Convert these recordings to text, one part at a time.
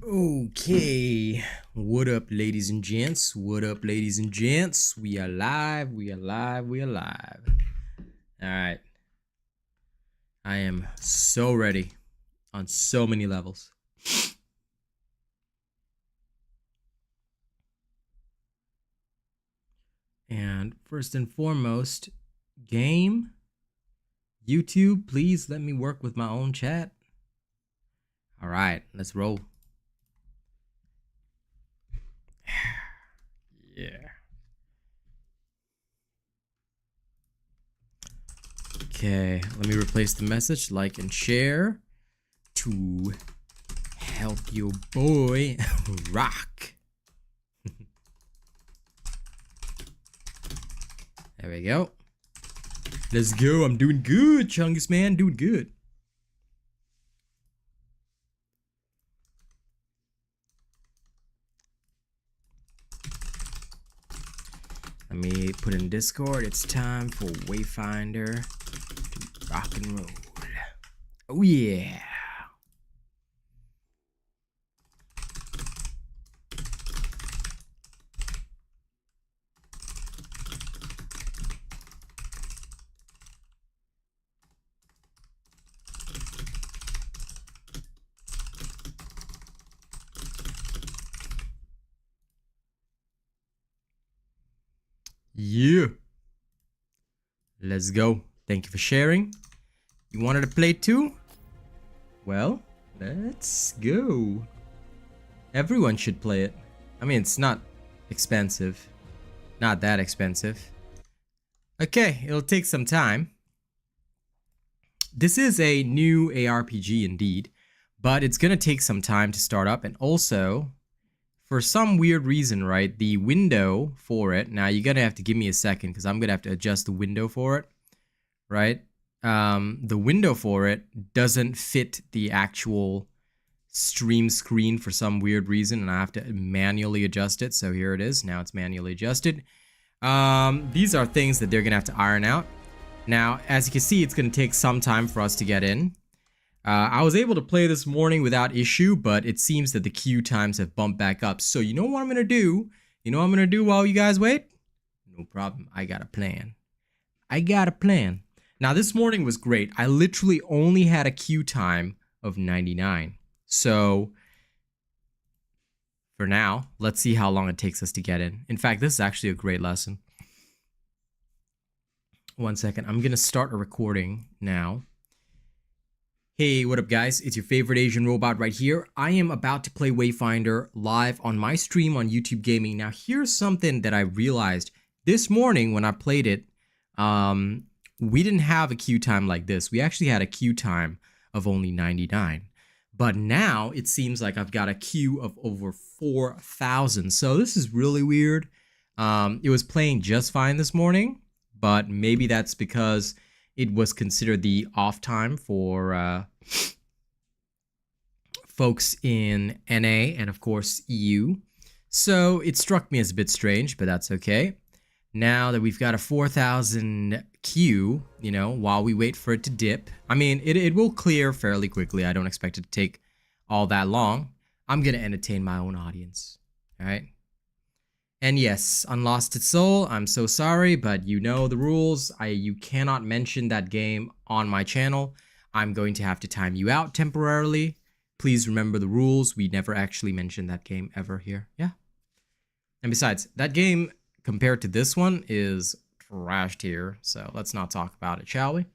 Okay, what up, ladies and gents? What up, ladies and gents? We are live. We are live. We are live. All right. I am so ready on so many levels. And first and foremost, game, YouTube, please let me work with my own chat. All right, let's roll. Yeah. Okay, let me replace the message, like and share to help your boy rock. There we go. Let's go. I'm doing good, Chungus man, doing good. Let me put in Discord. It's time for Wayfinder to rock and roll. Oh yeah. Yeah. Let's go. Thank you for sharing. You wanted to play too? Well, let's go. Everyone should play it. I mean, it's not expensive. Not that expensive. Okay, it'll take some time. This is a new ARPG indeed, but it's gonna take some time to start up, and also for some weird reason, right, the window for it, now you're gonna have to give me a second because I'm gonna have to adjust the window for it, right? The window for it doesn't fit the actual stream screen for some weird reason, and I have to manually adjust it. So here it is. Now it's manually adjusted. These are things that they're gonna have to iron out. Now, as you can see, it's gonna take some time for us to get in. I was able to play this morning without issue, but it seems that the queue times have bumped back up. So you know what I'm gonna do? You know what I'm gonna do while you guys wait? No problem. I got a plan. I got a plan. Now this morning was great. I literally only had a queue time of 99. So for now, let's see how long it takes us to get in. In fact, this is actually a great lesson. 1 second. I'm gonna start a recording now. Hey, what up guys? It's your favorite Asian robot right here. I am about to play Wayfinder live on my stream on YouTube Gaming. Now here's something that I realized this morning when I played it. We didn't have a queue time like this. We actually had a queue time of only 99. But now it seems like I've got a queue of over 4,000. So this is really weird. It was playing just fine this morning, but maybe that's because it was considered the off time for folks in NA and of course EU. So it struck me as a bit strange, but that's okay. Now that we've got a 4,000 queue, you know, while we wait for it to dip, I mean, it will clear fairly quickly. I don't expect it to take all that long. I'm gonna entertain my own audience, all right? And yes, Unlost Its Soul, I'm so sorry, but you know the rules. You cannot mention that game on my channel. I'm going to have to time you out temporarily. Please remember the rules. We never actually mentioned that game ever here. Yeah. And besides, that game, compared to this one, is trashed here. So let's not talk about it, shall we?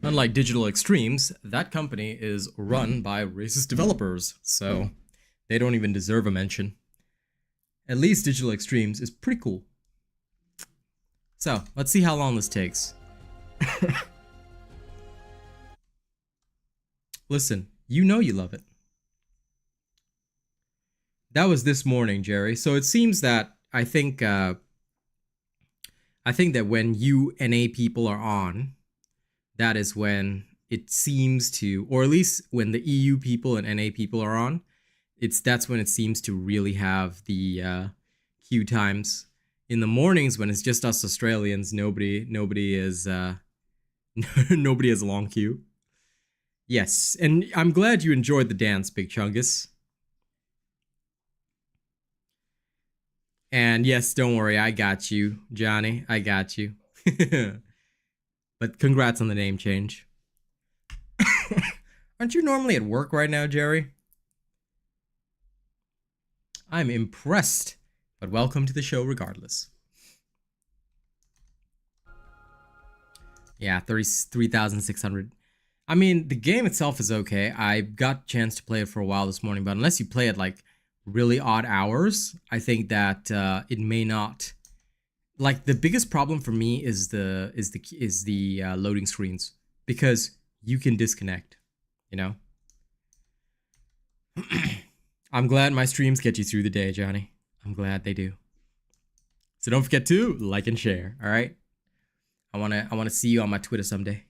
Unlike Digital Extremes, that company is run by racist developers, so they don't even deserve a mention. At least Digital Extremes is pretty cool. So, let's see how long this takes. Listen, you know you love it. That was this morning, Jerry. So it seems that I think that when you NA people are on, that is when it seems to, or at least when the EU people and NA people are on, that's when it seems to really have the queue times In the mornings when it's just us Australians, nobody is nobody has a long queue. Yes, and I'm glad you enjoyed the dance, BigChungas. And yes, don't worry, I got you, Johnny. I got you. But congrats on the name change. Aren't you normally at work right now, Jerry? I'm impressed, but welcome to the show regardless. Yeah, 33,600. I mean, the game itself is okay. I got a chance to play it for a while this morning, but unless you play it like really odd hours, I think that it may not. Like, the biggest problem for me is the loading screens, because you can disconnect, you know. I'm glad my streams get you through the day, Johnny. I'm glad they do. So don't forget to like and share, all right? I wanna see you on my Twitter someday.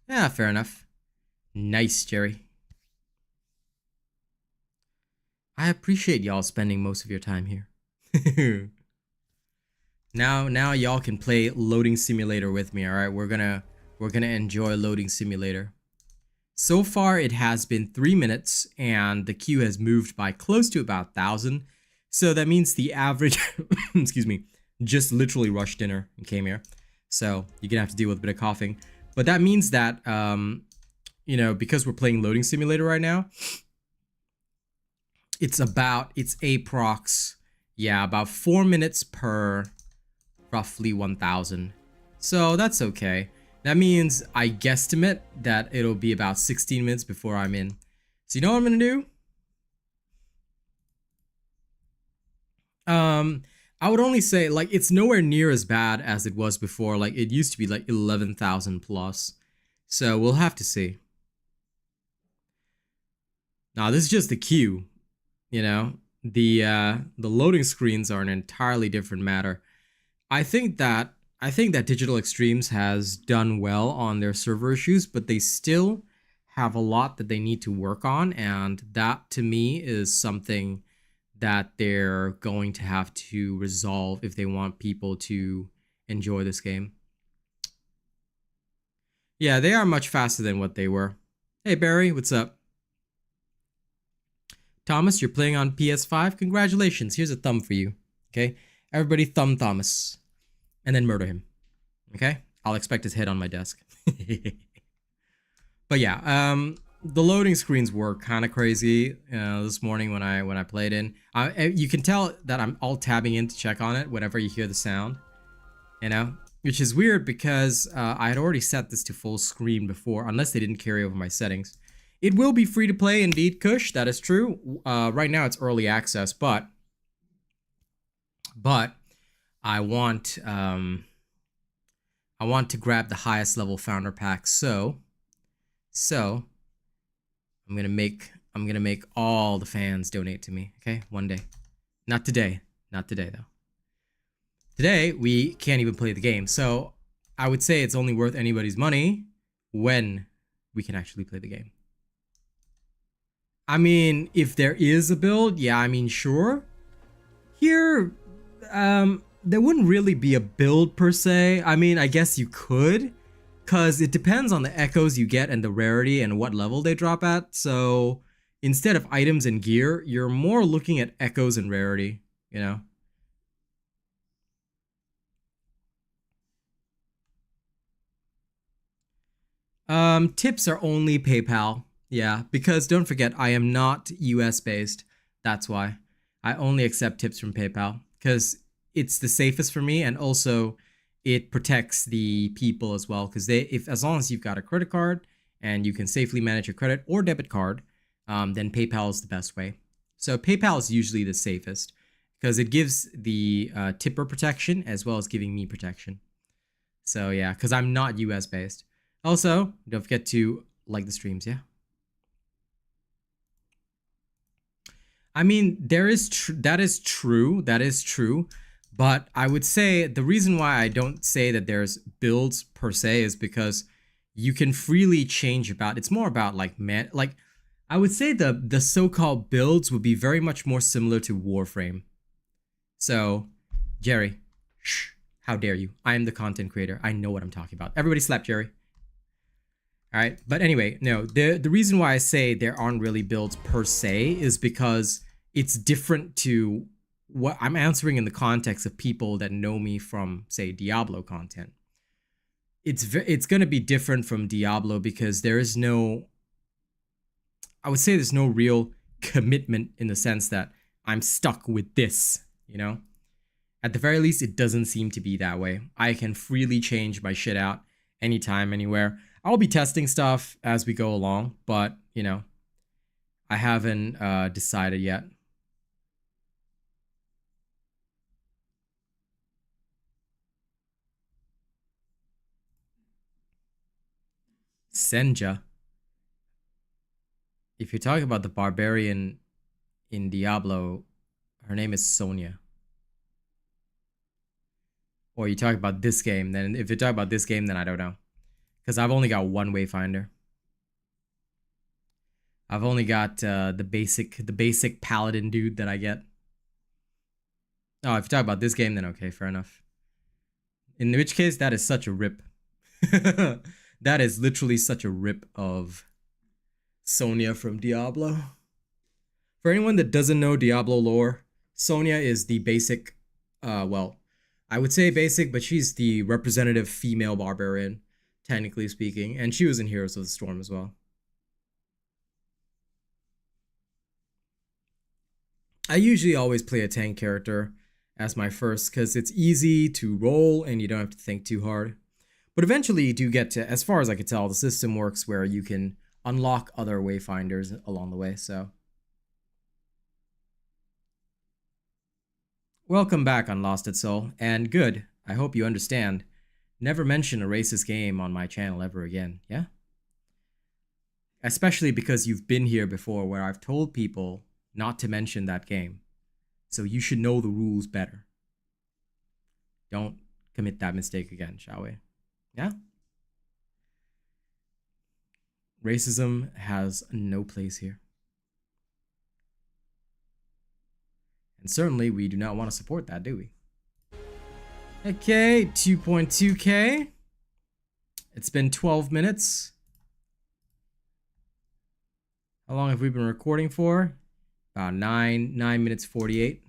Yeah, fair enough. Nice, Jerry. I appreciate y'all spending most of your time here. Now y'all can play Loading Simulator with me, all right? We're gonna enjoy Loading Simulator. So far, it has been 3 minutes, and the queue has moved by close to about 1,000. So that means the average, excuse me, just literally rushed dinner and came here. So you're gonna have to deal with a bit of coughing. But that means that, you know, because we're playing Loading Simulator right now, it's approx, yeah, about 4 minutes per roughly 1,000. So that's okay. That means I guesstimate that it'll be about 16 minutes before I'm in. So you know what I'm gonna do? I would only say, like, it's nowhere near as bad as it was before. Like, it used to be like 11,000 plus. So we'll have to see. Now, this is just the queue, you know. The loading screens are an entirely different matter. I think that Digital Extremes has done well on their server issues, but they still have a lot that they need to work on, and that to me is something that they're going to have to resolve if they want people to enjoy this game. Yeah, they are much faster than what they were. Hey Barry, what's up? Thomas, you're playing on PS5? Congratulations, here's a thumb for you. Okay, everybody thumb Thomas. And then murder him. Okay? I'll expect his head on my desk. But yeah, the loading screens were kind of crazy this morning when I played in. You can tell that I'm all tabbing in to check on it whenever you hear the sound, you know, which is weird because I had already set this to full screen before, unless they didn't carry over my settings. It will be free to play indeed, Kush. That is true. Right now it's early access, but I want to grab the highest level founder pack, so I'm gonna make all the fans donate to me, okay? One day. Not today though. Today we can't even play the game, so I would say it's only worth anybody's money when we can actually play the game. I mean, if there is a build, yeah, I mean, sure. Here, there wouldn't really be a build per se. I mean, I guess you could, because it depends on the echoes you get and the rarity and what level they drop at. So instead of items and gear, you're more looking at echoes and rarity, you know? Tips are only PayPal. Yeah, because don't forget, I am not US based. That's why. I only accept tips from PayPal because it's the safest for me, and also it protects the people as well, because as long as you've got a credit card and you can safely manage your credit or debit card, then PayPal is the best way. So PayPal is usually the safest because it gives the tipper protection as well as giving me protection. So yeah, because I'm not US based. Also, don't forget to like the streams, yeah? I mean, that is true, but I would say the reason why I don't say that there's builds per se is because you can freely change about, it's more about like, I would say the so-called builds would be very much more similar to Warframe. So, Jerry, shh, how dare you? I am the content creator. I know what I'm talking about. Everybody slap Jerry. All right, but anyway, no, the reason why I say there aren't really builds per se is because it's different to what I'm answering in the context of people that know me from, say, Diablo content. It's going to be different from Diablo because there is no, I would say there's no real commitment in the sense that I'm stuck with this, you know? At the very least, it doesn't seem to be that way. I can freely change my shit out anytime, anywhere. I'll be testing stuff as we go along, but, you know, I haven't decided yet. Senja. If you're talking about the barbarian in Diablo, her name is Sonya. Or you talk about this game, then if you talk about this game, then I don't know. Because I've only got one Wayfinder. I've only got the basic paladin dude that I get. Oh, if you talk about this game, then okay, fair enough. In which case, that is such a rip. That is literally such a rip of Sonya from Diablo. For anyone that doesn't know Diablo lore, Sonya is the basic, well, I would say basic, but she's the representative female barbarian, technically speaking, and she was in Heroes of the Storm as well. I usually always play a tank character as my first because it's easy to roll and you don't have to think too hard. But eventually you do get to, as far as I can tell, the system works where you can unlock other Wayfinders along the way, so. Welcome back, Unlosted Soul, and good, I hope you understand. Never mention a racist game on my channel ever again, yeah? Especially because you've been here before where I've told people not to mention that game. So you should know the rules better. Don't commit that mistake again, shall we? Yeah? Racism has no place here. And certainly we do not want to support that, do we? Okay, 2.2k. It's been 12 minutes. How long have we been recording for? About 9 minutes 48.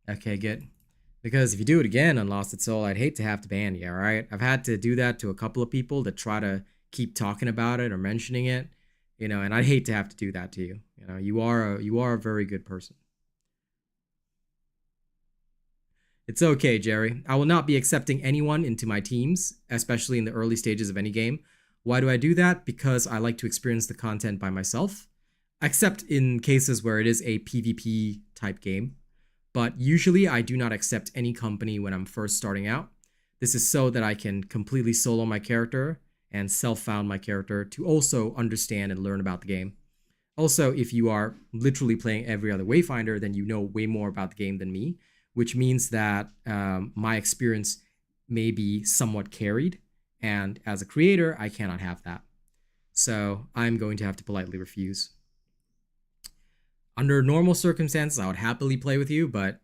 Okay, good. Because if you do it again on Lost Its Soul, I'd hate to have to ban you, alright? I've had to do that to a couple of people that try to keep talking about it or mentioning it, you know, and I'd hate to have to do that to you. You know, you are a very good person. It's okay, Jerry. I will not be accepting anyone into my teams, especially in the early stages of any game. Why do I do that? Because I like to experience the content by myself, except in cases where it is a PvP type game. But usually I do not accept any company when I'm first starting out. This is so that I can completely solo my character and self-found my character to also understand and learn about the game. Also, if you are literally playing every other Wayfinder, then you know way more about the game than me, which means that my experience may be somewhat carried. And as a creator, I cannot have that. So I'm going to have to politely refuse. Under normal circumstances, I would happily play with you, but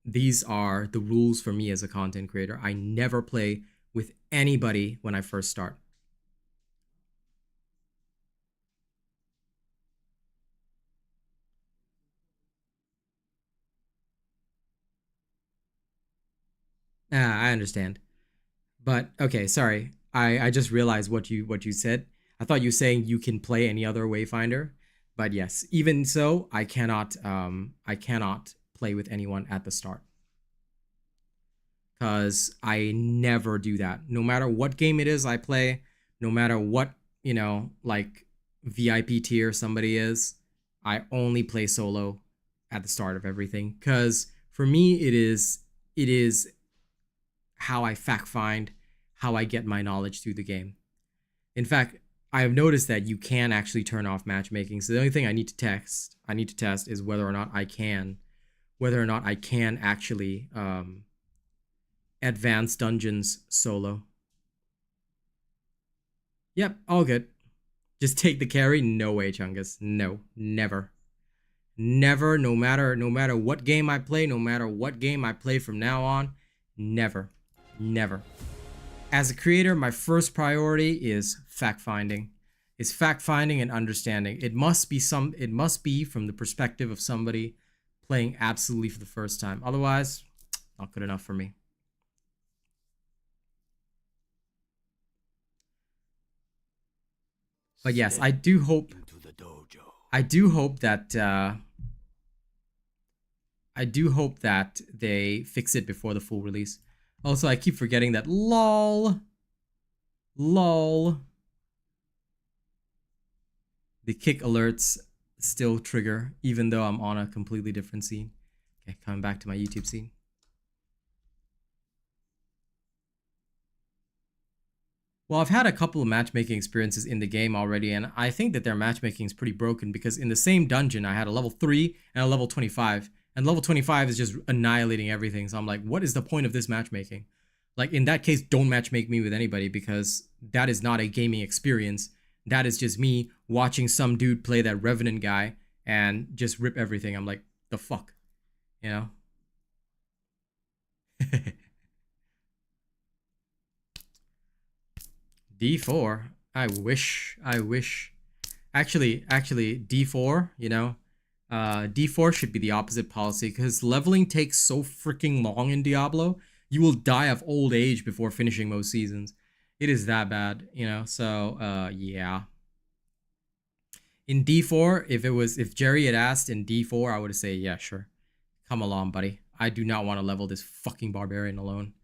these are the rules for me as a content creator. I never play with anybody when I first start. I understand. But okay, sorry. I just realized what you said. I thought you were saying you can play any other Wayfinder. But yes, even so, I cannot play with anyone at the start. Cause I never do that. No matter what game it is I play, no matter what, you know, like VIP tier somebody is, I only play solo at the start of everything. Cause for me it is how I fact find, how I get my knowledge through the game. In fact, I have noticed that you can actually turn off matchmaking. So the only thing I need to test is whether or not I can actually advance dungeons solo. Yep, all good. Just take the carry? No way, Chungus. No, never. Never, no matter what game I play, no matter what game I play from now on, never. Never. As a creator, my first priority is fact-finding. Is fact-finding and understanding. It must be from the perspective of somebody playing absolutely for the first time. Otherwise, not good enough for me. But yes, I do hope that they fix it before the full release. Also, I keep forgetting that lol. The kick alerts still trigger, even though I'm on a completely different scene. Okay, coming back to my YouTube scene. Well, I've had a couple of matchmaking experiences in the game already, and I think that their matchmaking is pretty broken because in the same dungeon, I had a level 3 and a level 25, and level 25 is just annihilating everything. So I'm like, what is the point of this matchmaking? Like, in that case, don't matchmake me with anybody because that is not a gaming experience. That is just me watching some dude play that Revenant guy and just rip everything. I'm like, the fuck? You know? D4. I wish. Actually, D4, you know, D4 should be the opposite policy because leveling takes so freaking long in Diablo. You will die of old age before finishing most seasons. It is that bad, you know, so, yeah. In D4, if Jerry had asked in D4, I would have said, yeah, sure. Come along, buddy. I do not want to level this fucking barbarian alone.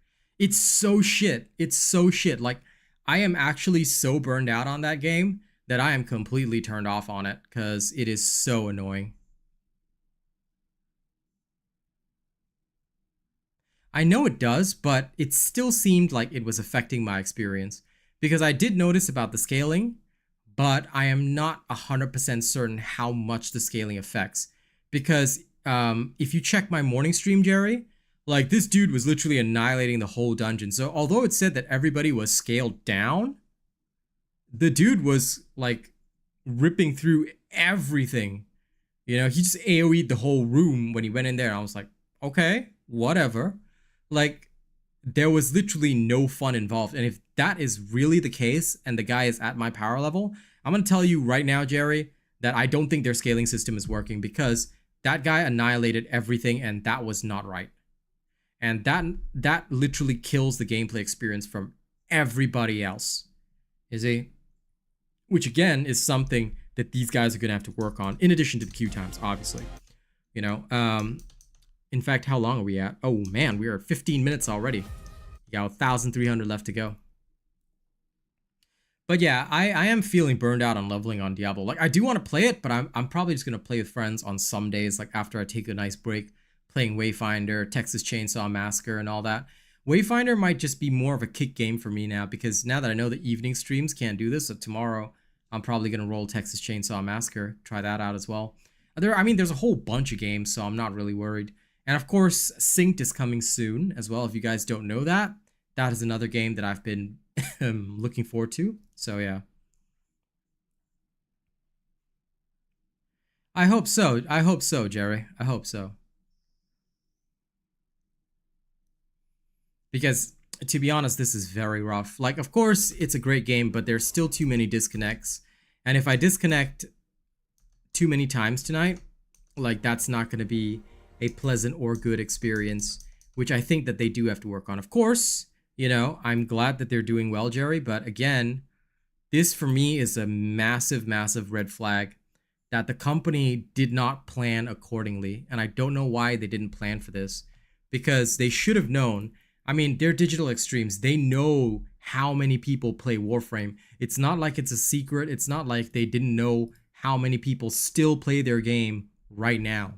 It's so shit. It's so shit. Like, I am actually so burned out on that game that I am completely turned off on it because it is so annoying. I know it does, but it still seemed like it was affecting my experience because I did notice about the scaling, but I am not 100% certain how much the scaling affects because if you check my morning stream, Jerry, like, this dude was literally annihilating the whole dungeon. So although it said that everybody was scaled down, the dude was, like, ripping through everything. You know, he just AoE'd the whole room when he went in there. I was like, okay, whatever. Like, there was literally no fun involved. And if that is really the case and the guy is at my power level, I'm going to tell you right now, Jerry, that I don't think their scaling system is working because that guy annihilated everything and that was not right. And that literally kills the gameplay experience from everybody else. Which again is something that these guys are gonna have to work on in addition to the queue times, obviously. You know, in fact, how long are we at? Oh man, we are at 15 minutes already. We got 1,300 left to go. But yeah, I am feeling burned out on leveling on Diablo. Like, I do want to play it, but I'm probably just gonna play with friends on some days, like after I take a nice break. Playing Wayfinder, Texas Chainsaw Massacre, and all that. Wayfinder might just be more of a kick game for me now because now that I know the evening streams can't do this, so tomorrow I'm probably going to roll Texas Chainsaw Massacre, try that out as well. There's a whole bunch of games, so I'm not really worried. And of course, Synced is coming soon as well. If you guys don't know that, that is another game that I've been looking forward to. So yeah. I hope so. I hope so, Jerry. I hope so. Because, to be honest, this is very rough. Like, of course, it's a great game, but there's still too many disconnects. And if I disconnect too many times tonight, like, that's not going to be a pleasant or good experience, which I think that they do have to work on. Of course, you know, I'm glad that they're doing well, Jerry, but again, this for me is a massive, massive red flag that the company did not plan accordingly. And I don't know why they didn't plan for this, because they should have known. I mean, they're Digital Extremes. They know how many people play Warframe. It's not like it's a secret. It's not like they didn't know how many people still play their game right now.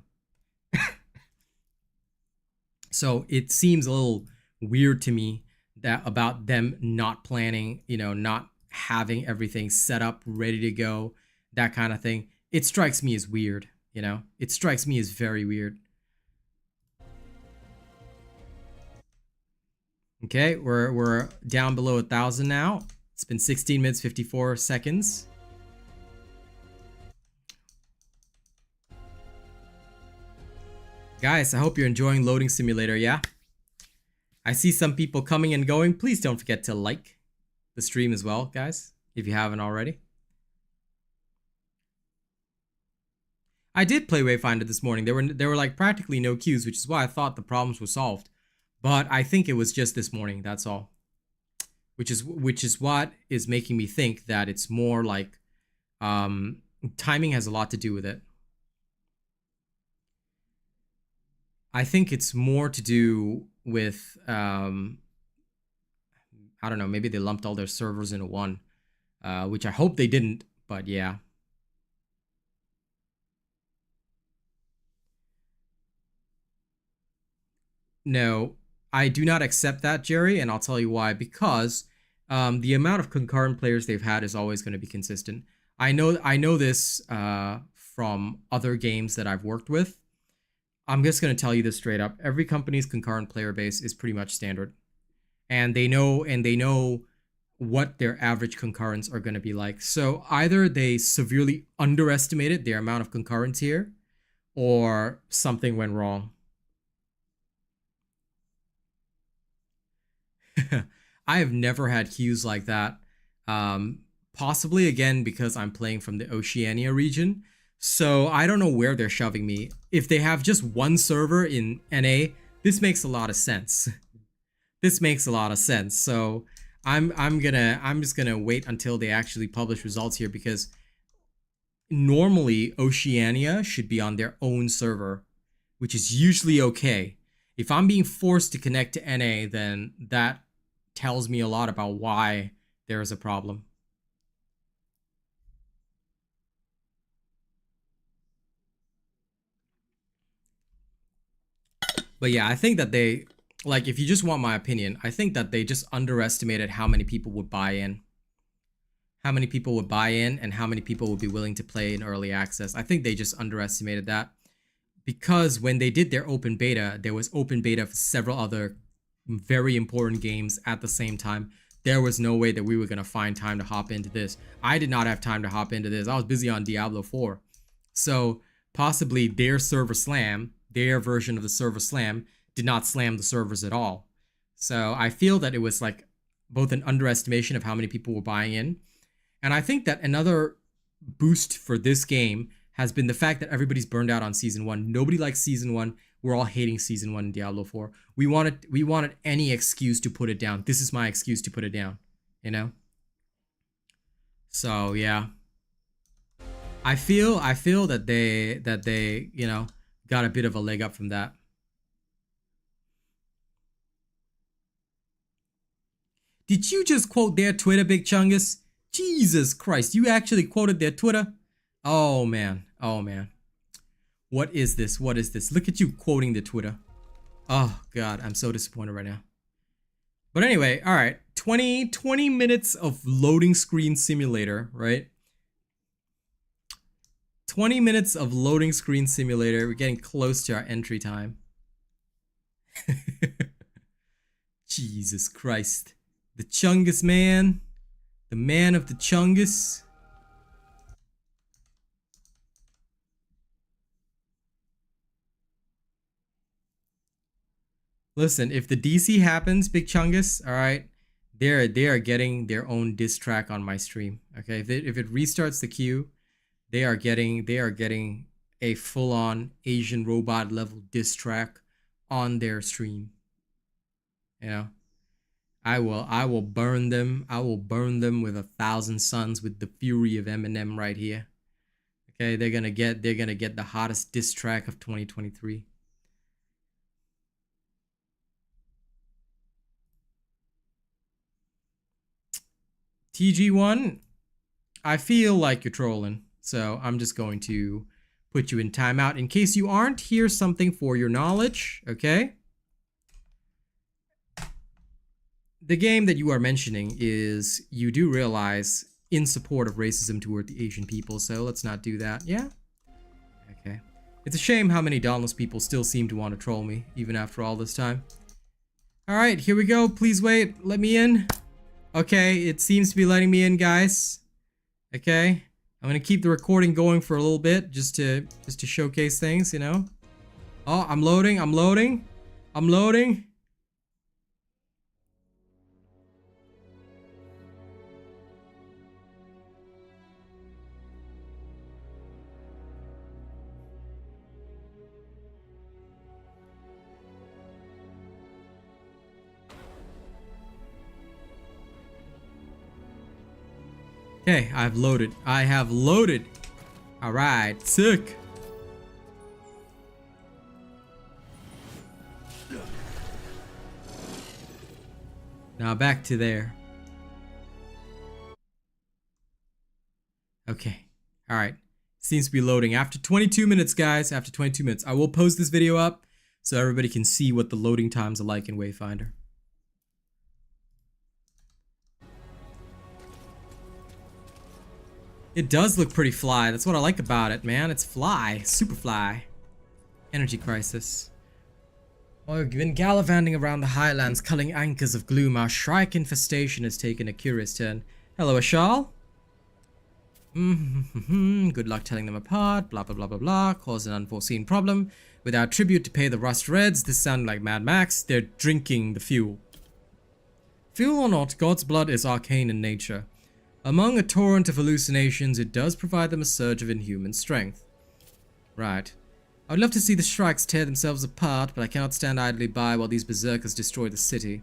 So it seems a little weird to me that about them not planning, you know, not having everything set up, ready to go, that kind of thing. It strikes me as weird, you know? It strikes me as very weird. Okay, we're down below 1,000 now. It's been 16 minutes, 54 seconds. Guys, I hope you're enjoying Loading Simulator, yeah? I see some people coming and going. Please don't forget to like the stream as well, guys, if you haven't already. I did play Wayfinder this morning. There were like practically no queues, which is why I thought the problems were solved. But I think it was just this morning, that's all. Which is what is making me think that it's more like timing has a lot to do with it. I think it's more to do with I don't know, maybe they lumped all their servers into one, which I hope they didn't, but yeah. No, I do not accept that, Jerry, and I'll tell you why. Because the amount of concurrent players they've had is always going to be consistent. I know this from other games that I've worked with. I'm just going to tell you this straight up. Every company's concurrent player base is pretty much standard. And they know what their average concurrents are going to be like. So either they severely underestimated their amount of concurrents here, or something went wrong. I have never had queues like that. Possibly again because I'm playing from the Oceania region. So I don't know where they're shoving me. If they have just one server in NA, this makes a lot of sense. This makes a lot of sense. So I'm just gonna wait until they actually publish results here, because normally Oceania should be on their own server, which is usually okay. If I'm being forced to connect to NA, then that tells me a lot about why there is a problem. But yeah, I think that they, like, if you just want my opinion, I think that they just underestimated how many people would buy in. How many people would buy in and how many people would be willing to play in early access. I think they just underestimated that. Because when they did their open beta, there was open beta for several other very important games at the same time. There was no way that we were going to find time to hop into this. I did not have time to hop into this. I was busy on Diablo 4. So possibly their server slam, their version of the server slam, did not slam the servers at all. So I feel that it was like both an underestimation of how many people were buying in. And I think that another boost for this game has been the fact that everybody's burned out on Season 1. Nobody likes Season 1. We're all hating Season 1 in Diablo 4. We wanted any excuse to put it down. This is my excuse to put it down, you know? So, yeah. I feel that they, you know, got a bit of a leg up from that. Did you just quote their Twitter, BigChungas? Jesus Christ, you actually quoted their Twitter? Oh, man. Oh, man. What is this? What is this? Look at you quoting the Twitter. Oh, God. I'm so disappointed right now. But anyway, all right. 20 minutes of loading screen simulator, right? 20 minutes of loading screen simulator. We're getting close to our entry time. Jesus Christ. The Chungus man. The man of the Chungus. Listen, if the DC happens, BigChungas, all right, they are getting their own diss track on my stream. Okay, if it restarts the queue, they are getting a full-on Asian robot level diss track on their stream. You know, I will burn them. I will burn them with 1,000 suns with the fury of Eminem right here. Okay, they're gonna get the hottest diss track of 2023. TG1, I feel like you're trolling, so I'm just going to put you in timeout. In case you aren't, here's something for your knowledge, okay? The game that you are mentioning is, you do realize, in support of racism toward the Asian people, so let's not do that, yeah? Okay. It's a shame how many dauntless people still seem to want to troll me, even after all this time. Alright, here we go. Please wait. Let me in. Okay, it seems to be letting me in, guys. Okay, I'm gonna keep the recording going for a little bit, just to showcase things, you know. Oh, I'm loading. I'm loading. I'm loading. Okay, I've loaded. I have loaded. All right, sick. Now back to there. Okay. All right. Seems to be loading after 22 minutes, guys. After 22 minutes. I will post this video up so everybody can see what the loading times are like in Wayfinder. It does look pretty fly. That's what I like about it, man. It's fly. Super fly. Energy crisis. While we've been gallivanting around the highlands, culling anchors of gloom, our shrike infestation has taken a curious turn. Hello, Ashal. Good luck telling them apart. Blah, blah, blah, blah, blah. Caused an unforeseen problem. Without tribute to pay the Rust Reds, this sounded like Mad Max. They're drinking the fuel. Fuel or not, God's blood is arcane in nature. Among a torrent of hallucinations, it does provide them a surge of inhuman strength. Right. I would love to see the shrikes tear themselves apart, but I cannot stand idly by while these berserkers destroy the city.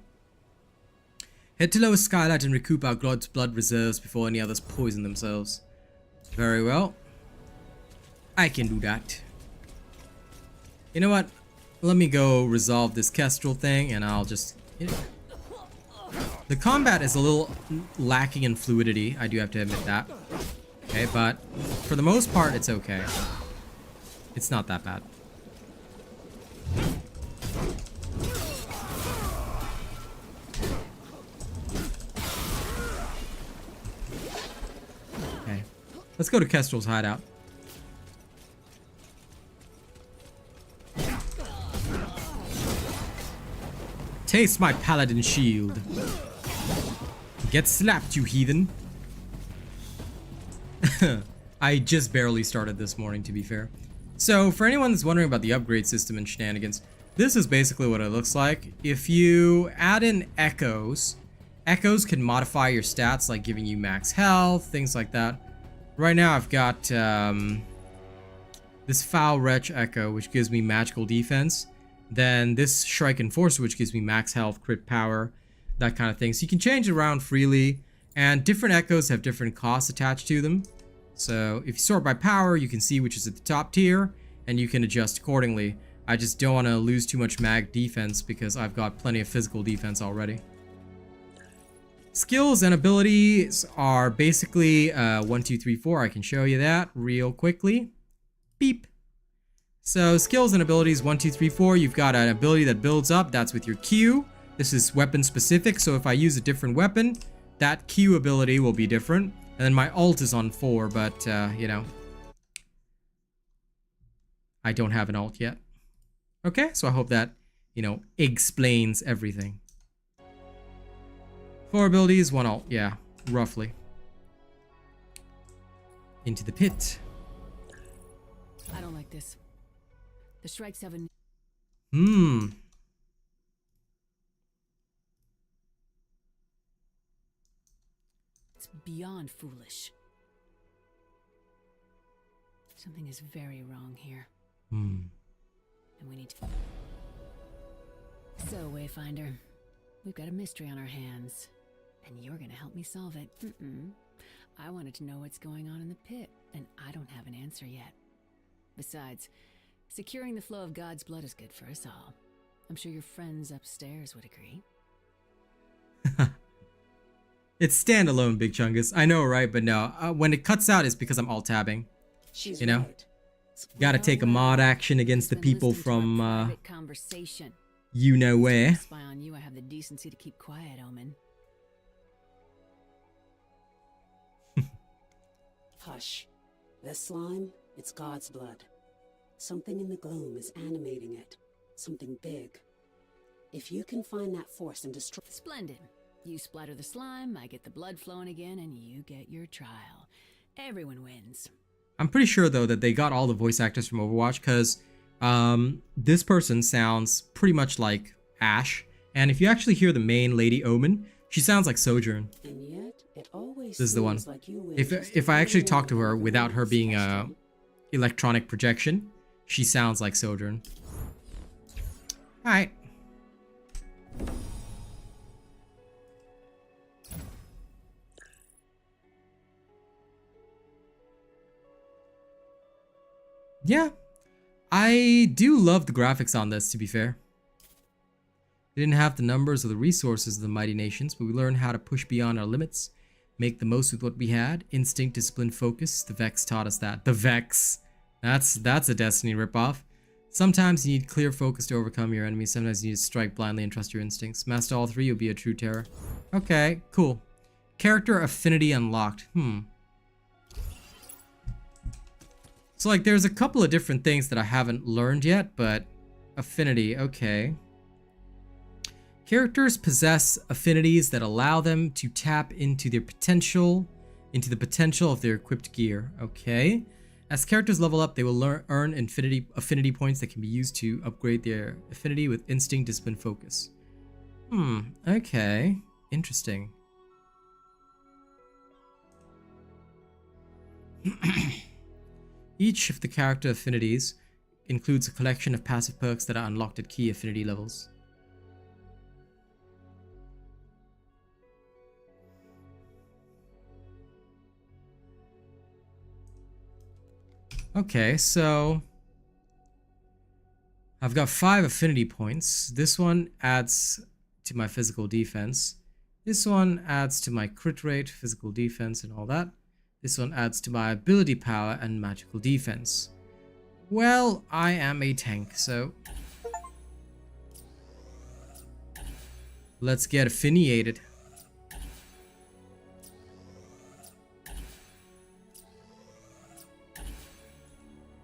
Head to Lower Skylight and recoup our God's blood reserves before any others poison themselves. Very well. I can do that. You know what? Let me go resolve this Kestrel thing and I'll just... The combat is a little lacking in fluidity, I do have to admit that. Okay, but for the most part, it's okay. It's not that bad. Okay, let's go to Kestrel's hideout. Taste my paladin shield. Get slapped, you heathen. I just barely started this morning, to be fair. So, for anyone that's wondering about the upgrade system and shenanigans, this is basically what it looks like. If you add in echoes, echoes can modify your stats, like giving you max health, things like that. Right now, I've got this Foul Wretch echo, which gives me magical defense. Then this Shrike Enforcer, which gives me max health, crit power, that kind of thing. So you can change it around freely, and different echoes have different costs attached to them. So if you sort by power, you can see which is at the top tier, and you can adjust accordingly. I just don't want to lose too much mag defense because I've got plenty of physical defense already. Skills and abilities are basically 1, 2, 3, 4. I can show you that real quickly. Beep. So skills and abilities 1, 2, 3, 4. You've got an ability that builds up. That's with your Q. This is weapon specific. So if I use a different weapon, that Q ability will be different. And then my ult is on 4, but you know, I don't have an ult yet. Okay, so I hope that, you know, explains everything. 4 abilities, 1 ult. Yeah, roughly. Into the pit. I don't like this. The Shrikes have a... It's beyond foolish. Something is very wrong here. And we need to... So, Wayfinder, we've got a mystery on our hands. And you're gonna help me solve it. I wanted to know what's going on in the pit, and I don't have an answer yet. Besides, securing the flow of God's blood is good for us all. I'm sure your friends upstairs would agree. It's standalone, BigChungas. I know, right? But no, when it cuts out, it's because I'm alt-tabbing. She's you know? Right. Gotta take a mod action against the people from, you know where. Spy on you, I have the decency to keep quiet, Omen. Hush. The slime, it's God's blood. Something in the gloom is animating it. Something big. If you can find that force and destroy... Splendid. You splatter the slime, I get the blood flowing again, and you get your trial. Everyone wins. I'm pretty sure, though, that they got all the voice actors from Overwatch, because This person sounds pretty much like Ash, and if you actually hear the main Lady Omen, she sounds like Sojourn. And yet, it always This is the one. like you win If I actually talk to her without her being a electronic projection, she sounds like Sojourn. All right. Yeah, I do love the graphics on this, to be fair. We didn't have the numbers or the resources of the mighty nations, but we learned how to push beyond our limits, make the most with what we had. Instinct, discipline, focus. The Vex taught us that. The Vex. That's a Destiny ripoff. Sometimes you need clear focus to overcome your enemies. Sometimes you need to strike blindly and trust your instincts. Master all three, you'll be a true terror. Okay, cool. Character affinity unlocked. So like there's a couple of different things that I haven't learned yet, but affinity, okay. Characters possess affinities that allow them to tap into their potential, into the potential of their equipped gear, okay. As characters level up, they will earn affinity points that can be used to upgrade their affinity with instinct, discipline, focus. Okay, interesting. Each of the character affinities includes a collection of passive perks that are unlocked at key affinity levels. Okay, so I've got 5 affinity points. This one adds to my physical defense. This one adds to my crit rate, physical defense, and all that. This one adds to my ability power and magical defense. Well, I am a tank, so let's get affiliated.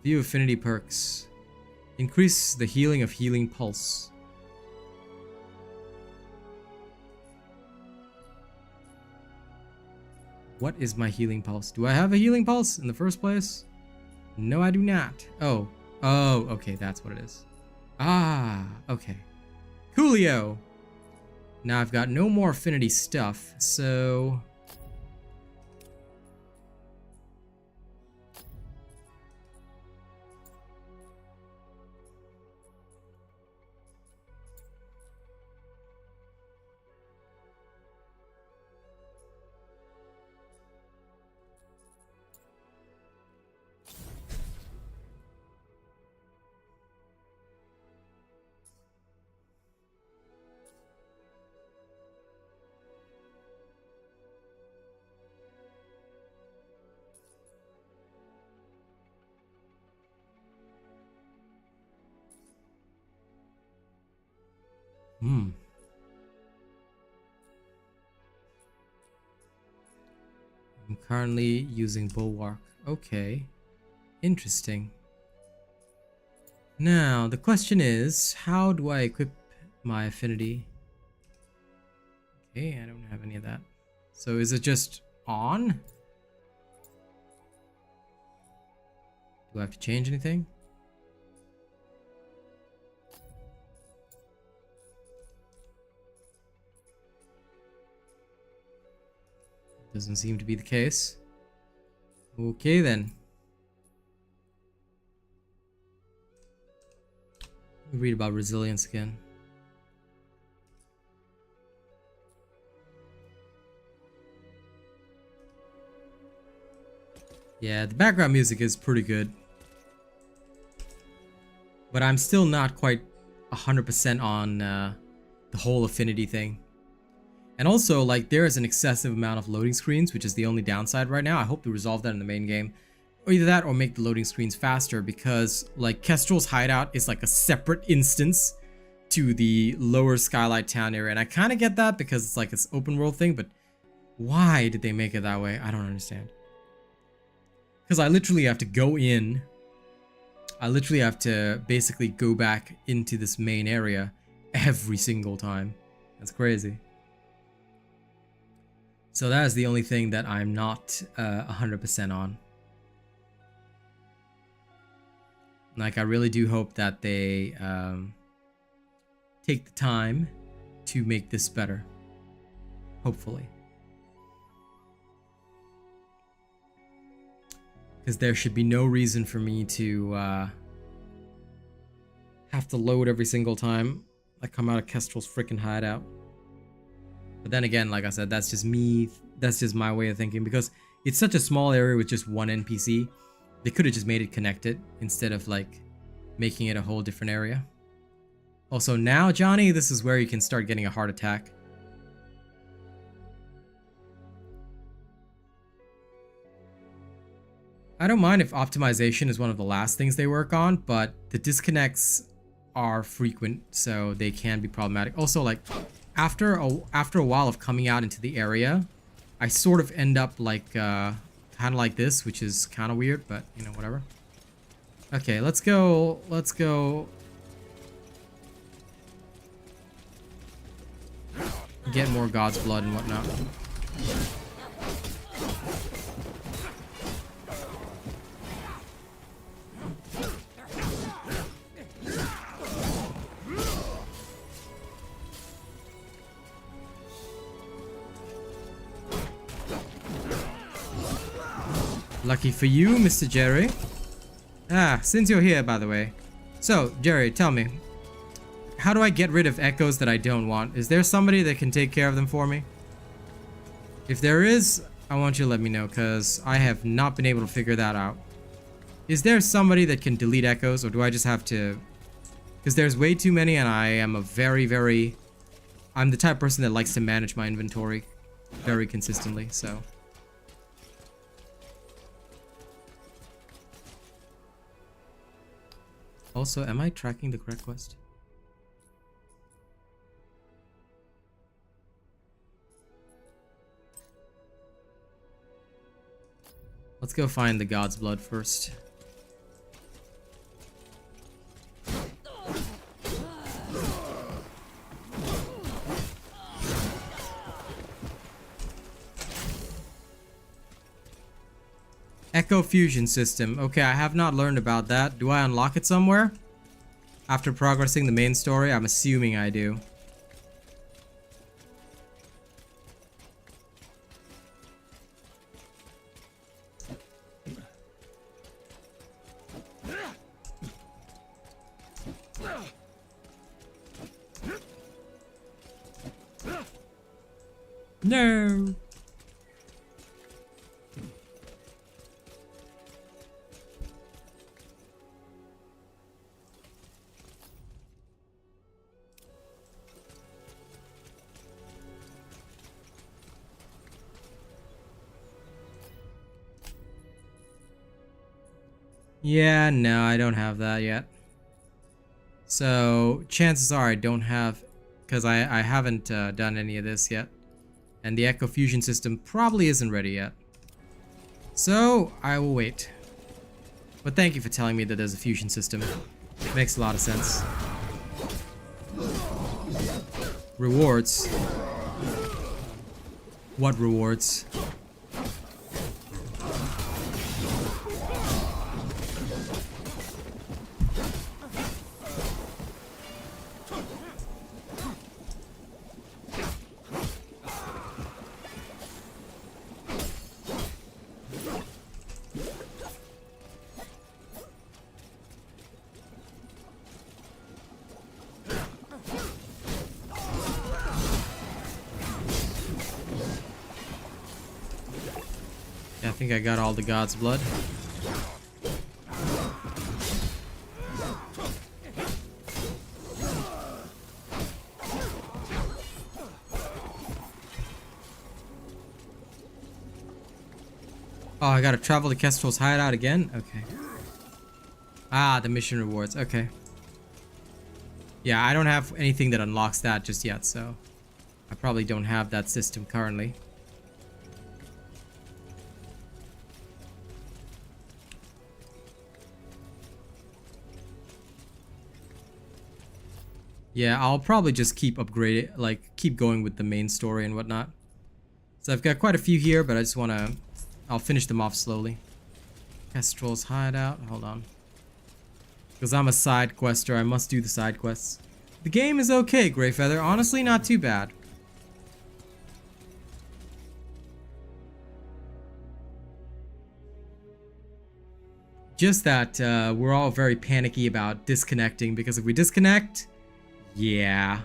View affinity perks. Increase the healing of healing pulse. What is my healing pulse? Do I have a healing pulse in the first place? No, I do not. Oh, okay, that's what it is. Ah, okay. Coolio. Now I've got no more affinity stuff, so I'm currently using Bulwark. Okay. Interesting. Now, the question is, how do I equip my affinity? Okay, I don't have any of that. So is it just on? Do I have to change anything? Doesn't seem to be the case. Okay then. Let me read about resilience again. Yeah, the background music is pretty good. But I'm still not quite 100% on the whole affinity thing. And also, like, there is an excessive amount of loading screens, which is the only downside right now. I hope to resolve that in the main game. Or either that or make the loading screens faster, because, like, Kestrel's hideout is like a separate instance to the lower Skylight Town area. And I kind of get that because it's like this open world thing, but why did they make it that way? I don't understand. Because I literally have to go in. I literally have to basically go back into this main area every single time. That's crazy. So that is the only thing that I'm not 100% on. Like, I really do hope that they take the time to make this better. Hopefully. Because there should be no reason for me to have to load every single time I come out of Kestrel's freaking hideout. But then again, like I said, that's just me. That's just my way of thinking, because it's such a small area with just one NPC. They could have just made it connected instead of like making it a whole different area. Also now, Johnny, this is where you can start getting a heart attack. I don't mind if optimization is one of the last things they work on, but the disconnects are frequent, so they can be problematic. Also, like, after a while of coming out into the area, I sort of end up like, kind of like this, which is kind of weird, but, you know, whatever. Okay, let's go. Get more God's blood and whatnot. Lucky for you, Mr. Jerry. Ah, since you're here, by the way. So, Jerry, tell me, how do I get rid of echoes that I don't want? Is there somebody that can take care of them for me? If there is, I want you to let me know, because I have not been able to figure that out. Is there somebody that can delete echoes, or do I just have to... Because there's way too many, and I am a very... I'm the type of person that likes to manage my inventory very consistently, so... Also, am I tracking the correct quest? Let's go find the God's blood first. Echo fusion system. Okay, I have not learned about that. Do I unlock it somewhere? After progressing the main story? I'm assuming I do. No. Yeah, no, I don't have that yet. So, chances are I don't have, because I haven't done any of this yet. And the Echo Fusion system probably isn't ready yet. So, I will wait. But thank you for telling me that there's a fusion system. It makes a lot of sense. Rewards? What rewards? I think I got all the God's blood. Oh, I gotta travel to Kestrel's hideout again? Okay. Ah, the mission rewards. Okay. Yeah, I don't have anything that unlocks that just yet, so I probably don't have that system currently. Yeah, I'll probably just keep upgrading, like, keep going with the main story and whatnot. So I've got quite a few here, but I just want to... I'll finish them off slowly. Kestrel's hideout. Hold on. Because I'm a side quester, I must do the side quests. The game is okay, Greyfeather. Honestly, not too bad. Just that we're all very panicky about disconnecting, because if we disconnect, yeah.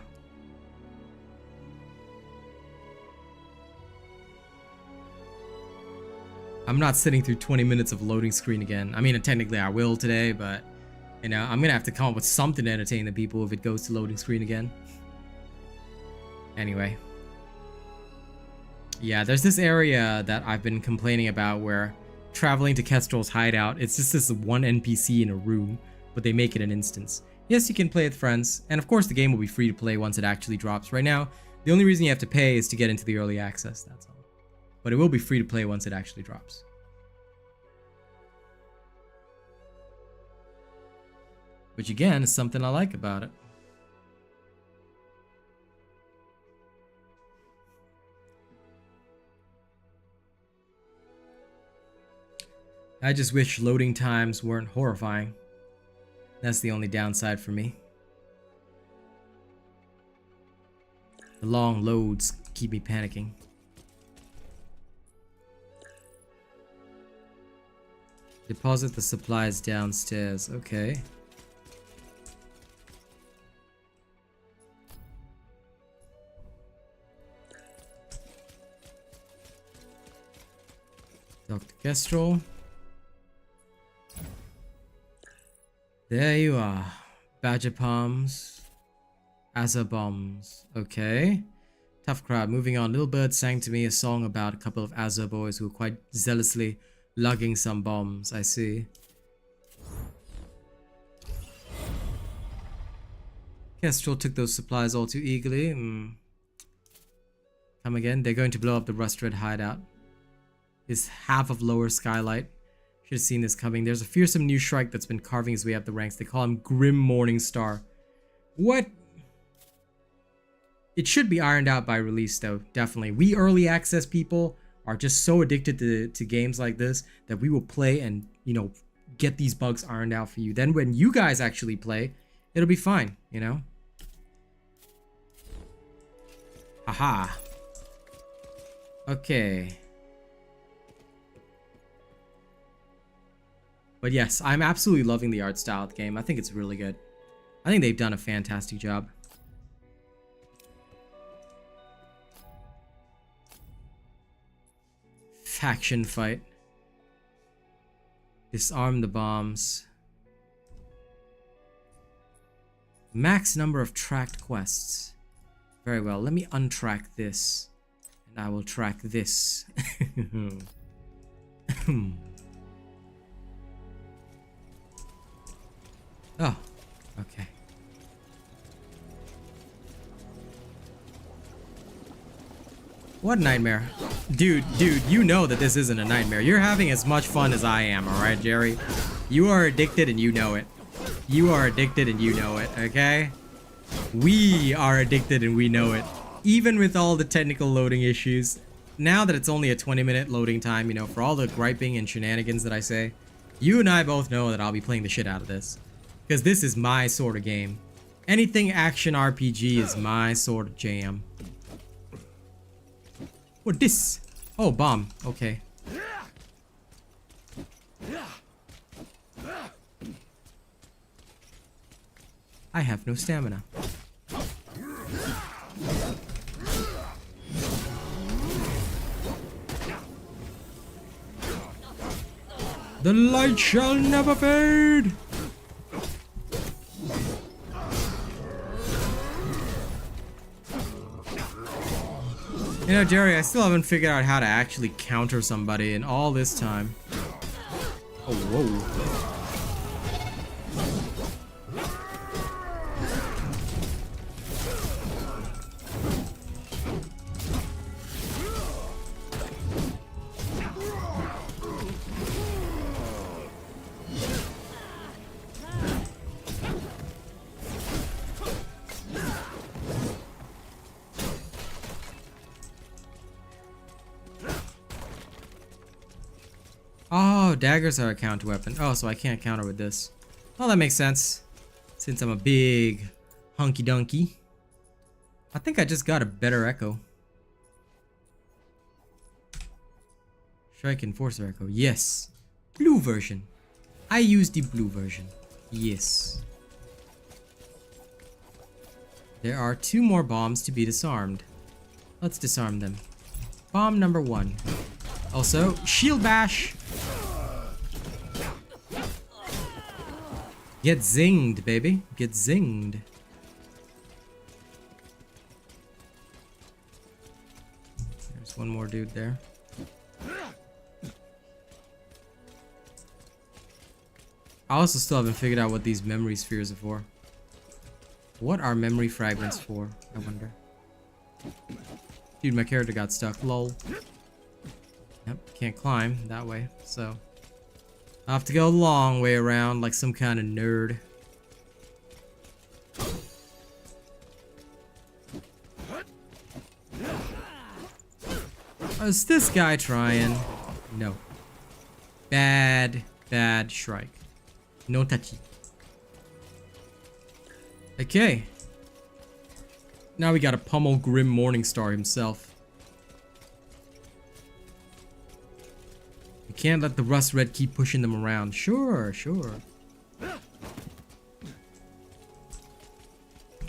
I'm not sitting through 20 minutes of loading screen again. I mean, technically I will today, but you know, I'm gonna have to come up with something to entertain the people if it goes to loading screen again. Anyway. Yeah, there's this area that I've been complaining about where traveling to Kestrel's hideout, it's just this one NPC in a room, but they make it an instance. Yes, you can play with friends, and of course the game will be free to play once it actually drops. Right now, the only reason you have to pay is to get into the early access, that's all. But it will be free to play once it actually drops. Which again is something I like about it. I just wish loading times weren't horrifying. That's the only downside for me. The long loads keep me panicking. Deposit the supplies downstairs. Okay. Dr. Kestrel. There you are. Badger palms. Azza bombs. Okay. Tough crowd. Moving on. Little Bird sang to me a song about a couple of Azza boys who were quite zealously lugging some bombs. I see. Kestrel took those supplies all too eagerly. Come again. They're going to blow up the Rust Red hideout. Is half of lower skylight. Should have seen this coming. There's a fearsome new Shrike that's been carving his way up the ranks. They call him Grim Morningstar. What? It should be ironed out by release though, definitely. We early access people are just so addicted to games like this that we will play and, you know, get these bugs ironed out for you. Then when you guys actually play, it'll be fine, you know? Haha. Okay. But yes, I'm absolutely loving the art style of the game. I think it's really good. I think they've done a fantastic job. Faction fight. Disarm the bombs. Max number of tracked quests. Very well. Let me untrack this. And I will track this. Oh, okay. What nightmare? Dude, you know that this isn't a nightmare. You're having as much fun as I am, alright, Jerry? You are addicted and you know it. You are addicted and you know it, okay? We are addicted and we know it. Even with all the technical loading issues, now that it's only a 20-minute loading time, you know, for all the griping and shenanigans that I say, you and I both know that I'll be playing the shit out of this. Because this is my sort of game. Anything action RPG is my sort of jam. What this? Oh, bomb. Okay. I have no stamina. The light shall never fade! You know, Jerry, I still haven't figured out how to actually counter somebody in all this time. Oh, whoa. Oh, daggers are a counter weapon. Oh, so I can't counter with this. Well, that makes sense. Since I'm a big hunky dunky. I think I just got a better echo. Strike Enforcer echo. Yes. Blue version. I use the blue version. Yes. There are 2 more bombs to be disarmed. Let's disarm them. Bomb number 1. Also, shield bash. Get zinged, baby. Get zinged. There's one more dude there. I also still haven't figured out what these memory spheres are for. What are memory fragments for, I wonder? Dude, my character got stuck. Lol. Yep, can't climb that way, so I have to go a long way around like some kind of nerd. Is this guy trying? No. Bad strike. No touchy. Okay. Now we gotta pummel Grim Morningstar himself. We can't let the Rust Red keep pushing them around. Sure.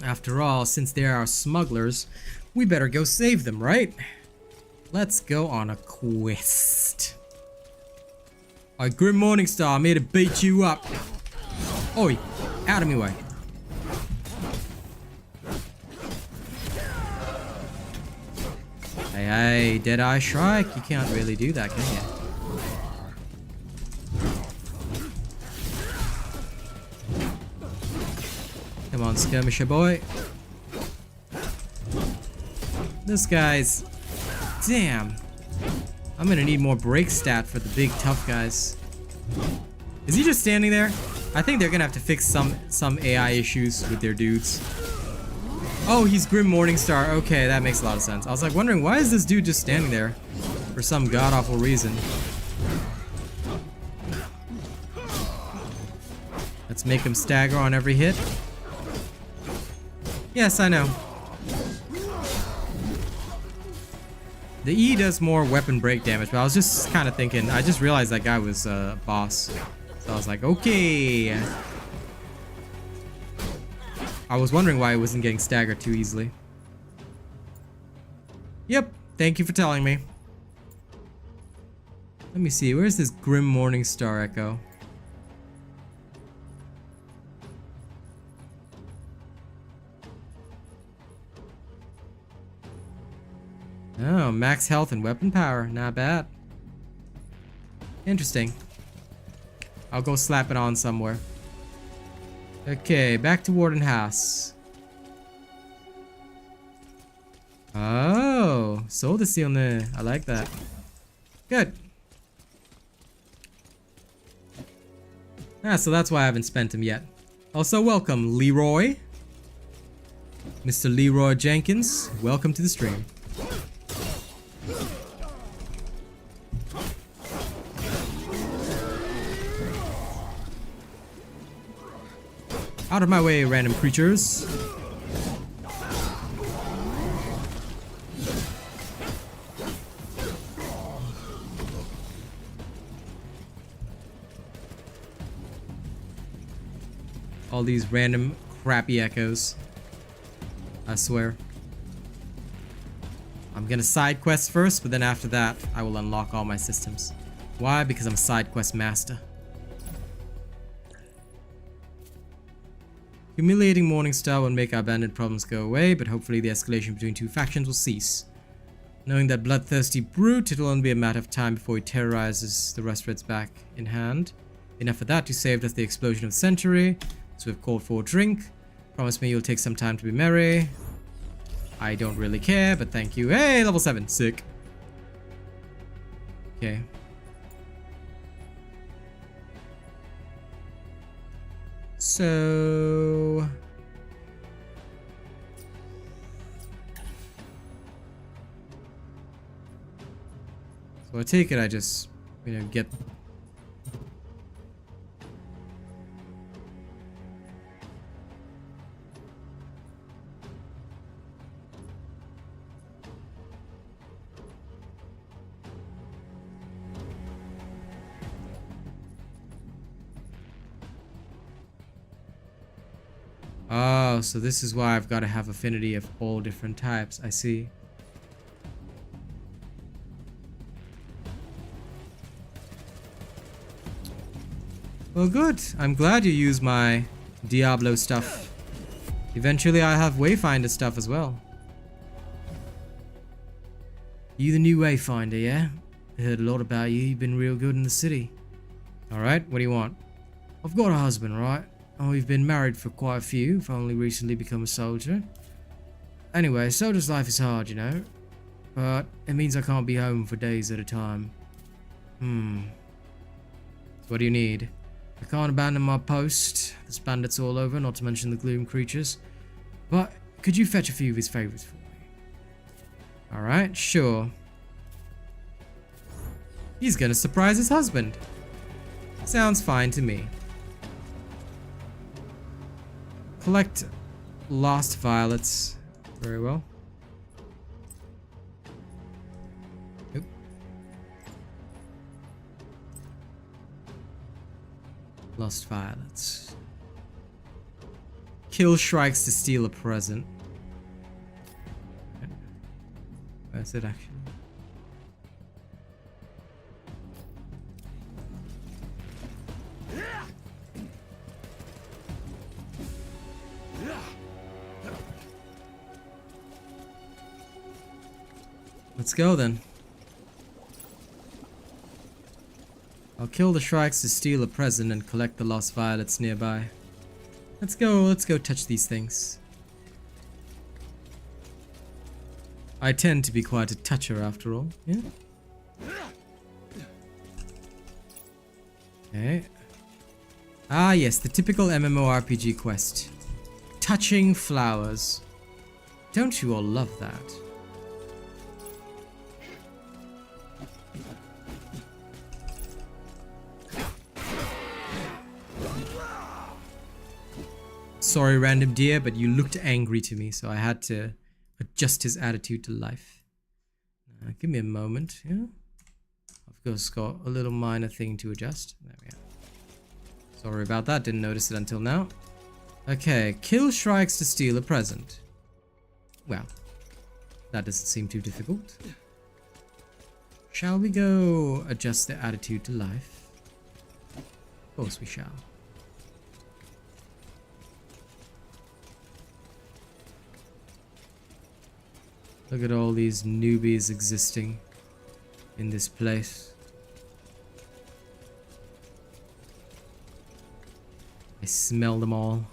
After all, since they are smugglers, we better go save them, right? Let's go on a quest. Alright, Grim Morningstar, I'm here to beat you up. Oi, out of me way. Hey, Deadeye Shrike, you can't really do that, can you? Come on, skirmisher boy. This guy's... Damn. I'm gonna need more break stat for the big tough guys. Is he just standing there? I think they're gonna have to fix some AI issues with their dudes. Oh, he's Grim Morningstar. Okay, that makes a lot of sense. I was like wondering, why is this dude just standing there? For some god-awful reason. Let's make him stagger on every hit. Yes, I know. The E does more weapon break damage, but I was just kind of thinking, I just realized that guy was a boss. So I was like, okay. I was wondering why he wasn't getting staggered too easily. Yep, thank you for telling me. Let me see, where's this Grim Morningstar echo? Oh, max health and weapon power. Not bad. Interesting. I'll go slap it on somewhere. Okay, back to Warden House. Oh, Soda Seal there. I like that. Good. Ah, so that's why I haven't spent him yet. Also, welcome, Leroy. Mr. Leroy Jenkins, welcome to the stream. Out of my way, random creatures. All these random crappy echoes. I swear. I'm gonna side quest first, but then after that, I will unlock all my systems. Why? Because I'm a side quest master. Humiliating Morningstar will make our bandit problems go away, but hopefully the escalation between 2 factions will cease. Knowing that bloodthirsty brute, it will only be a matter of time before he terrorizes the Rust Reds back in hand. Enough of that to save us the explosion of the century, so we've called for a drink. Promise me you'll take some time to be merry. I don't really care, but thank you. Hey, level 7. Sick. Okay. So I take it I just, get Oh, so this is why I've got to have affinity of all different types. I see. Well, good. I'm glad you use my Diablo stuff. Eventually, I have Wayfinder stuff as well. You the new Wayfinder, yeah? I heard a lot about you. You've been real good in the city. Alright, what do you want? I've got a husband, right? Oh, we've been married for quite a few. I've only recently become a soldier. Anyway, soldier's life is hard, you know? But it means I can't be home for days at a time. So what do you need? I can't abandon my post. There's bandits all over, not to mention the gloom creatures. But could you fetch a few of his favorites for me? Alright, sure. He's gonna surprise his husband. Sounds fine to me. Collect lost violets. Very well. Nope. Lost violets. Kill shrikes to steal a present. Where's it actually? Let's go then. I'll kill the shrikes to steal a present and collect the lost violets nearby. Let's go touch these things. I tend to be quite a toucher after all, yeah? Okay. Ah yes, the typical MMORPG quest. Touching flowers. Don't you all love that? Sorry, random deer, but you looked angry to me, so I had to adjust his attitude to life. Give me a moment, yeah? I've just got a little minor thing to adjust. There we are. Sorry about that, didn't notice it until now. Okay, kill shrikes to steal a present. Well, that doesn't seem too difficult. Shall we go adjust their attitude to life? Of course we shall. Look at all these newbies existing in this place. I smell them all.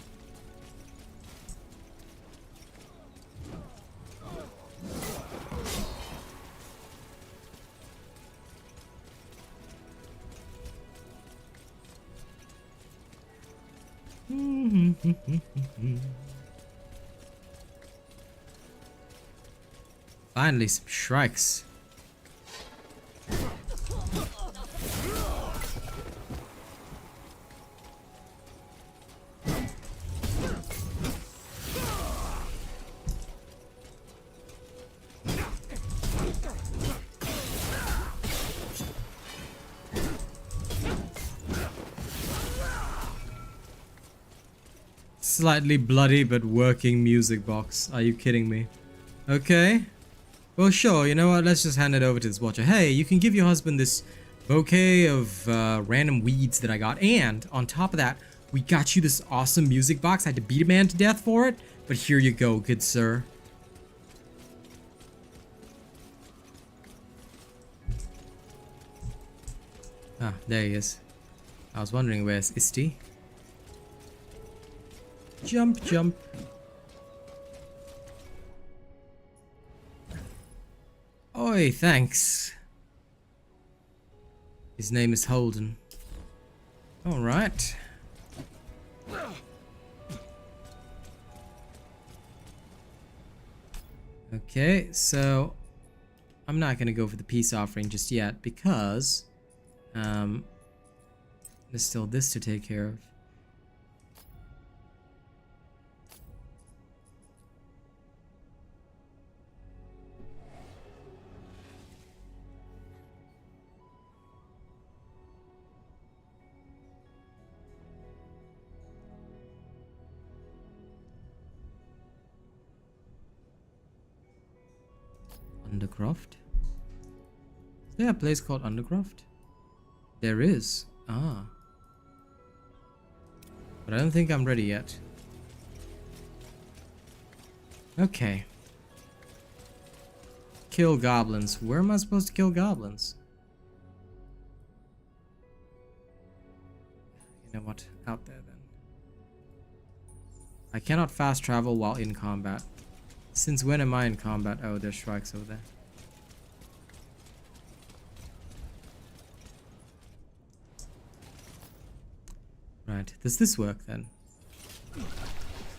Finally, some shrikes. Slightly bloody but working music box. Are you kidding me? Okay. Well, sure, you know what? Let's just hand it over to this watcher. Hey, you can give your husband this bouquet of random weeds that I got. And on top of that, we got you this awesome music box. I had to beat a man to death for it. But here you go, good sir. Ah, there he is. I was wondering, where's Isti? Jump, jump. Oi, thanks. His name is Holden. Alright. Okay, so I'm not gonna go for the peace offering just yet because there's still this to take care of. Undercroft? Is there a place called Undercroft? There is. Ah. But I don't think I'm ready yet. Okay. Kill goblins. Where am I supposed to kill goblins? You know what? Out there then. I cannot fast travel while in combat. Since when am I in combat? Oh, there's strikes over there. Right, does this work then?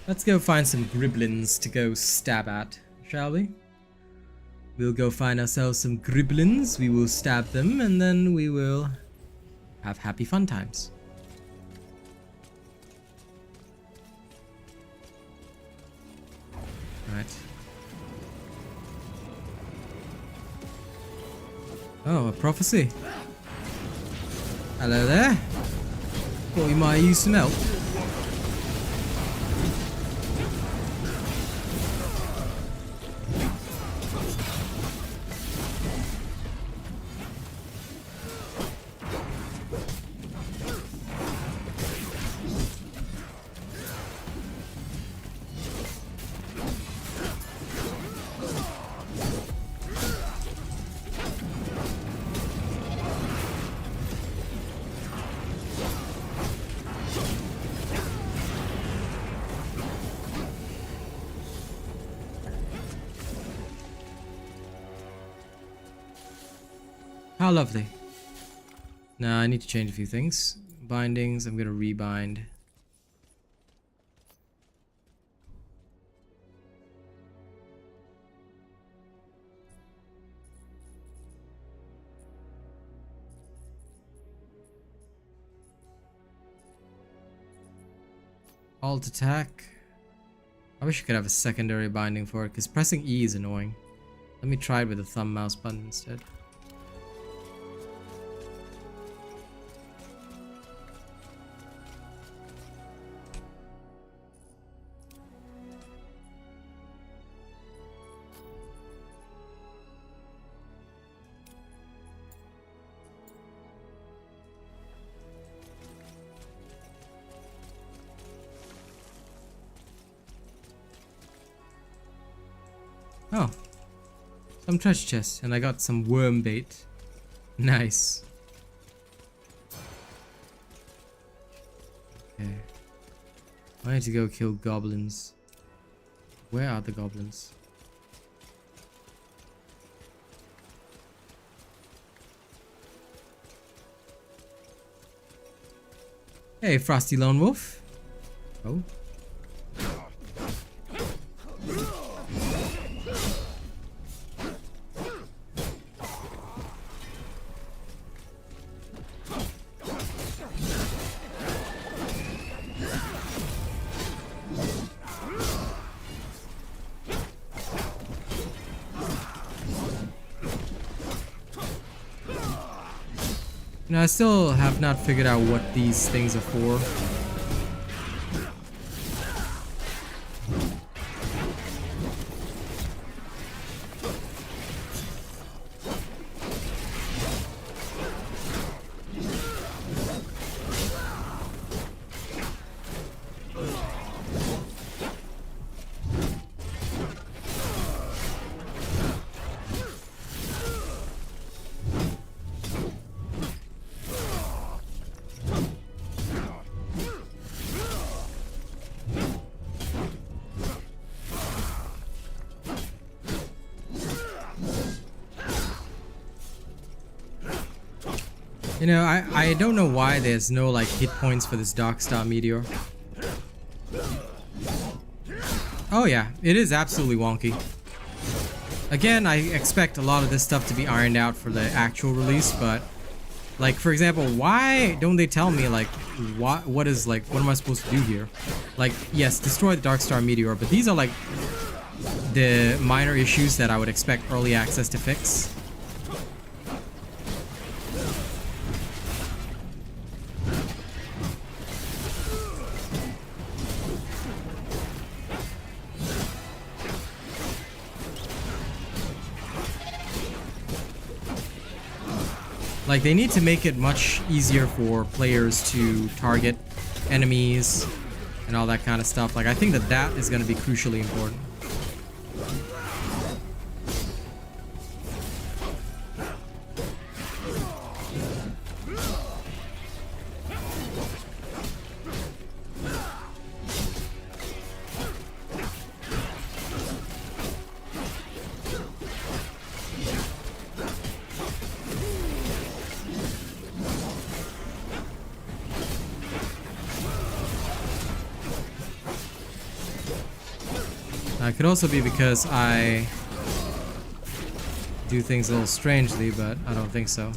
Let's go find some griblins to go stab at, shall we? We'll go find ourselves some griblins, we will stab them, and then we will have happy fun times. Right. Oh, a prophecy. Hello there. Thought you might use some help. How lovely. Now I need to change a few things. Bindings, I'm gonna rebind. Alt attack. I wish I could have a secondary binding for it, because pressing E is annoying. Let me try it with the thumb mouse button instead. Oh, some treasure chests, and I got some worm bait. Nice. Okay. I need to go kill goblins. Where are the goblins? Hey, Frosty Lone Wolf. Oh. Now, I still have not figured out what these things are for. You know, I don't know why there's no like hit points for this Dark Star Meteor. Oh yeah, it is absolutely wonky. Again, I expect a lot of this stuff to be ironed out for the actual release, but like for example, why don't they tell me like what am I supposed to do here? Like, yes, destroy the Dark Star Meteor, but these are like the minor issues that I would expect early access to fix. Like, they need to make it much easier for players to target enemies and all that kind of stuff. Like, I think that that is going to be crucially important. It could also be because I do things a little strangely, but I don't think so.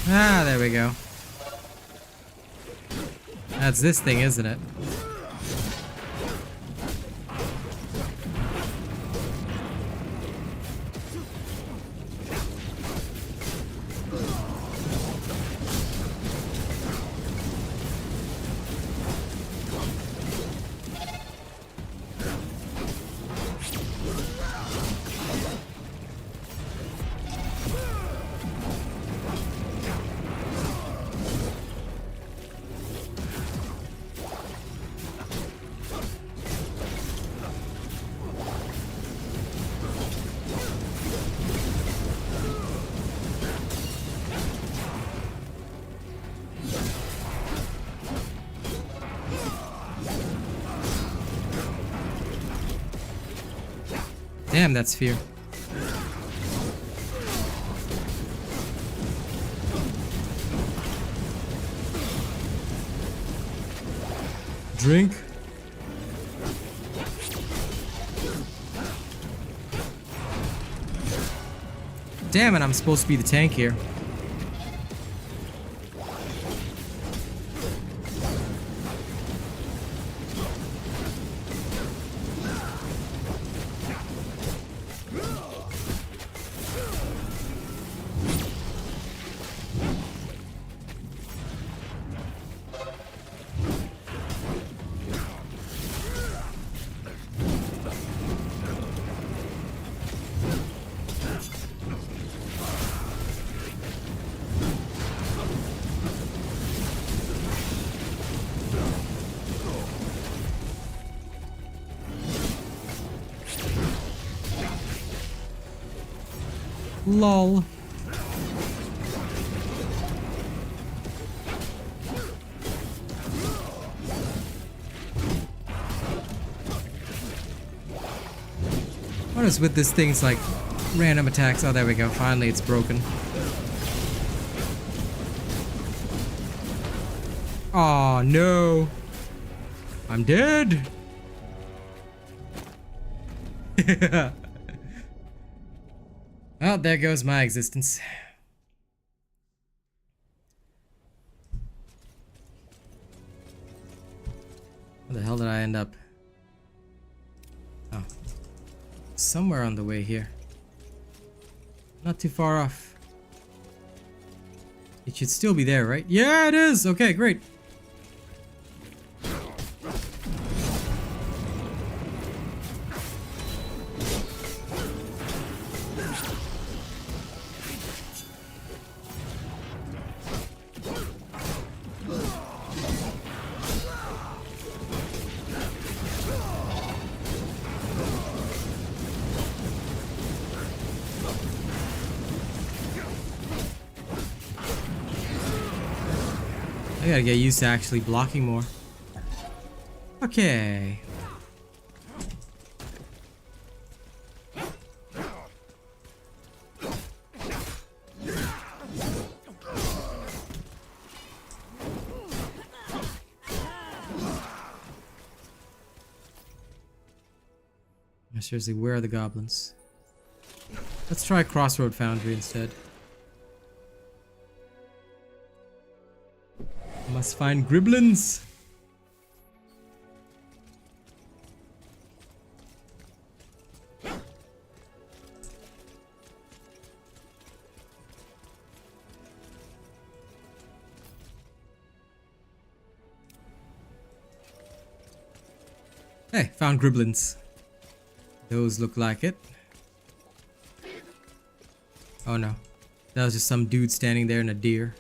Ah, there we go. That's this thing, isn't it? Damn, that's fear. Drink. Damn it, I'm supposed to be the tank here. Lol. What is with this thing's like random attacks? Oh, there we go. Finally, it's broken. Oh no. I'm dead. Well, there goes my existence. Where the hell did I end up? Oh. Somewhere on the way here. Not too far off. It should still be there, right? Yeah, it is! Okay, great. I gotta get used to actually blocking more. Okay. Seriously, where are the goblins? Let's try Crossroad Foundry instead. Must find Griblins. Hey, found Griblins. Those look like it. Oh no. That was just some dude standing there in a deer.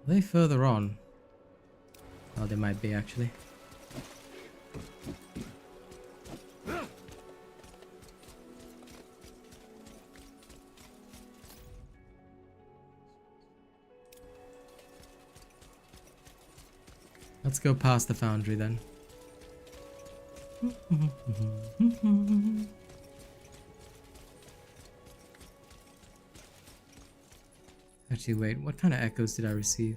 Are they further on? Oh, they might be actually. Let's go past the foundry then. Actually, wait, what kind of echoes did I receive?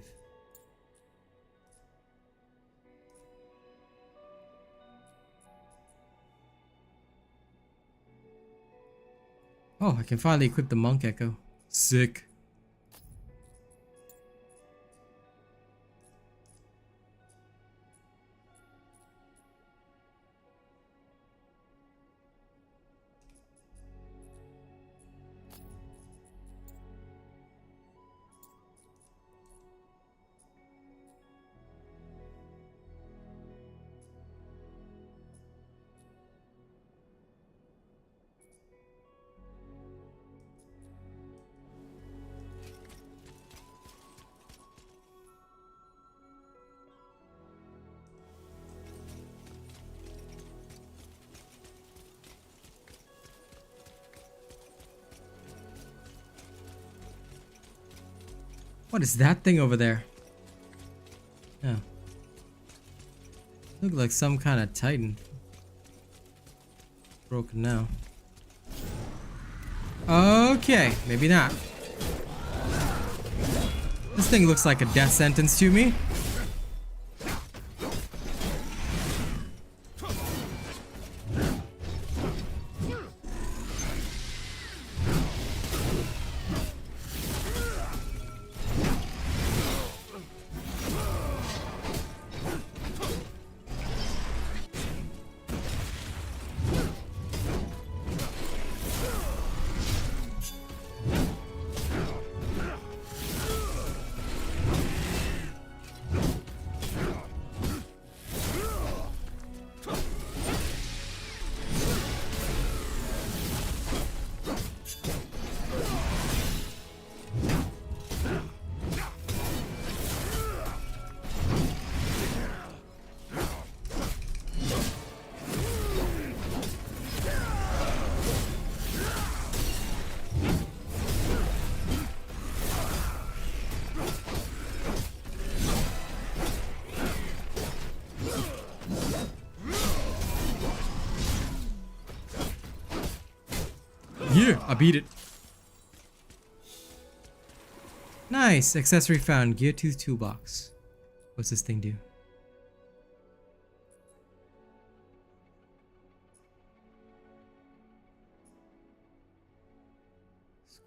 Oh, I can finally equip the monk echo. Sick. What is that thing over there? Oh. Look like some kind of titan. Broken now. Okay, maybe not. This thing looks like a death sentence to me. Yeah, I beat it. Nice. Accessory found. Gear Tooth Toolbox. What's this thing do?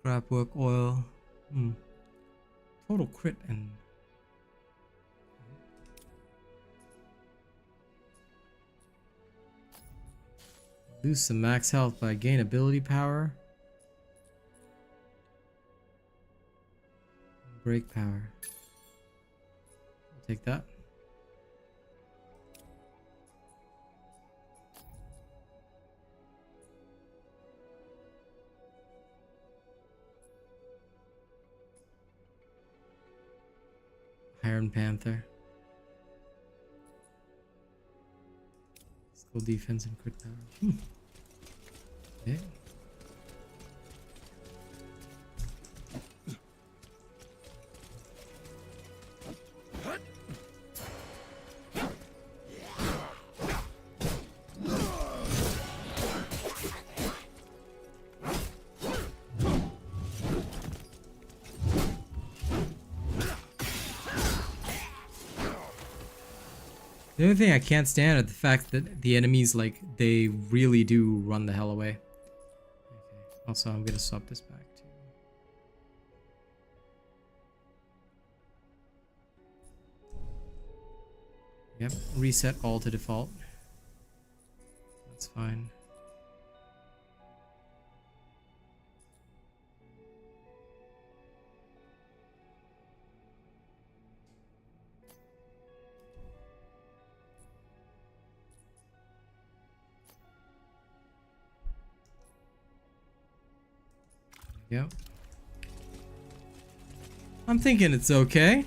Scrapwork oil. Total crit and... lose some max health by gain ability power. Break power. I'll take that. Iron Panther. Skill defense and crit power. Okay. The only thing I can't stand is the fact that the enemies, like, they really do run the hell away. Okay. Also, I'm gonna swap this back too. Yep, reset all to default. That's fine. Yep. I'm thinking it's okay.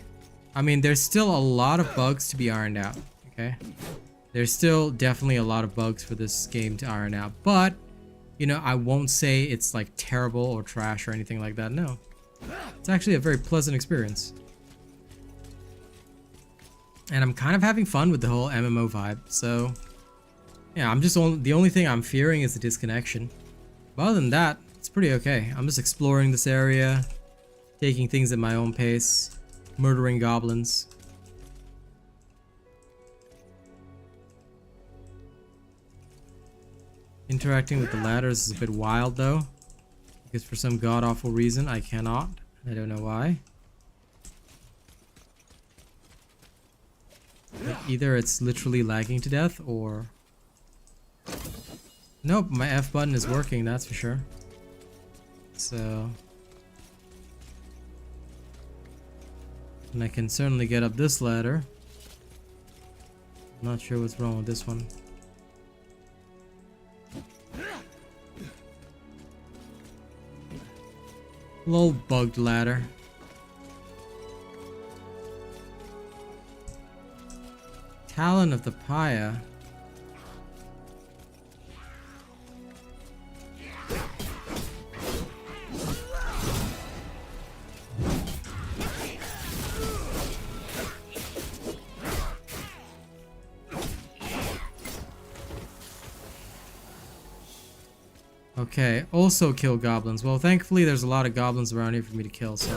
I mean, there's still a lot of bugs to be ironed out, okay? There's still definitely a lot of bugs for this game to iron out, but, you know, I won't say it's like terrible or trash or anything like that, no. It's actually a very pleasant experience. And I'm kind of having fun with the whole MMO vibe, so... yeah, the only thing I'm fearing is the disconnection. But other than that, it's pretty okay. I'm just exploring this area, taking things at my own pace, murdering goblins. Interacting with the ladders is a bit wild though, because for some god-awful reason I cannot. I don't know why. But either it's literally lagging to death or... nope, my F button is working, that's for sure. So... and I can certainly get up this ladder. I'm not sure what's wrong with this one. Little bugged ladder. Talon of the Paya. Okay, also kill goblins. Well, thankfully there's a lot of goblins around here for me to kill, so...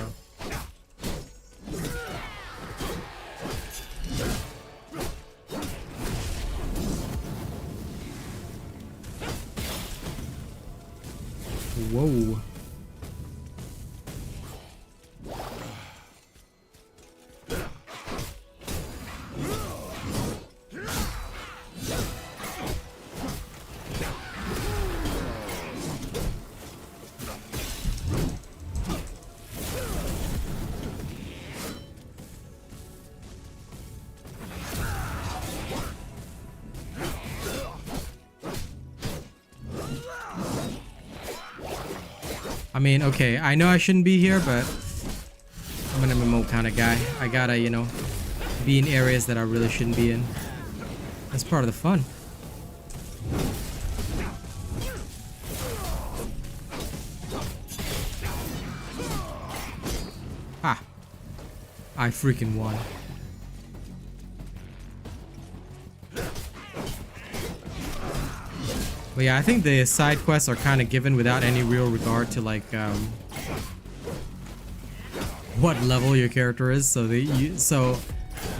whoa. I mean, okay, I know I shouldn't be here, but I'm an MMO kind of guy. I gotta, you know, be in areas that I really shouldn't be in. That's part of the fun. Ah. I freaking won. But yeah, I think the side quests are kind of given without any real regard to like what level your character is. So the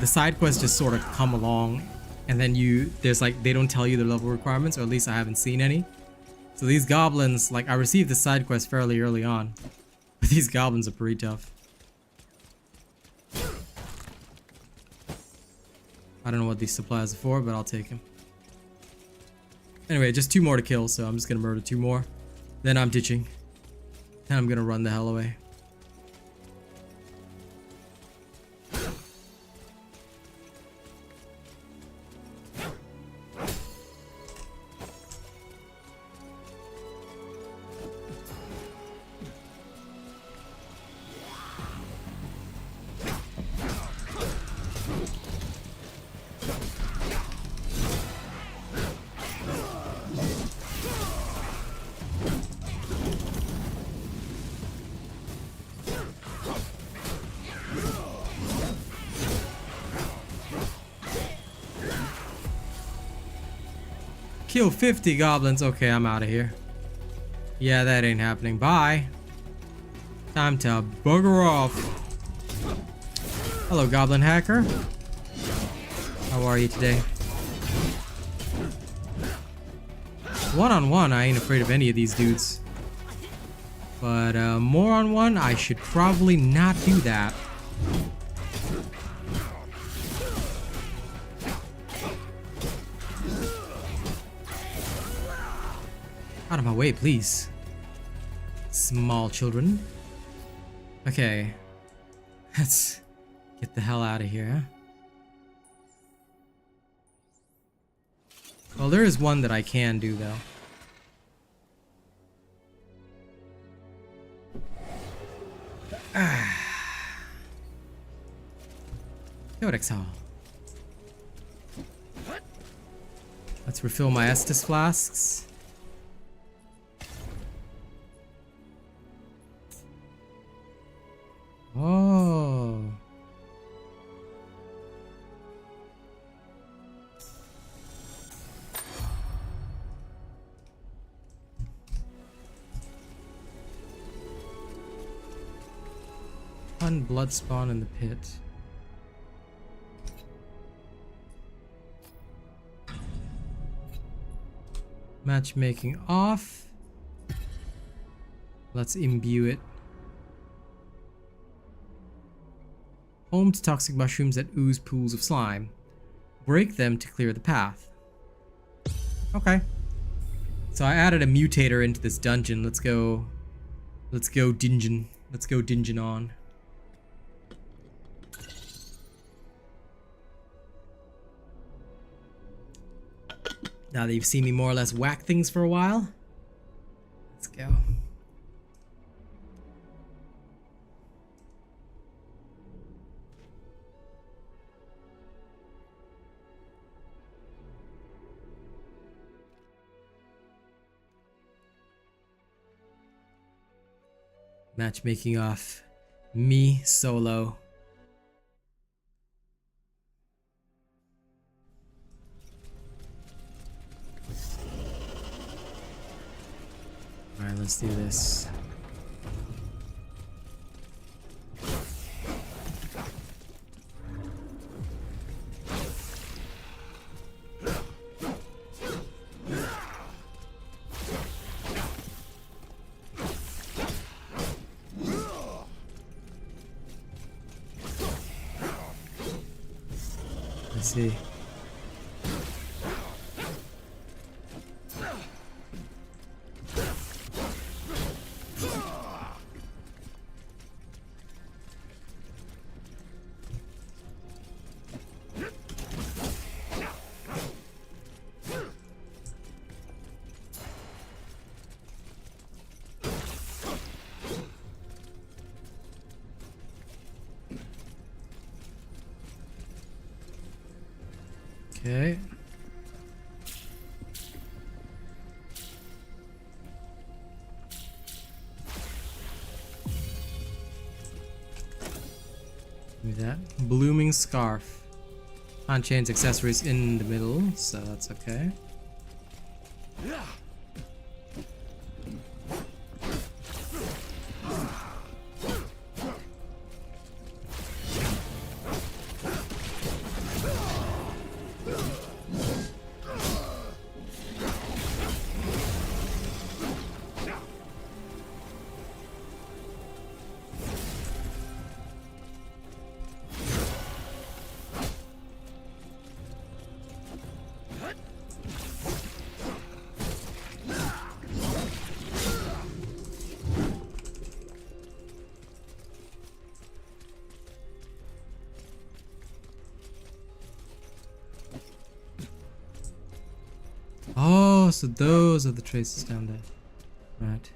side quests just sort of come along, and then there's like they don't tell you the level requirements, or at least I haven't seen any. So these goblins, like I received the side quest fairly early on, but these goblins are pretty tough. I don't know what these supplies are for, but I'll take them. Anyway, just 2 more to kill, so I'm just gonna murder 2 more. Then I'm ditching. And I'm gonna run the hell away. Kill 50 goblins. Okay, I'm out of here. Yeah, that ain't happening. Bye. Time to bugger off. Hello, goblin hacker. How are you today? One-on-one, I ain't afraid of any of these dudes. But more on one, I should probably not do that. Out of my way, please. Small children. Okay. Let's get the hell out of here. Well, there is one that I can do, though. Codex Hall. Let's refill my Estus flasks. Oh. Fun blood spawn in the pit. Matchmaking off. Let's imbue it. Home to toxic mushrooms that ooze pools of slime. Break them to clear the path. Okay. So I added a mutator into this dungeon. Let's go dungeon. Let's go dungeon on. Now that you've seen me more or less whack things for a while, let's go. Matchmaking off. Me solo. Alright, let's do this. Let's see. Okay. Give me that. Blooming scarf. On chains accessories in the middle, so that's okay. Oh, so those are the traces down there. Right.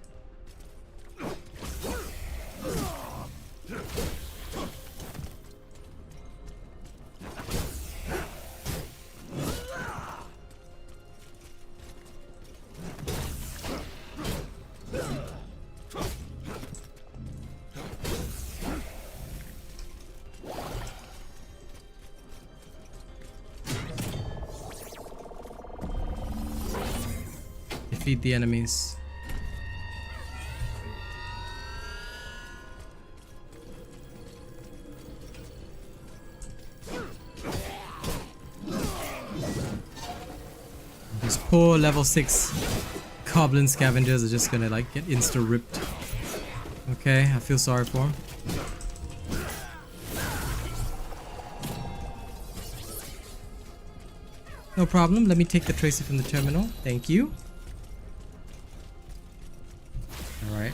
Defeat the enemies. Those poor level 6 goblin scavengers are just gonna like get insta ripped. Okay, I feel sorry for him. No problem, let me take the tracer from the terminal. Thank you. Alright.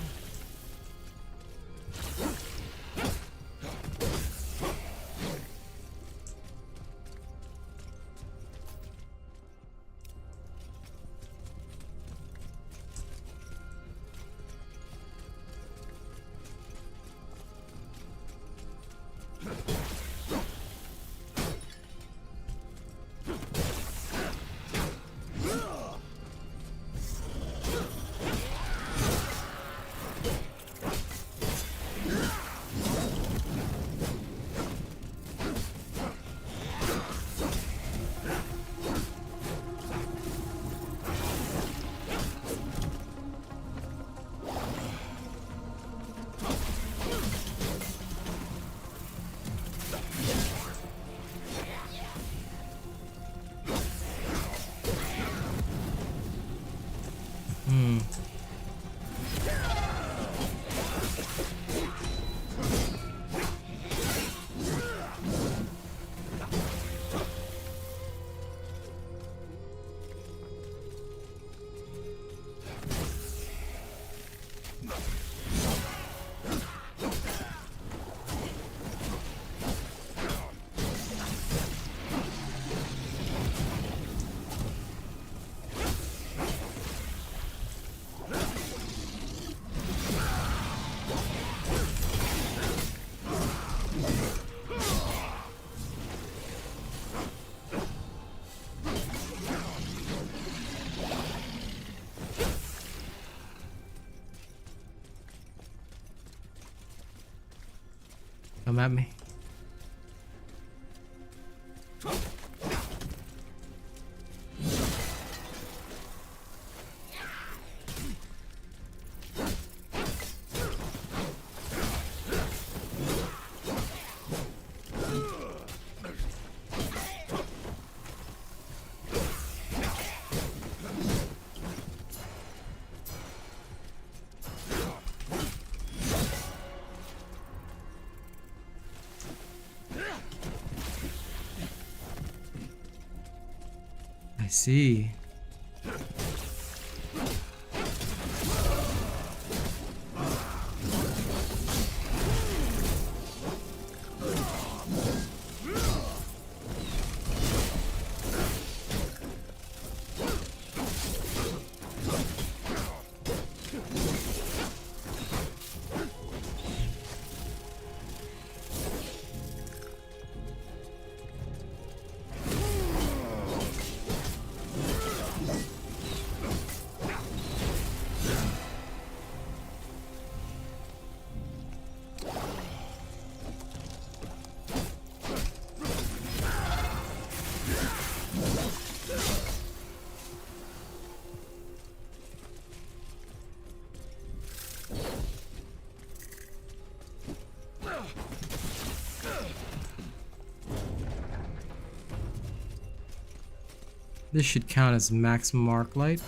Come at me. I see. This should count as maximum arc light.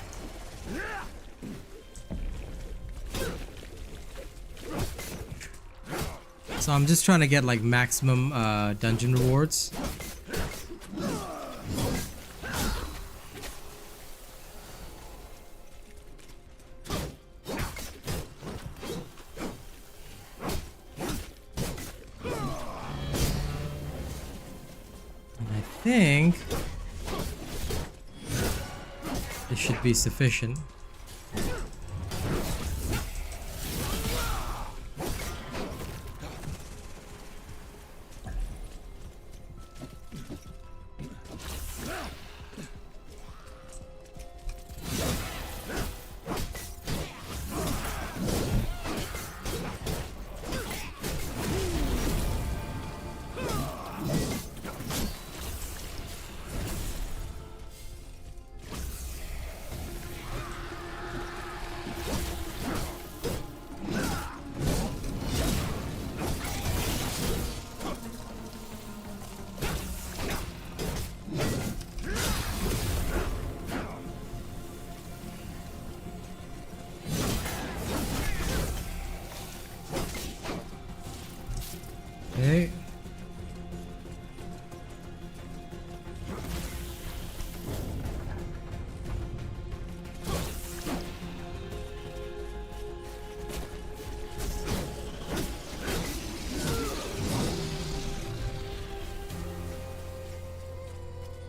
So I'm just trying to get like maximum dungeon rewards. And I think this should be sufficient.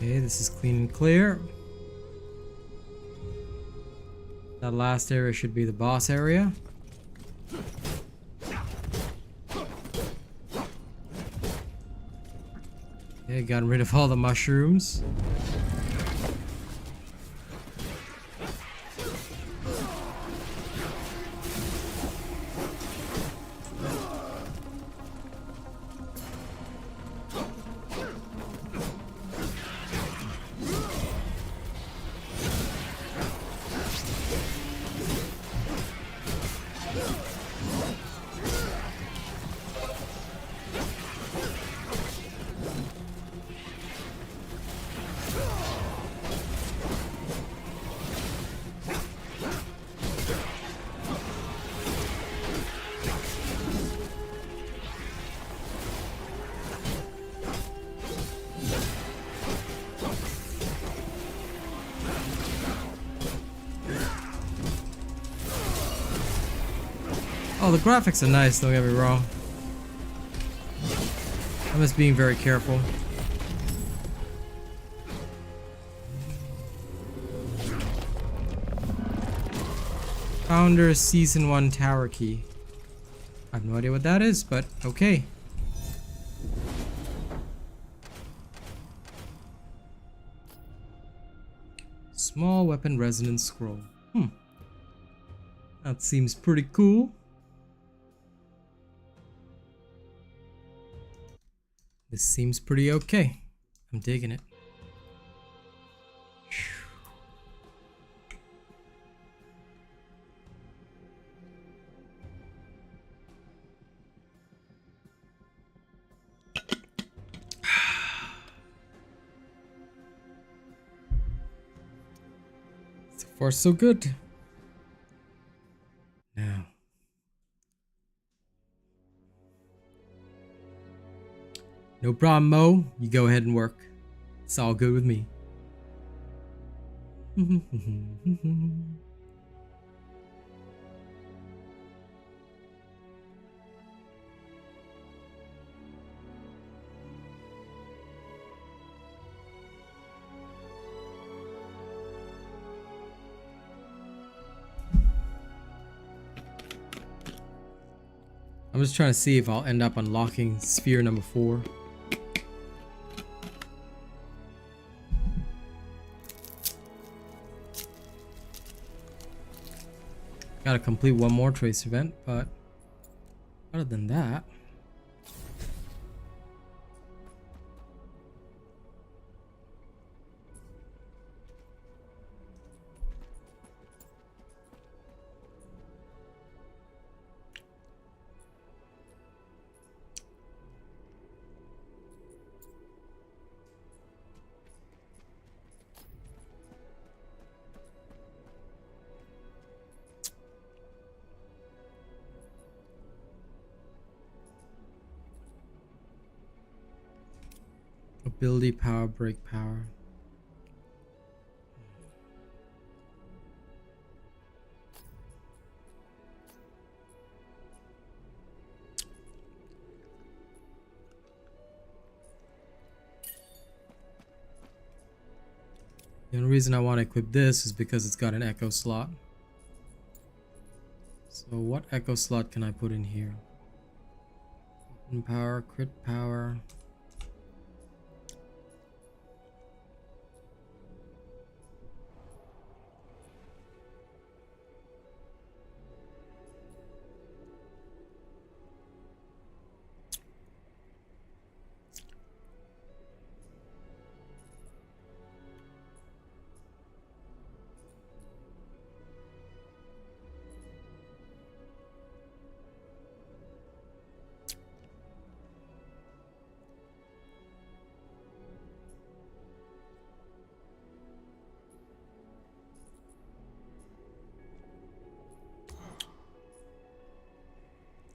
Okay, this is clean and clear. That last area should be the boss area. Okay, gotten rid of all the mushrooms. Oh, the graphics are nice, don't get me wrong. I'm just being very careful. Founder Season 1 Tower Key. I have no idea what that is, but okay. Small weapon resonance scroll. That seems pretty cool. This seems pretty okay. I'm digging it. So far, so good. Now. No problem, Mo. You go ahead and work. It's all good with me. I'm just trying to see if I'll end up unlocking sphere number 4. Gotta complete one more trace event, but other than that, ability power, break power. The only reason I want to equip this is because it's got an echo slot. So what echo slot can I put in here? Weapon power, crit power.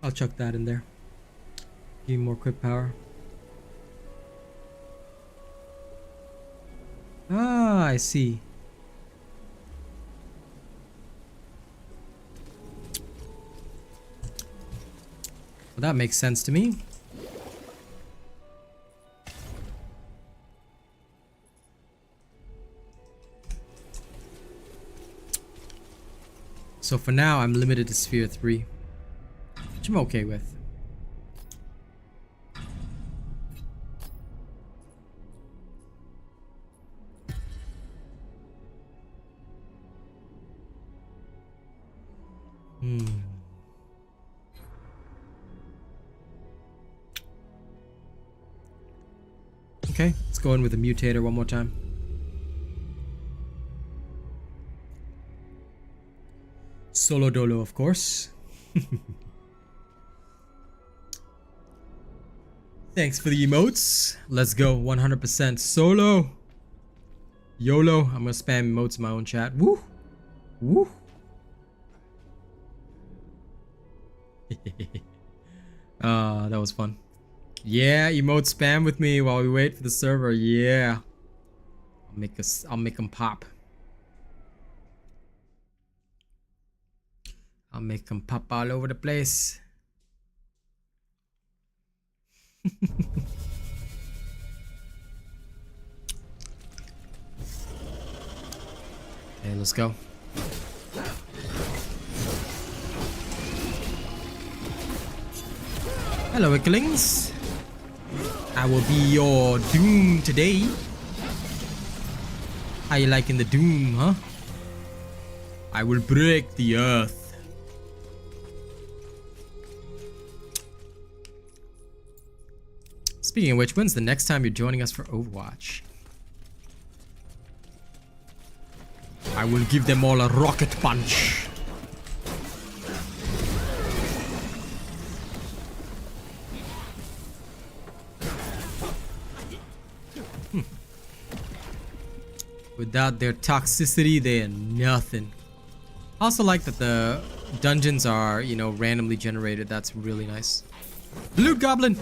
I'll chuck that in there. Give me more quick power. Ah, I see. Well, that makes sense to me. So for now, I'm limited to Sphere 3, which I'm okay with. Okay, let's go in with a mutator one more time. Solo dolo, of course. Thanks for the emotes. Let's go 100% solo. YOLO. I'm gonna spam emotes in my own chat. Woo! Woo! That was fun. Yeah, emote spam with me while we wait for the server. Yeah. I'll make them pop. I'll make them pop all over the place. Okay, let's go. Hello, Wicklings. I will be your doom today. How you liking the doom, huh? I will break the earth. Speaking of which, when's the next time you're joining us for Overwatch? I will give them all a rocket punch. Without their toxicity, they are nothing. I also like that the dungeons are, you know, randomly generated. That's really nice. Loot Goblin!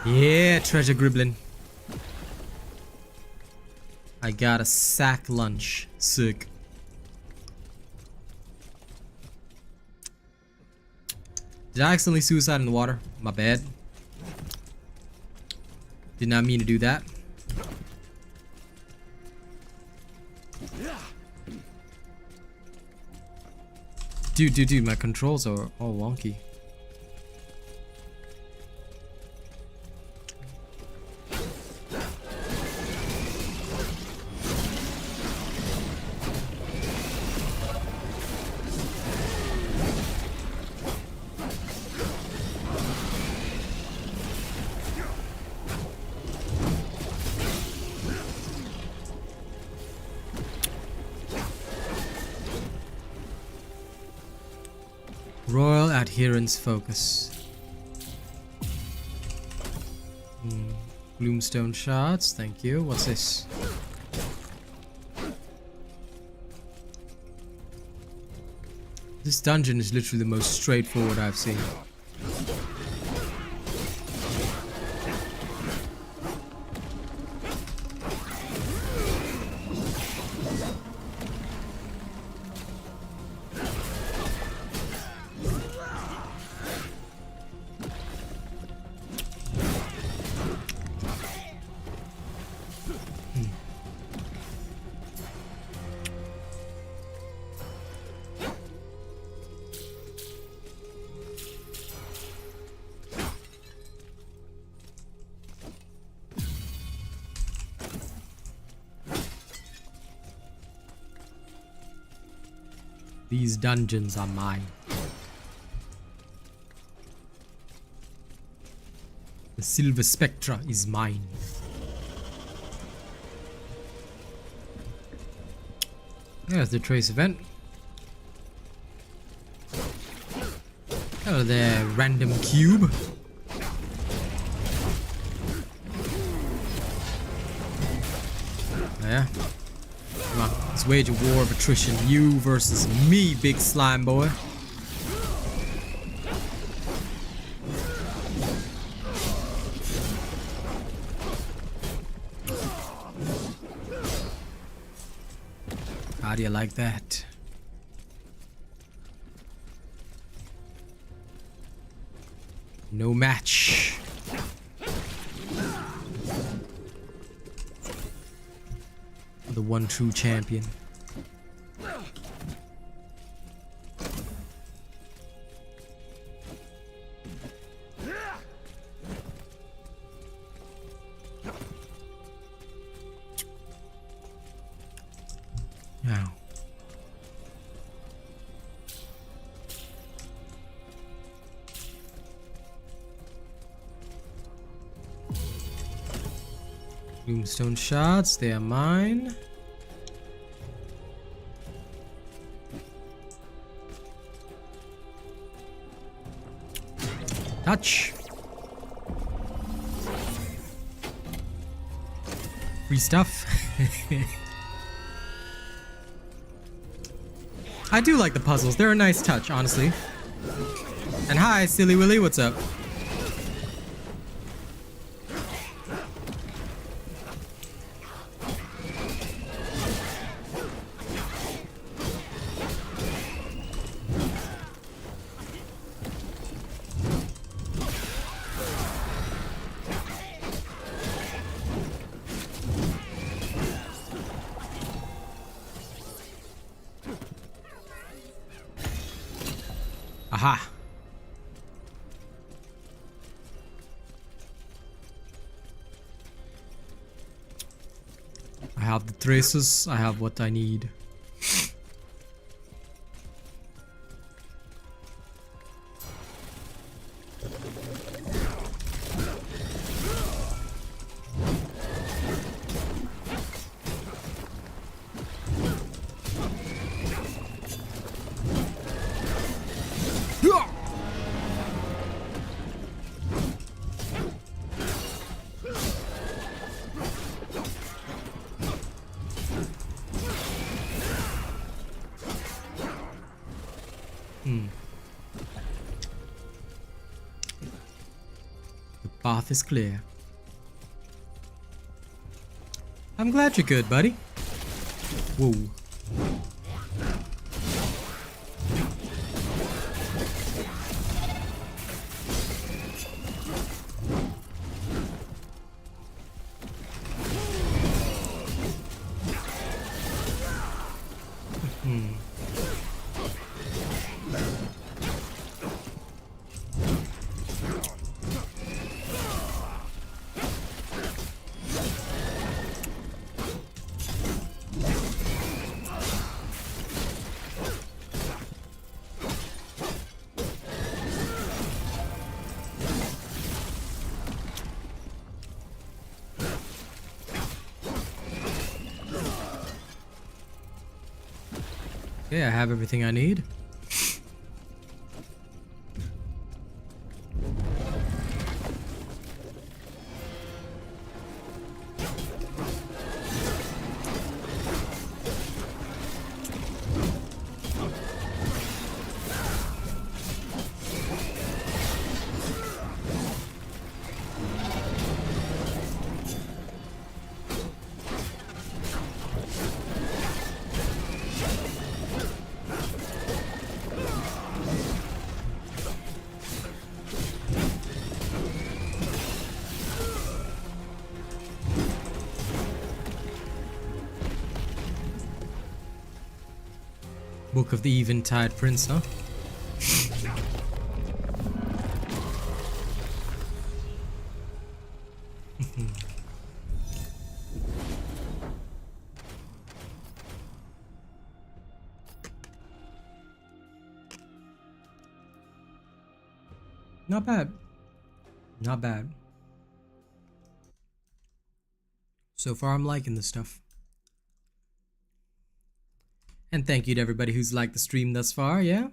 Yeah, treasure griblin. I got a sack lunch. Sick. Did I accidentally suicide in the water? My bad. Did not mean to do that. Dude, my controls are all wonky. Royal Adherence Focus. Gloomstone Shards, thank you. What's this? This dungeon is literally the most straightforward I've seen. These dungeons are mine. The Silver Spectra is mine. There's the trace event. Hello there, random cube. Yeah. Come on, let's wage a war of attrition. You versus me, big slime boy. How do you like that? No match. The one true champion. Now. Moonstone shots, they are mine. Touch. Free stuff. I do like the puzzles. They're a nice touch, honestly. And hi, Silly Willy, what's up? Aha. I have the traces. I have what I need. The path is clear. I'm glad you're good, buddy. Whoa. Okay, I have everything I need. Book of the Eventide Prince, huh? Not bad. Not bad. So far, I'm liking this stuff. And thank you to everybody who's liked the stream thus far, yeah?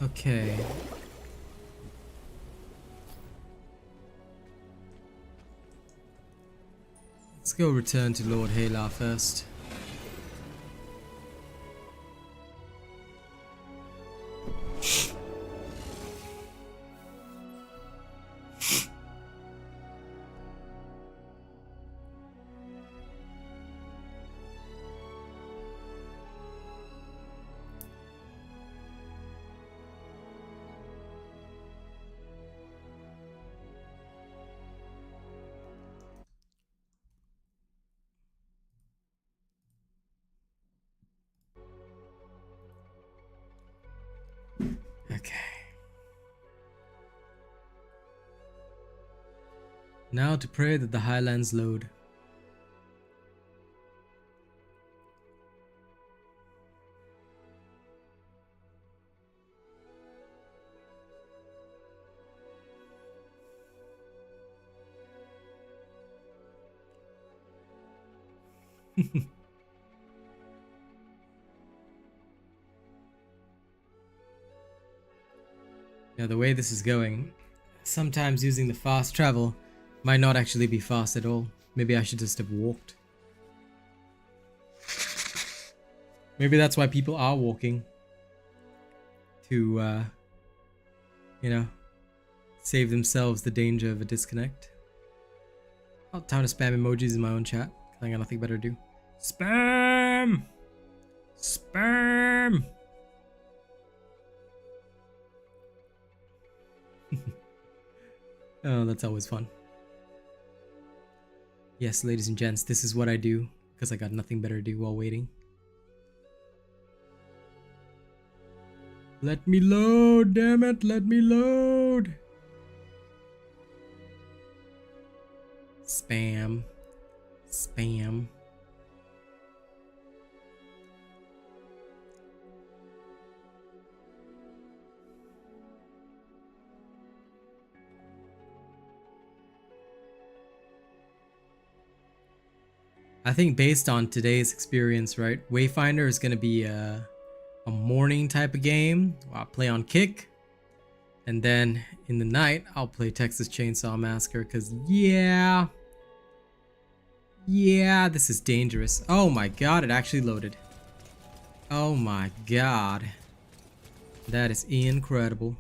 Okay. Let's go return to Lord Halar first. Okay. Now to pray that the Highlands load. Yeah, the way this is going, sometimes using the fast travel might not actually be fast at all. Maybe I should just have walked. Maybe that's why people are walking. To, you know, save themselves the danger of a disconnect. Oh, time to spam emojis in my own chat. I got nothing better to do. Spam! Spam! Oh, that's always fun. Yes, ladies and gents, this is what I do because I got nothing better to do while waiting. Let me load, damn it, let me load. Spam. Spam. I think based on today's experience, right, Wayfinder is going to be a morning type of game. I'll play on Kick. And then in the night, I'll play Texas Chainsaw Massacre because, yeah, this is dangerous. Oh my god, it actually loaded. Oh my god. That is incredible.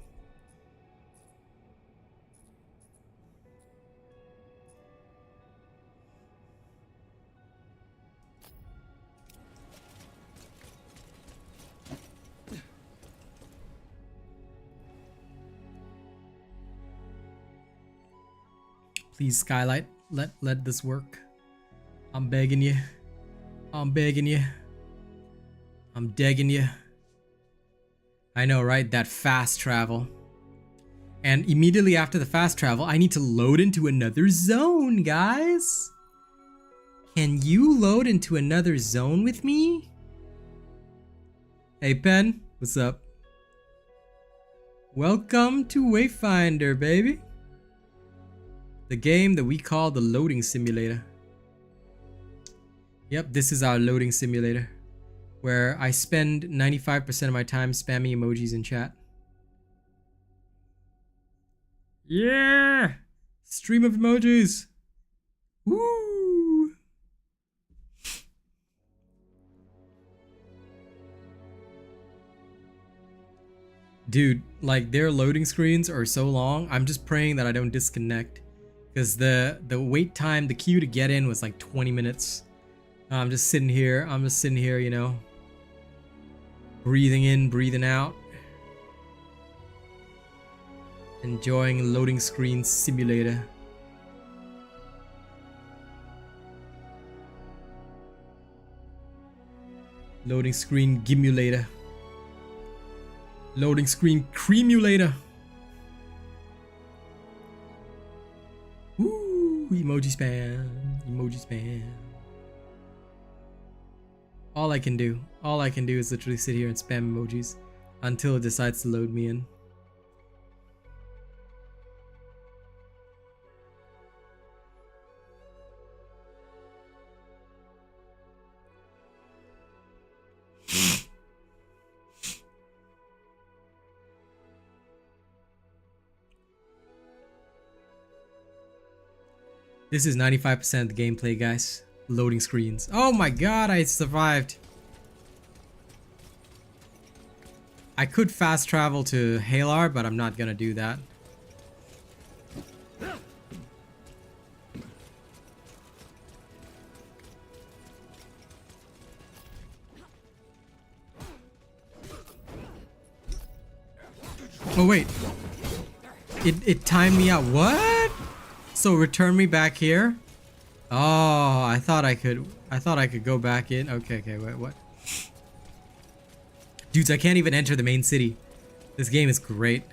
Please, Skylight, let this work. I'm begging you. I'm begging you. I'm degging you. I know, right? That fast travel. And immediately after the fast travel, I need to load into another zone, guys. Can you load into another zone with me? Hey, Pen, what's up? Welcome to Wayfinder, baby. The game that we call the loading simulator. Yep, this is our loading simulator, where I spend 95% of my time spamming emojis in chat. Yeah! Stream of emojis! Woo! Dude, like their loading screens are so long, I'm just praying that I don't disconnect. Because the wait time, the queue to get in was like 20 minutes. I'm just sitting here, you know, breathing in, breathing out. Enjoying loading screen simulator. Loading screen gimulator. Loading screen creamulator. Woo! Emoji spam. Emoji spam. All I can do is literally sit here and spam emojis until it decides to load me in. This is 95% of the gameplay, guys. Loading screens. Oh my god, I survived. I could fast travel to Halar, but I'm not gonna do that. Oh wait. It timed me out. What? So return me back here? Oh, I thought I could go back in. Okay, wait, what? Dudes, I can't even enter the main city. This game is great.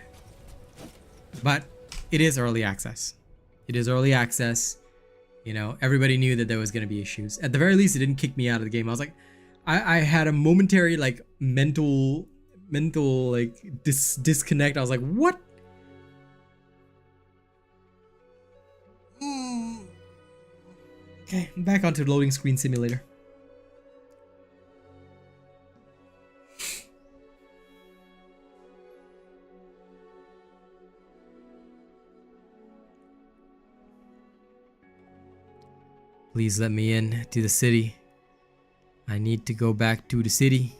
But it is early access. It is early access. You know, everybody knew that there was going to be issues. At the very least, it didn't kick me out of the game. I was like, I had a momentary like mental like disconnect. I was like, what? Okay, I'm back onto loading screen simulator. Please let me in to the city. I need to go back to the city.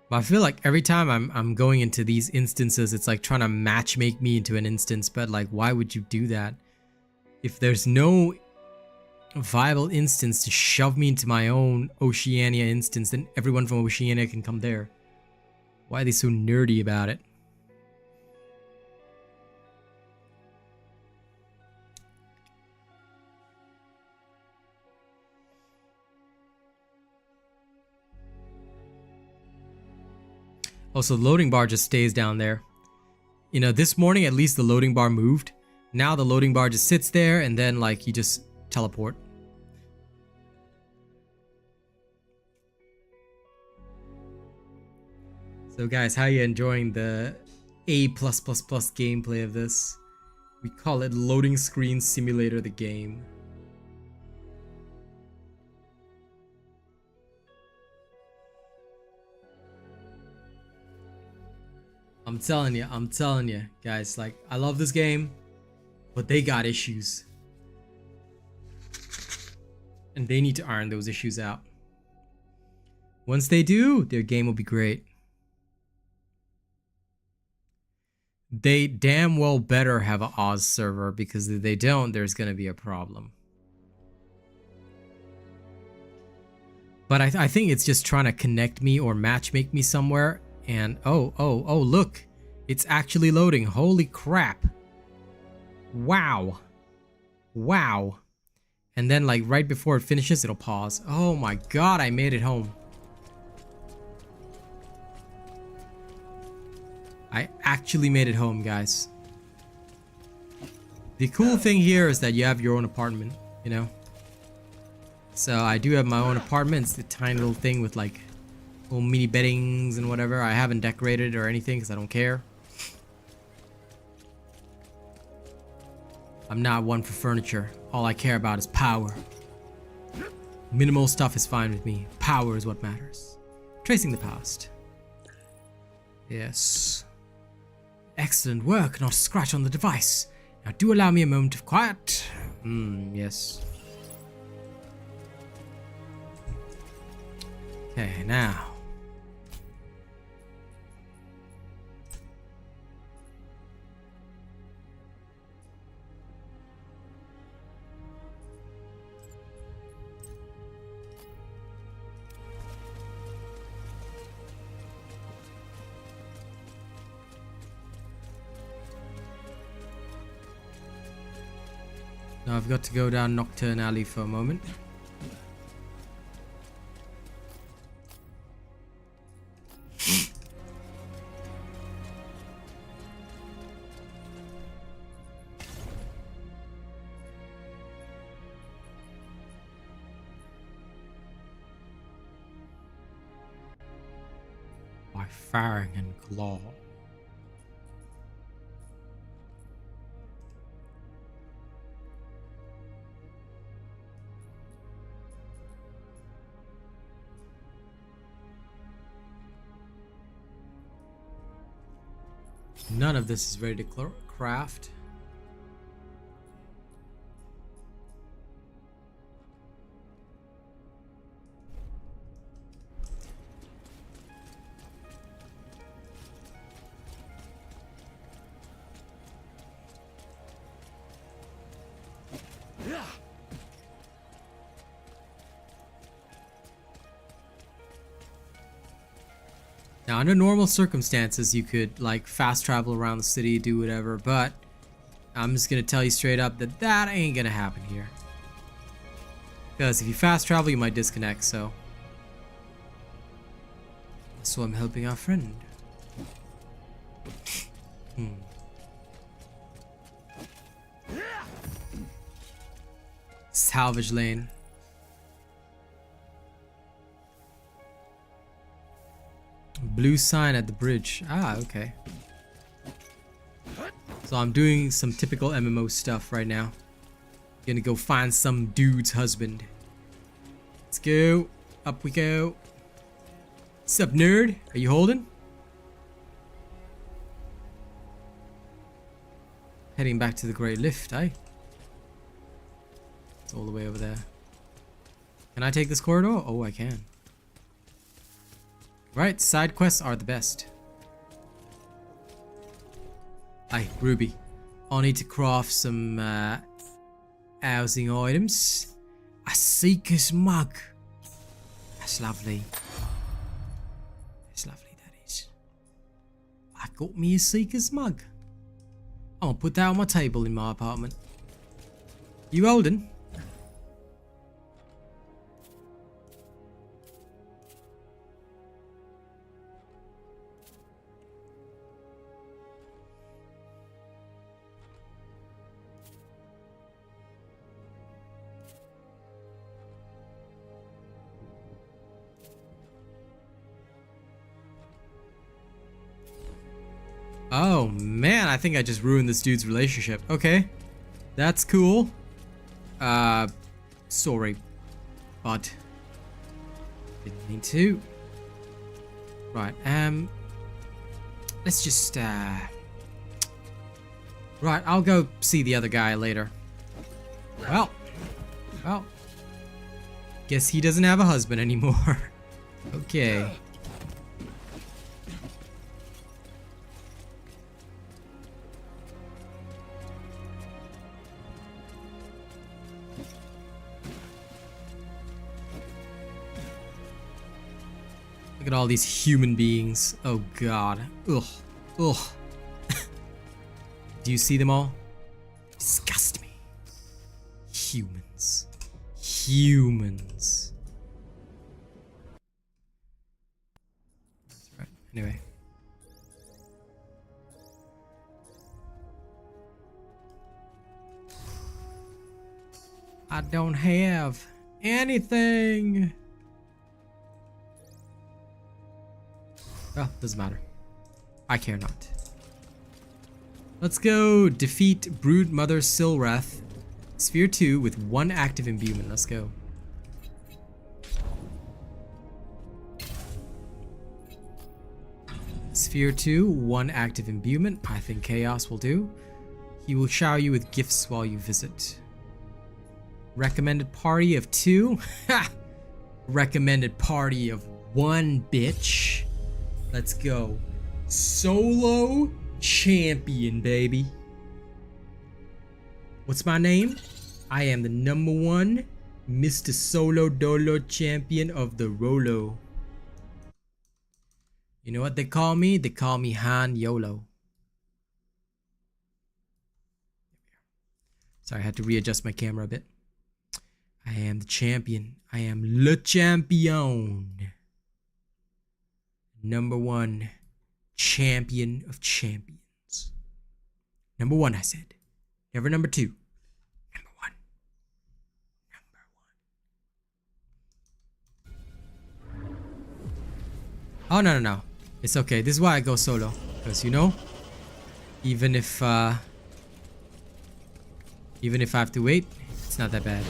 But I feel like every time I'm going into these instances, it's like trying to matchmake me into an instance. But like, why would you do that? If there's no viable instance to shove me into my own Oceania instance, then everyone from Oceania can come there. Why are they so nerdy about it? Also, the loading bar just stays down there. You know, this morning at least the loading bar moved. Now the loading bar just sits there and then like you just teleport. So guys, how are you enjoying the A+++ gameplay of this? We call it Loading Screen Simulator the game. I'm telling you, guys, like, I love this game, but they got issues. And they need to iron those issues out. Once they do, their game will be great. They damn well better have an Oz server, because if they don't, there's gonna be a problem. But I think it's just trying to connect me or matchmake me somewhere. And oh, look, it's actually loading. Holy crap. Wow. And then like right before it finishes, it'll pause. Oh my god, I made it home. I actually made it home, guys. The cool thing here is that you have your own apartment, you know? So I do have my own apartment. It's a tiny little thing with like little mini beddings and whatever. I haven't decorated or anything because I don't care. I'm not one for furniture. All I care about is power. Minimal stuff is fine with me. Power is what matters. Tracing the past. Yes. Excellent work, not a scratch on the device. Now do allow me a moment of quiet. Yes. Okay, now. Now I've got to go down Nocturne Alley for a moment. By Fang and Claw. None of this is ready to craft. Now, under normal circumstances, you could like fast travel around the city, do whatever, but I'm just gonna tell you straight up that that ain't gonna happen here. Because if you fast travel, you might disconnect, so. So I'm helping our friend. Salvage lane. Blue sign at the bridge. Ah, okay. So I'm doing some typical MMO stuff right now. Gonna go find some dude's husband. Let's go. Up we go. What's up, nerd? Are you holding? Heading back to the Great Lift, eh? It's all the way over there. Can I take this corridor? Oh, I can. Right, side quests are the best. Aye, Ruby. I'll need to craft some housing items. A Seeker's mug. That's lovely. That's lovely, that is. I got me a Seeker's mug. I'm gonna put that on my table in my apartment. You holding? Oh man, I think I just ruined this dude's relationship. Okay, that's cool. Sorry, but didn't mean to. Right, let's just right, I'll go see the other guy later. Well, guess he doesn't have a husband anymore. Okay. Look at all these human beings. Oh god. Ugh. Ugh. Do you see them all? Disgust me. Humans. Humans. That's right. Anyway. I don't have anything. Well, doesn't matter. I care not. Let's go defeat Brood Mother Silrath. Sphere 2 with 1 active imbuement. Let's go. Sphere 2, 1 active imbuement. I think Chaos will do. He will shower you with gifts while you visit. Recommended party of 2. Ha! Recommended party of 1, bitch. Let's go. Solo champion, baby. What's my name? I am the #1 Mr. Solo Dolo champion of the Rolo. You know what they call me? They call me Han YOLO. Sorry, I had to readjust my camera a bit. I am the champion. I am le champion. #1 champion of champions. #1, I said. Never #2. #1. Oh, no. It's okay. This is why I go solo. Because, you know, even if I have to wait, it's not that bad.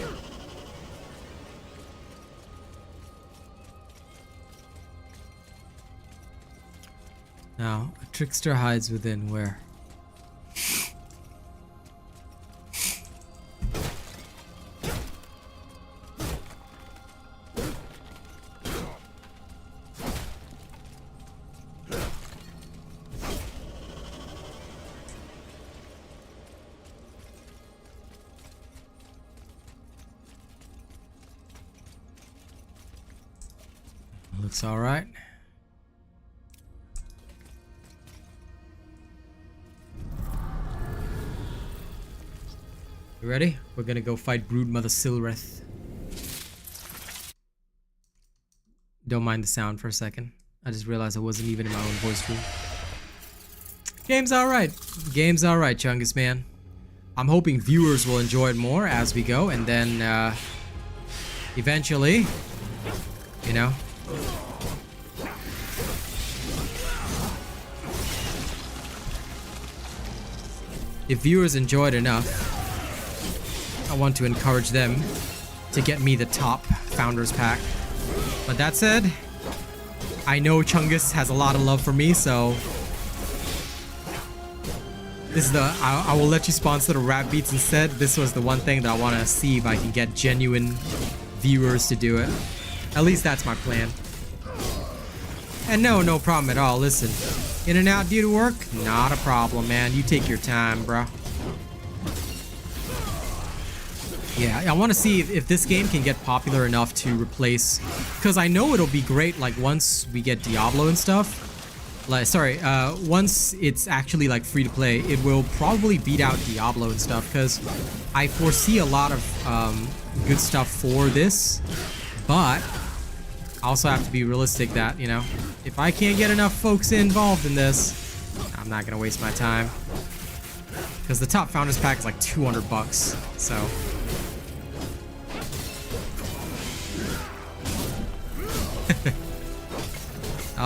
Now, a trickster hides within where? Looks all right. You ready? We're gonna go fight Broodmother Silrith. Don't mind the sound for a second. I just realized I wasn't even in my own voice room. Game's alright. Game's alright, Chungus, man. I'm hoping viewers will enjoy it more as we go, and then eventually, you know. If viewers enjoy it enough, I want to encourage them to get me the top Founders Pack. But that said, I know Chungus has a lot of love for me, so this is the I will let you sponsor the rap beats instead. This was the one thing that I want to see if I can get genuine viewers to do it. At least that's my plan. And no problem at all. Listen, in and out due to work, not a problem, man. You take your time, bro. Yeah, I want to see if this game can get popular enough to replace, because I know it'll be great like once we get Diablo and stuff. Like, sorry, once it's actually like free to play, it will probably beat out Diablo and stuff, because I foresee a lot of good stuff for this. But I also have to be realistic that, you know, if I can't get enough folks involved in this, I'm not gonna waste my time, because the top Founders Pack is like 200 bucks, so.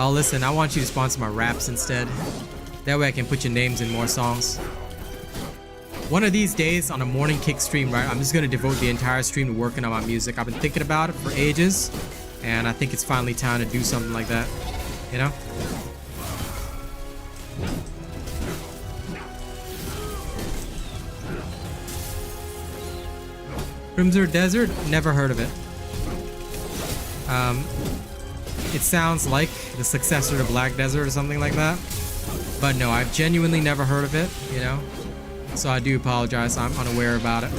Oh, listen, I want you to sponsor my raps instead. That way I can put your names in more songs. One of these days on a morning kick stream, right, I'm just gonna devote the entire stream to working on my music. I've been thinking about it for ages, and I think it's finally time to do something like that, you know? Crimson Desert? Never heard of it. It sounds like the successor to Black Desert or something like that. But no, I've genuinely never heard of it, you know? So I do apologize, I'm unaware about it.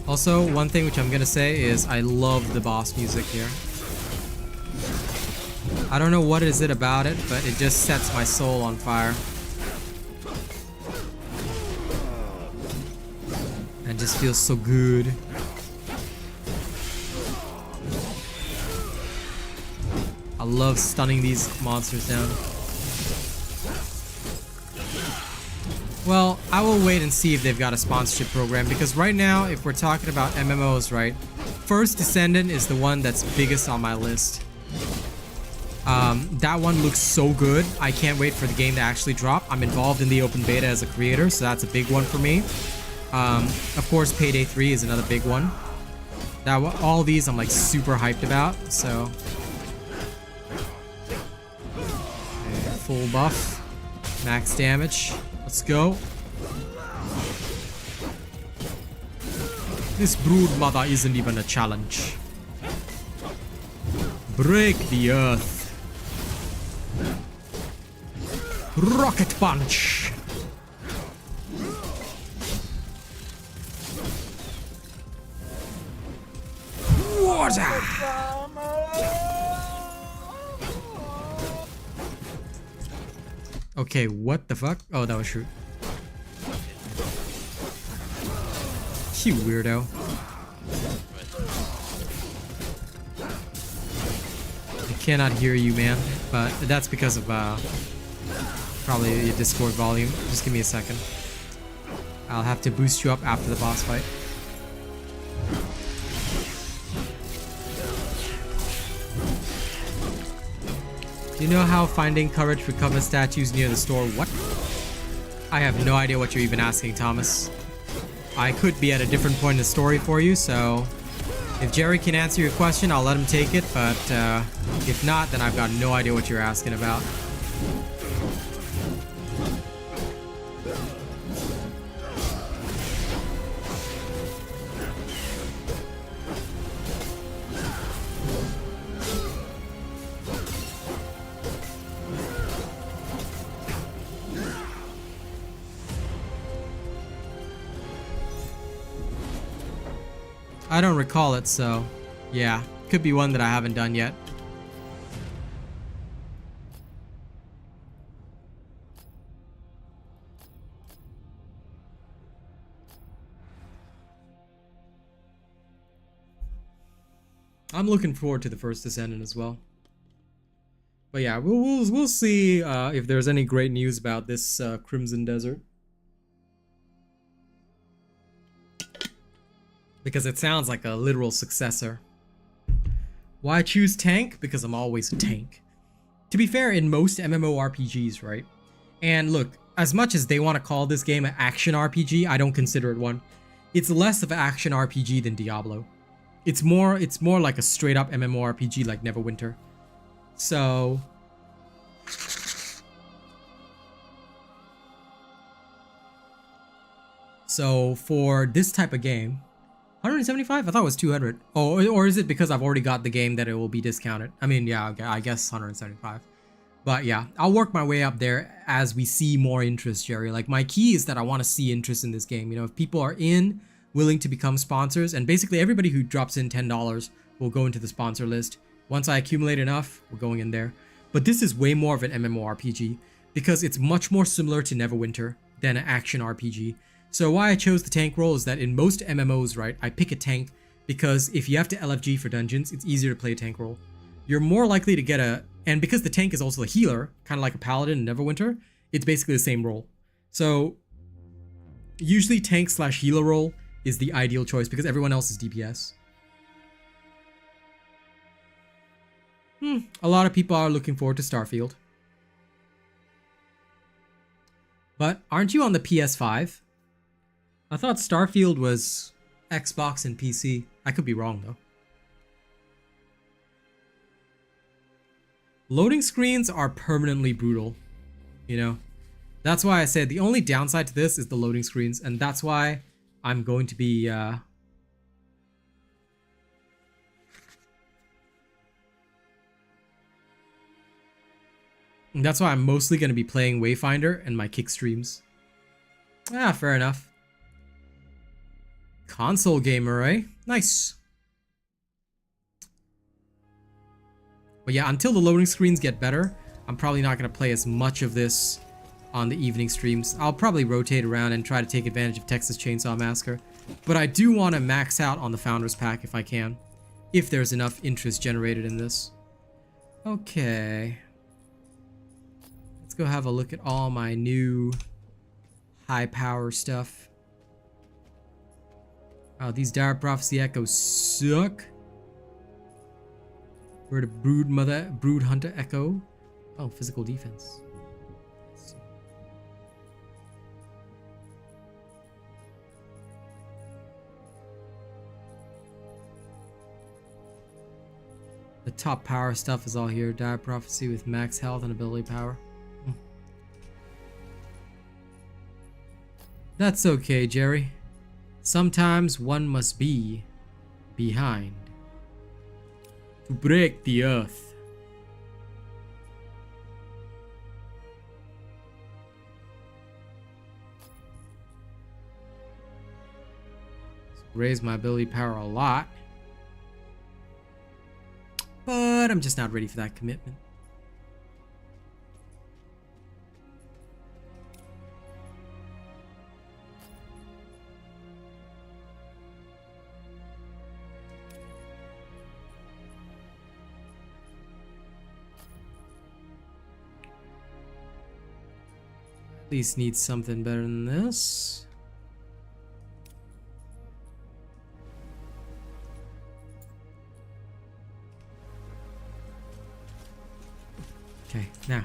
Also, one thing which I'm gonna say is I love the boss music here. I don't know what is it about it, but it just sets my soul on fire. And just feels so good. I love stunning these monsters down. Well, I will wait and see if they've got a sponsorship program, because right now, if we're talking about MMOs, right, First Descendant is the one that's biggest on my list. That one looks so good. I can't wait for the game to actually drop. I'm involved in the open beta as a creator, so that's a big one for me. Of course, Payday 3 is another big one. All these I'm like super hyped about, so. Okay, full buff, max damage. Let's go. This Broodmother isn't even a challenge. Break the earth. Rocket punch. Water. Okay, what the fuck? Oh, that was true. You weirdo. I cannot hear you, man, but that's because of probably your Discord volume. Just give me a second. I'll have to boost you up after the boss fight. Do you know how finding courage for covenant statues near the store? What? I have no idea what you're even asking, Thomas. I could be at a different point in the story for you, so if Jerry can answer your question, I'll let him take it, but if not, then I've got no idea what you're asking about. I don't recall it, so yeah, could be one that I haven't done yet. I'm looking forward to the first Descendant as well. But yeah, we'll see if there's any great news about this Crimson Desert. Because it sounds like a literal successor. Why choose tank? Because I'm always a tank. To be fair, in most MMORPGs, right? And look, as much as they want to call this game an action RPG, I don't consider it one. It's less of an action RPG than Diablo. It's more like a straight up MMORPG like Neverwinter. So for this type of game, 175? I thought it was 200. Oh, or is it because I've already got the game that it will be discounted? I mean, yeah, okay, I guess 175. But yeah, I'll work my way up there as we see more interest, Jerry. Like, my key is that I want to see interest in this game. You know, if people are willing to become sponsors, and basically everybody who drops in $10 will go into the sponsor list. Once I accumulate enough, we're going in there. But this is way more of an MMORPG because it's much more similar to Neverwinter than an action RPG. So why I chose the tank role is that in most MMOs, right, I pick a tank because if you have to LFG for dungeons, it's easier to play a tank role. You're more likely to get and because the tank is also a healer, kind of like a paladin in Neverwinter, it's basically the same role. So usually tank / healer role is the ideal choice because everyone else is DPS. A lot of people are looking forward to Starfield. But aren't you on the PS5? I thought Starfield was Xbox and PC. I could be wrong though. Loading screens are permanently brutal, you know. That's why I said the only downside to this is the loading screens, and that's why I'm going to be that's why I'm mostly going to be playing Wayfinder and my kick streams. Ah, fair enough. Console gamer, eh? Nice. But yeah, until the loading screens get better, I'm probably not going to play as much of this on the evening streams. I'll probably rotate around and try to take advantage of Texas Chainsaw Massacre. But I do want to max out on the Founders Pack if I can. If there's enough interest generated in this. Okay. Let's go have a look at all my new high power stuff. Oh, these Dire Prophecy Echoes suck. We're the Brood Hunter Echo. Oh, physical defense. The top power stuff is all here. Dire Prophecy with max health and ability power. That's okay, Jerry. Sometimes one must be behind to break the earth. Raise my ability power a lot. But I'm just not ready for that commitment. At least needs something better than this. Okay, now.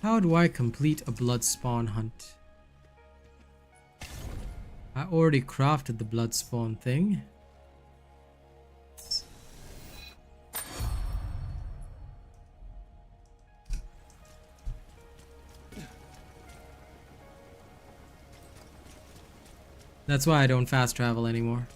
How do I complete a blood spawn hunt? I already crafted the blood spawn thing. That's why I don't fast travel anymore.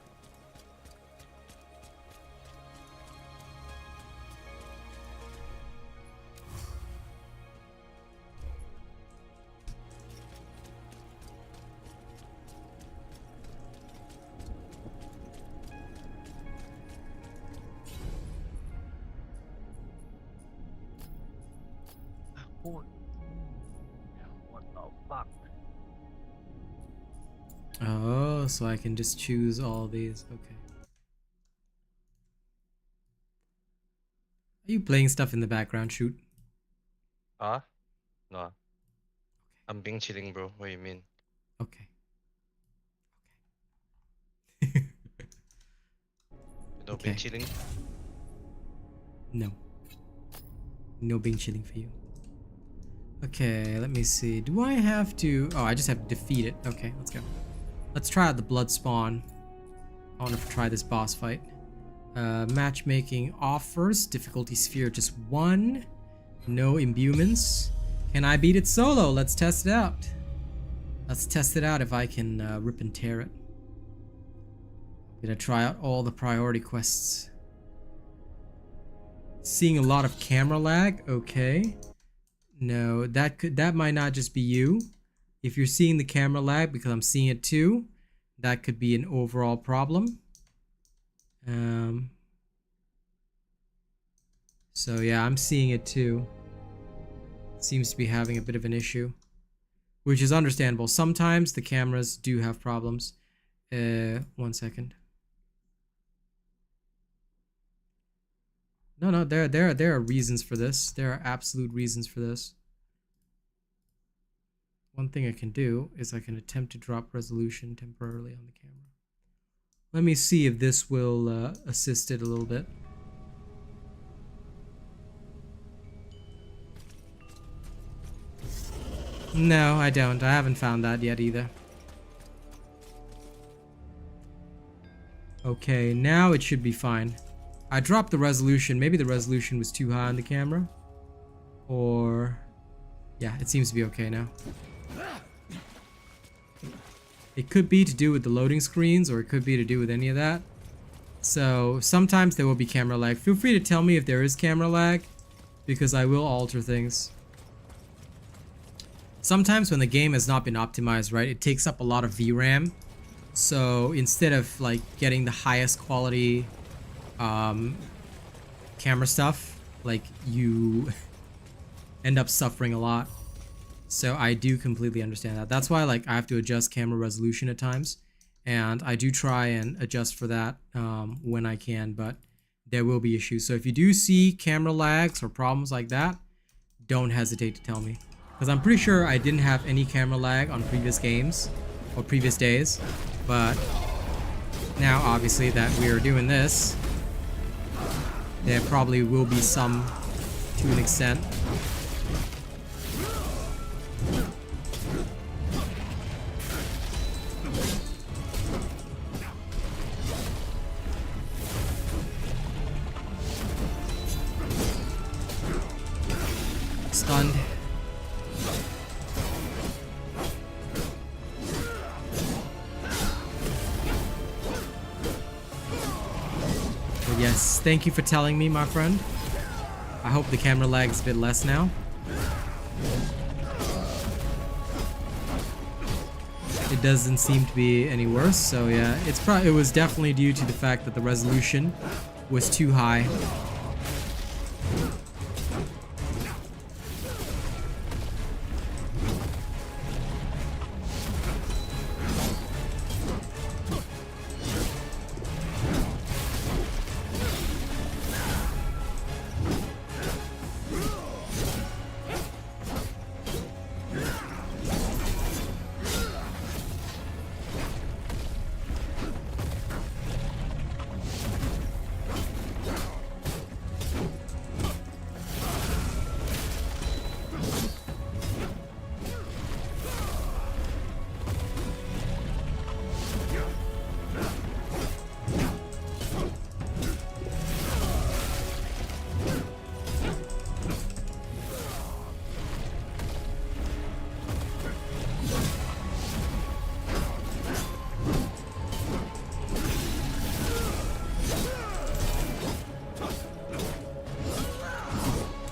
What the fuck? Oh, so I can just choose all these. Okay. Are you playing stuff in the background? Shoot. Huh? No. I'm being chilling, bro. What do you mean? Okay. You know, being Okay. chilling? No. No being chilling for you. Okay, let me see. Do I have to... Oh, I just have to defeat it. Okay, let's go. Let's try out the blood spawn. I want to try this boss fight. Matchmaking offers. Difficulty sphere just 1. No imbuements. Can I beat it solo? Let's test it out. Let's test it out if I can rip and tear it. I'm gonna try out all the priority quests. Seeing a lot of camera lag. Okay. No, that might not just be you. If you're seeing the camera lag, because I'm seeing it too, that could be an overall problem. So yeah, I'm seeing it too. Seems to be having a bit of an issue, which is understandable. Sometimes the cameras do have problems. 1 second. No, there are reasons for this. There are absolute reasons for this. One thing I can do is I can attempt to drop resolution temporarily on the camera. Let me see if this will assist it a little bit. No, I don't. I haven't found that yet either. Okay, now it should be fine. I dropped the resolution. Maybe the resolution was too high on the camera. Or... yeah, it seems to be okay now. It could be to do with the loading screens, or it could be to do with any of that. So, sometimes there will be camera lag. Feel free to tell me if there is camera lag, because I will alter things. Sometimes when the game has not been optimized right, it takes up a lot of VRAM. So, instead of like getting the highest quality camera stuff, like you end up suffering a lot. So I do completely understand that. That's why like I have to adjust camera resolution at times, and I do try and adjust for that when I can, but there will be issues. So if you do see camera lags or problems like that, don't hesitate to tell me, because I'm pretty sure I didn't have any camera lag on previous games or previous days, but now obviously that we are doing this, there probably will be some to an extent. Stunned. But yes, thank you for telling me, my friend. I hope the camera lag is a bit less now. It doesn't seem to be any worse, so yeah, it was definitely due to the fact that the resolution was too high.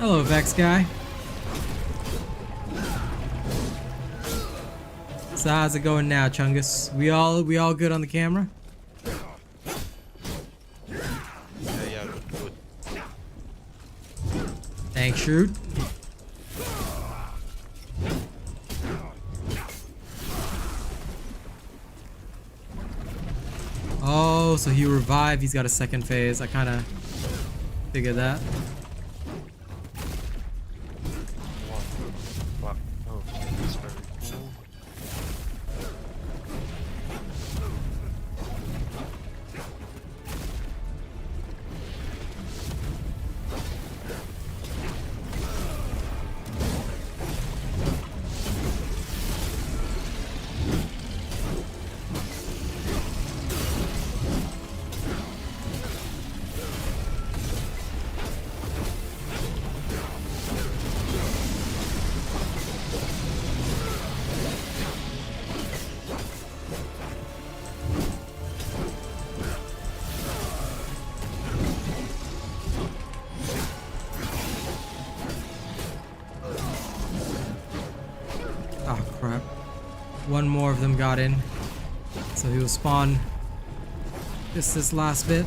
Hello, Vex guy. So how's it going now, Chungus? We all good on the camera? Yeah, good. Thanks, shoot. Oh, so he revived. He's got a second phase. I kind of figured that. What? Oh, that's very cool. Oh crap. One more of them got in. So he'll spawn just this last bit.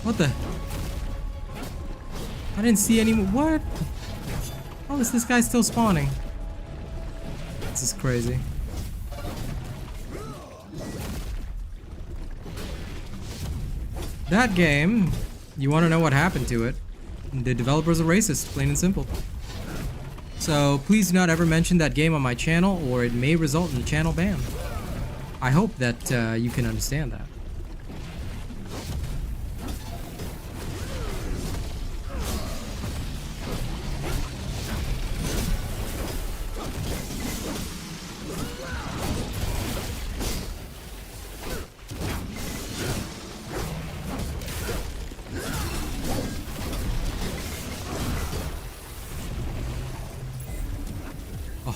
What the? I didn't see any. What? How is this guy still spawning? This is crazy. That game, you want to know what happened to it? The developers are racist, plain and simple. So please do not ever mention that game on my channel, or it may result in a channel ban. I hope that you can understand that.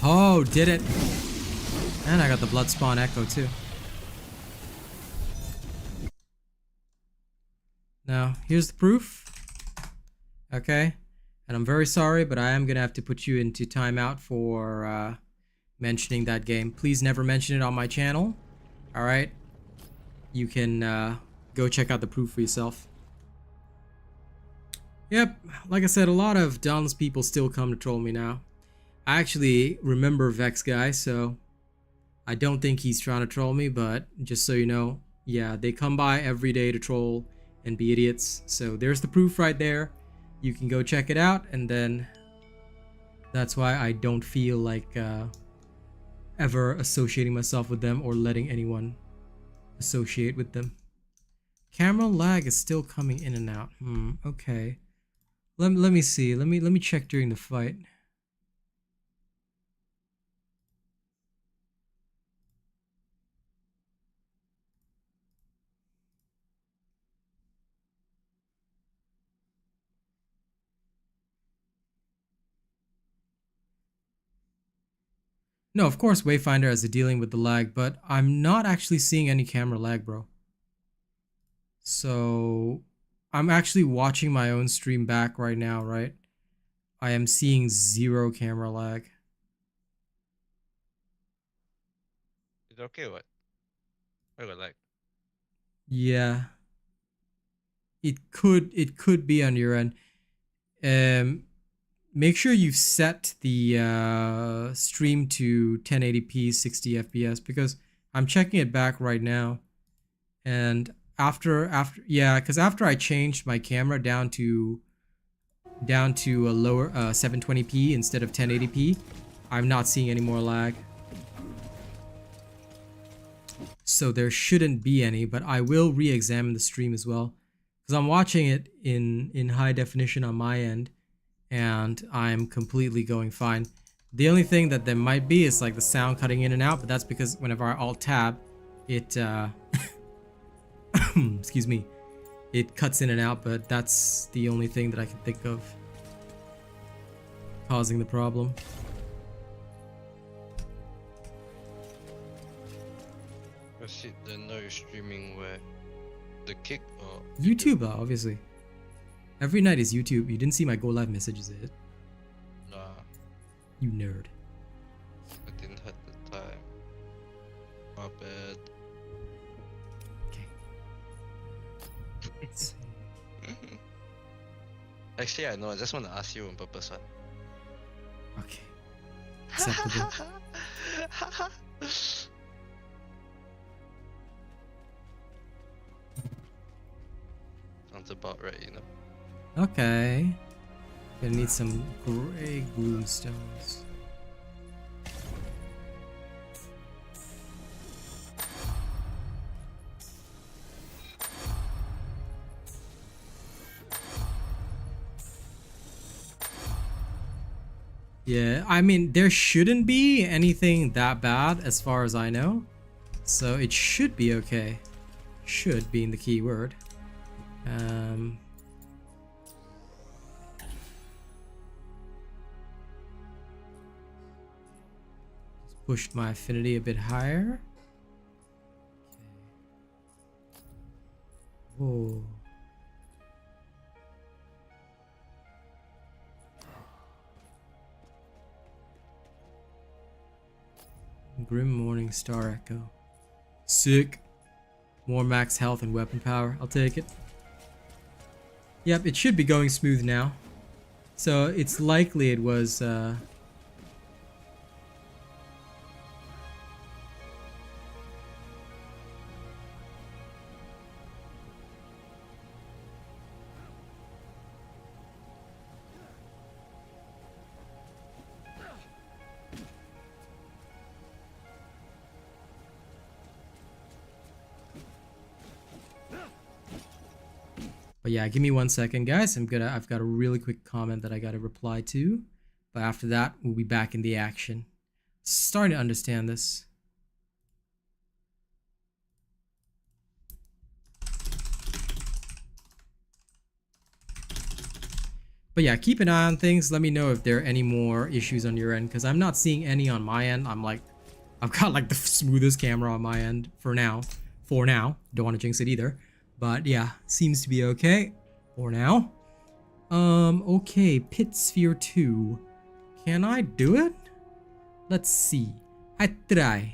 Oh, did it. And I got the blood spawn echo too. Now, here's the proof. Okay. And I'm very sorry, but I am going to have to put you into timeout for mentioning that game. Please never mention it on my channel. Alright? You can go check out the proof for yourself. Yep. Like I said, a lot of Don's people still come to troll me now. I actually remember Vex guy, so I don't think he's trying to troll me, but just so you know, yeah, they come by every day to troll and be idiots. So there's the proof right there. You can go check it out, and then that's why I don't feel like ever associating myself with them or letting anyone associate with them. Camera lag is still coming in and out. Okay. Let me see. Let me check during the fight. No, of course Wayfinder has a dealing with the lag, but I'm not actually seeing any camera lag, bro. So I'm actually watching my own stream back right now, right? I am seeing 0 camera lag. Is it okay what? I got like Yeah. it could be on your end. Make sure you've set the stream to 1080p 60 FPS, because I'm checking it back right now, and after I changed my camera down to a lower 720p instead of 1080p, I'm not seeing any more lag. So there shouldn't be any, but I will re-examine the stream as well, because I'm watching it in high definition on my end, and I'm completely going fine. The only thing that there might be is like the sound cutting in and out, but that's because whenever I alt tab, it excuse me, it cuts in and out, but that's the only thing that I can think of causing the problem. I see. Then now you're streaming where? The Kick or YouTube, obviously. Every night is YouTube. You didn't see my go live messages, is it? Nah, You nerd. I didn't have the time. My bad. Okay. Let's see. Actually, I know. I just want to ask you on purpose. What? Okay. Acceptable. Sounds about right, you know. Okay. Gonna need some gray gloomstones. Yeah, I mean, there shouldn't be anything that bad as far as I know. So it should be okay. Should being the key word. Pushed my affinity a bit higher. Okay. Whoa. Grim Morning Star Echo. Sick. More max health and weapon power. I'll take it. Yep, it should be going smooth now. So it's likely it was But yeah, give me 1 second, guys. I've got a really quick comment that I gotta reply to. But after that, we'll be back in the action. Starting to understand this. But yeah, keep an eye on things. Let me know if there are any more issues on your end, because I'm not seeing any on my end. I've got like the smoothest camera on my end for now. Don't want to jinx it either. But yeah, seems to be okay for now. Okay, Pit Sphere 2. Can I do it? Let's see. I try.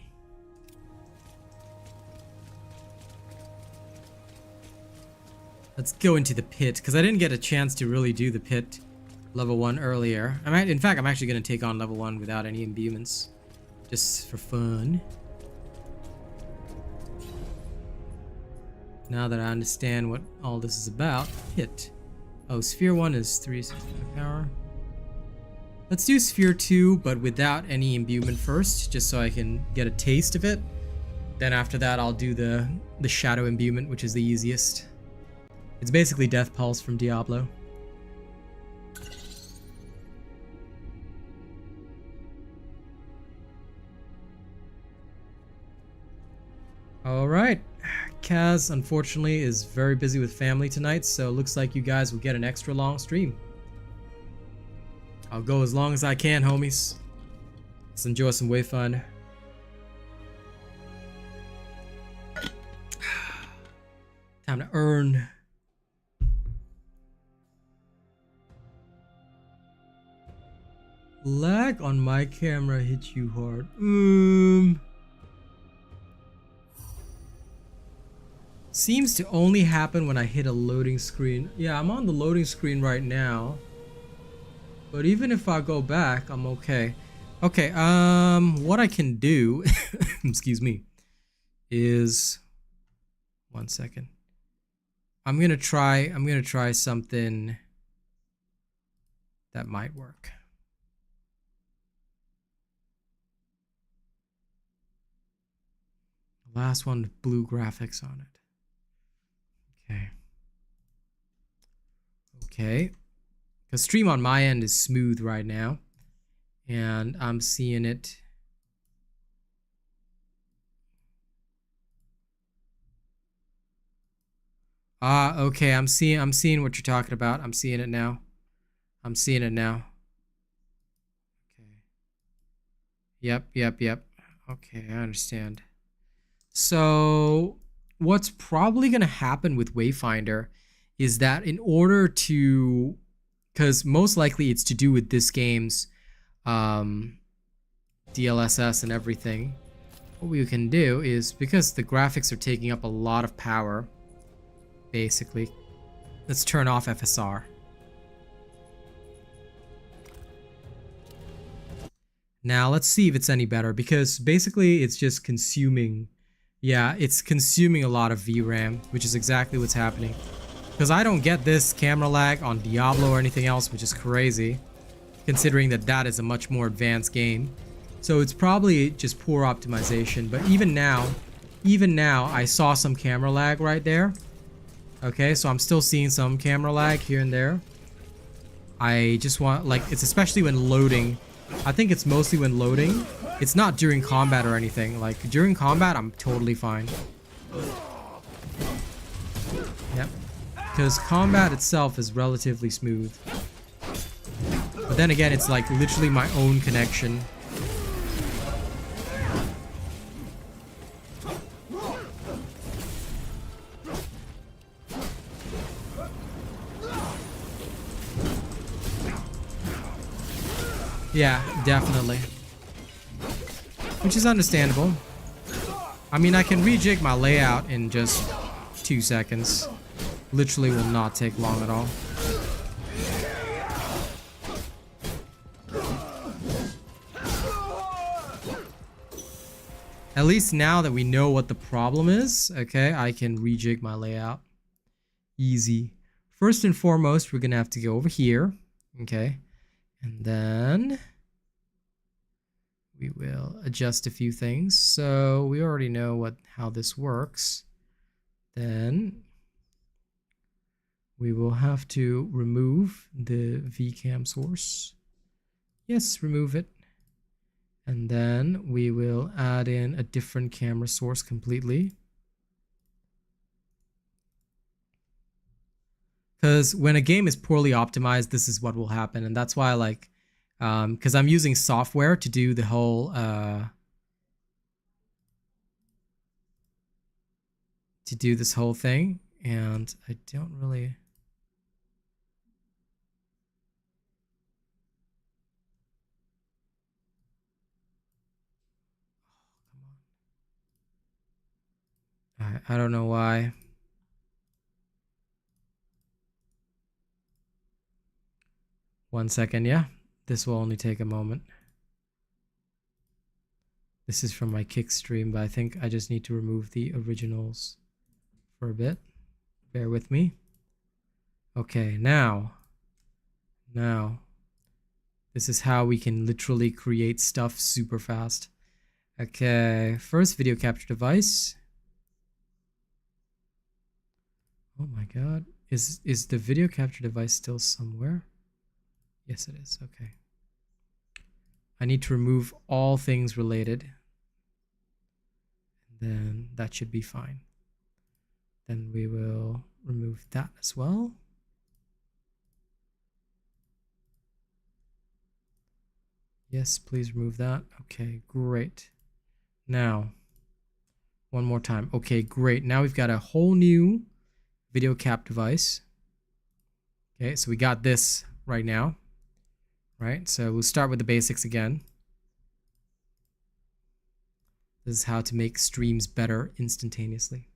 Let's go into the pit, because I didn't get a chance to really do the pit level 1 earlier. In fact, I'm actually going to take on level 1 without any imbuements. Just for fun. Now that I understand what all this is about. Pit. Oh, Sphere 1 is 365 power. Let's do Sphere 2, but without any imbuement first, just so I can get a taste of it. Then after that, I'll do the Shadow imbuement, which is the easiest. It's basically Death Pulse from Diablo. Alright. Kaz, unfortunately, is very busy with family tonight, so looks like you guys will get an extra long stream. I'll go as long as I can, homies. Let's enjoy some Wayfinder. Time to earn. Lag on my camera hit you hard. Seems to only happen when I hit a loading screen. Yeah, I'm on the loading screen right now. But even if I go back, I'm okay. Okay, what I can do, excuse me, is 1 second. I'm gonna try something that might work. The last one with blue graphics on it. Okay. Okay. The stream on my end is smooth right now, and I'm seeing it. Ah, okay. I'm seeing what you're talking about. I'm seeing it now. I'm seeing it now. Okay. Yep. Okay, I understand. So, what's probably gonna happen with Wayfinder is that in order to, because most likely it's to do with this game's DLSS and everything, what we can do is, because the graphics are taking up a lot of power, basically, let's turn off FSR. Now let's see if it's any better, because basically it's just consuming, yeah, it's consuming a lot of VRAM, which is exactly what's happening. Because I don't get this camera lag on Diablo or anything else, which is crazy, considering that that is a much more advanced game. So it's probably just poor optimization. But even now, I saw some camera lag right there. Okay, so I'm still seeing some camera lag here and there. I just want, like, it's especially when loading. I think it's mostly when loading. It's not during combat or anything. Like, during combat, I'm totally fine. Yep. Because combat itself is relatively smooth. But then again, it's like literally my own connection. Yeah, definitely. Which is understandable. I mean, I can rejig my layout in just 2 seconds. Literally will not take long at all. At least now that we know what the problem is, okay, I can rejig my layout. Easy. First and foremost, we're gonna have to go over here, okay? And then we will adjust a few things. So we already know how this works. Then we will have to remove the VCam source. Yes, remove it. And then we will add in a different camera source completely. Because when a game is poorly optimized, this is what will happen. And that's why I like, because I'm using software to do the whole, to do this whole thing. And I don't really... I don't know why. One second, yeah. This will only take a moment. This is from my Kick stream, but I think I just need to remove the originals for a bit. Bear with me. Okay, now. This is how we can literally create stuff super fast. Okay, first video capture device. Oh my god. Is the video capture device still somewhere? Yes, it is. Okay. I need to remove all things related. And then that should be fine. Then we will remove that as well. Yes, please remove that. Okay, great. Now, one more time. Okay, great. Now we've got a whole new video cap device. Okay, so we got this right now. Right, so we'll start with the basics again. This is how to make streams better instantaneously.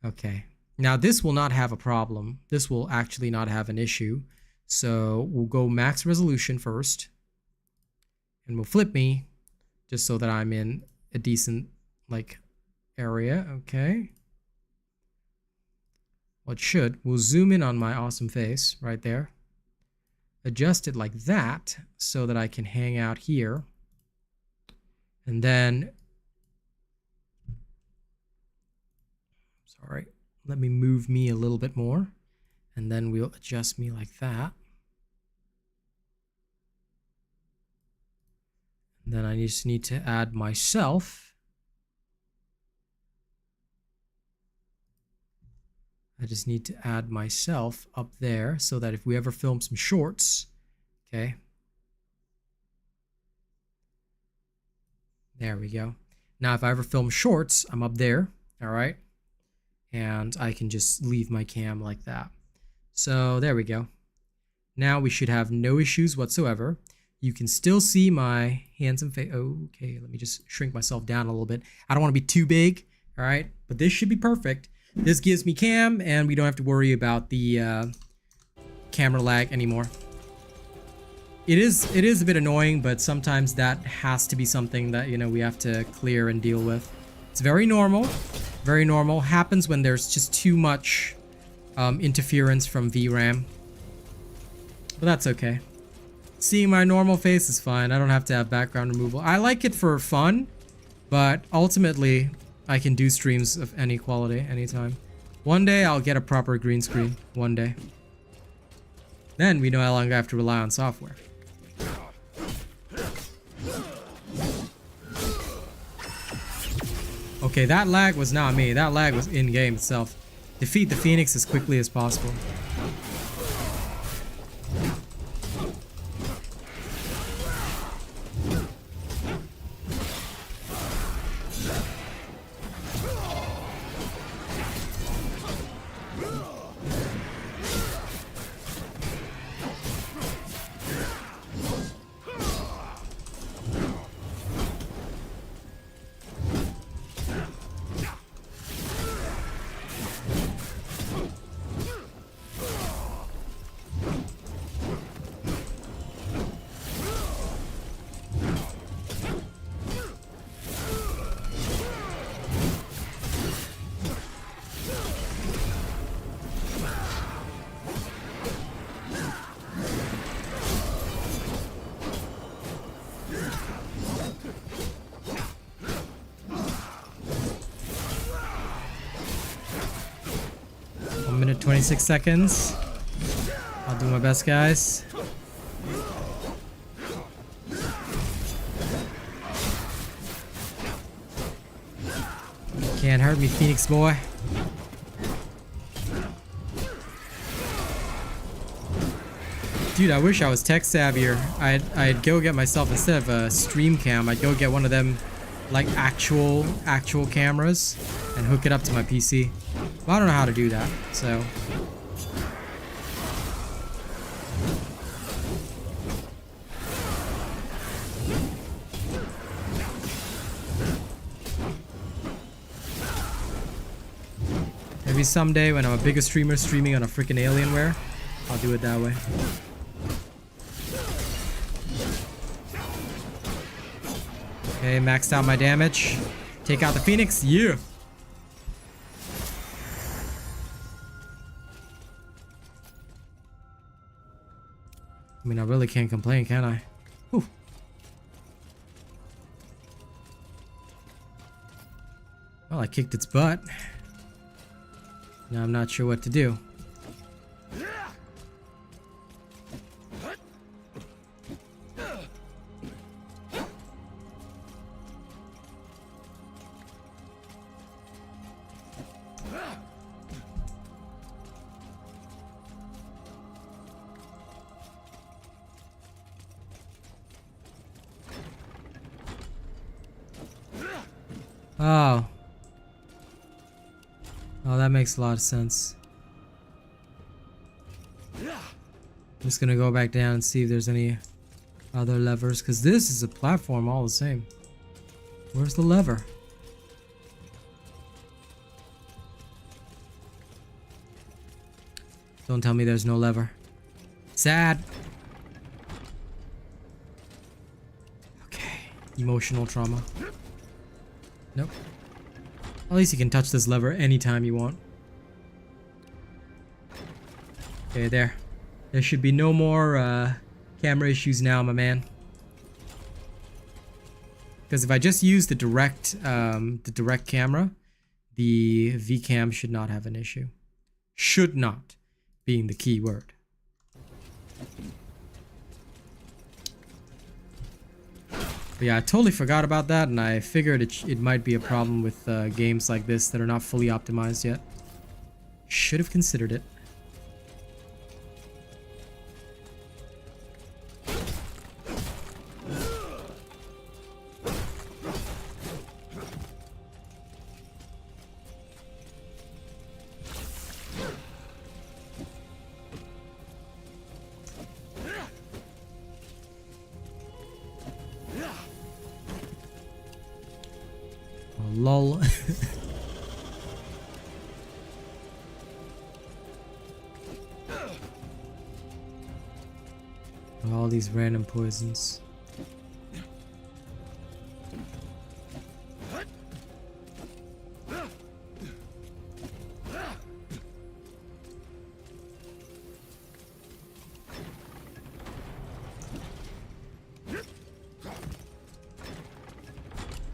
Okay. Now this will not have a problem. This will actually not have an issue. So we'll go max resolution first. And we'll flip me just so that I'm in a decent like area. Okay. Well, it should. We'll zoom in on my awesome face right there. Adjust it like that so that I can hang out here. And then, sorry, let me move me a little bit more. And then we'll adjust me like that. And then I just need to add myself. I just need to add myself up there so that if we ever film some shorts, okay. There we go. Now, if I ever film shorts, I'm up there, all right? And I can just leave my cam like that. So there we go. Now we should have no issues whatsoever. You can still see my handsome face. Okay, let me just shrink myself down a little bit. I don't want to be too big, all right? But this should be perfect. This gives me cam, and we don't have to worry about the camera lag anymore. It is a bit annoying, but sometimes that has to be something that, you know, we have to clear and deal with. It's very normal. Very normal. Happens when there's just too much interference from VRAM. But that's okay. Seeing my normal face is fine. I don't have to have background removal. I like it for fun, but ultimately I can do streams of any quality, anytime. One day I'll get a proper green screen. One day. Then we know how long I have to rely on software. Okay, that lag was not me. That lag was in-game itself. Defeat the Phoenix as quickly as possible. Minute 26 seconds. I'll do my best, guys. Can't hurt me, Phoenix boy. Dude, I wish I was tech savvier. I'd go get myself, instead of a StreamCam, I'd go get one of them like actual cameras and hook it up to my PC. Well, I don't know how to do that, so. Maybe someday when I'm a bigger streamer streaming on a freaking Alienware, I'll do it that way. Okay, maxed out my damage. Take out the Phoenix. Yeah. I mean, I really can't complain, can I? Whew. Well, I kicked its butt. Now I'm not sure what to do. Oh. Oh, that makes a lot of sense. I'm just gonna go back down and see if there's any other levers, because this is a platform all the same. Where's the lever? Don't tell me there's no lever. Sad. Okay. Emotional trauma. Nope. At least you can touch this lever anytime you want. Okay, there. There should be no more camera issues now, my man. Because if I just use the direct camera, the VCam should not have an issue. Should not being the key word. But yeah, I totally forgot about that, and I figured it might be a problem with games like this that are not fully optimized yet. Should have considered it. Lol. All these random poisons.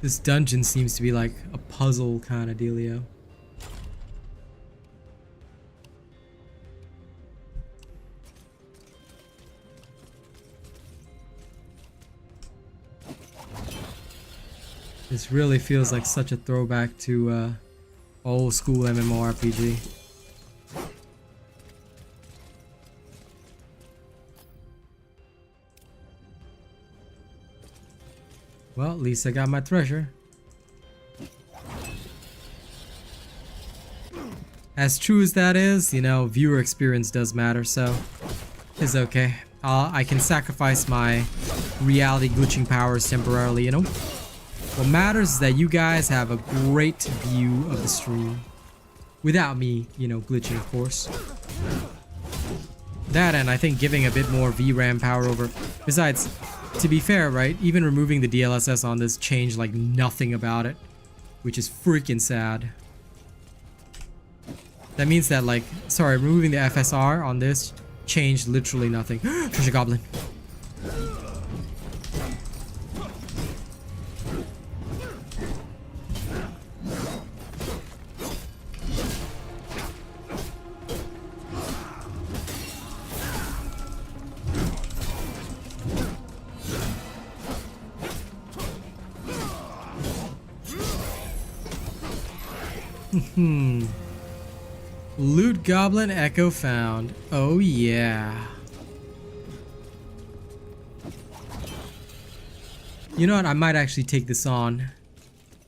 This dungeon seems to be like a puzzle kind of dealio. This really feels like such a throwback to old school MMORPG. Well, at least I got my treasure. As true as that is, you know, viewer experience does matter, so it's okay. I can sacrifice my reality glitching powers temporarily, you know? What matters is that you guys have a great view of the stream. Without me, you know, glitching, of course. That, and I think giving a bit more VRAM power over... Besides, to be fair, right, even removing the DLSS on this changed like nothing about it, which is freaking sad. That means that, like, sorry, removing the FSR on this changed literally nothing. Treasure Goblin. Loot Goblin Echo found. Oh yeah. You know what? I might actually take this on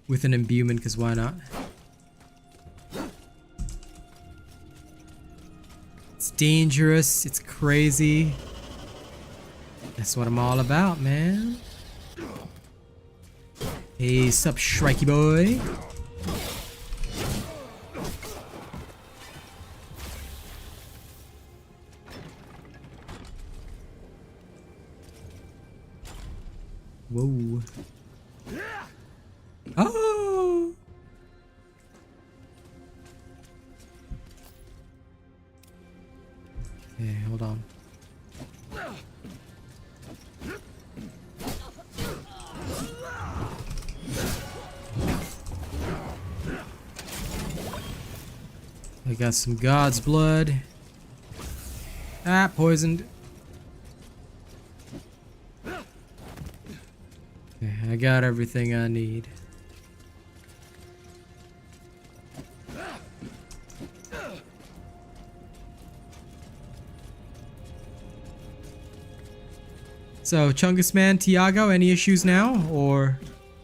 with an imbuement, because why not? It's dangerous. It's crazy. That's what I'm all about, man. Hey, sup, Shrikey boy? Whoa. Oh! Okay, hold on. I got some God's blood. Ah, poisoned. Okay, I got everything I need. So, Chungus Man, Tiago, any issues now? Or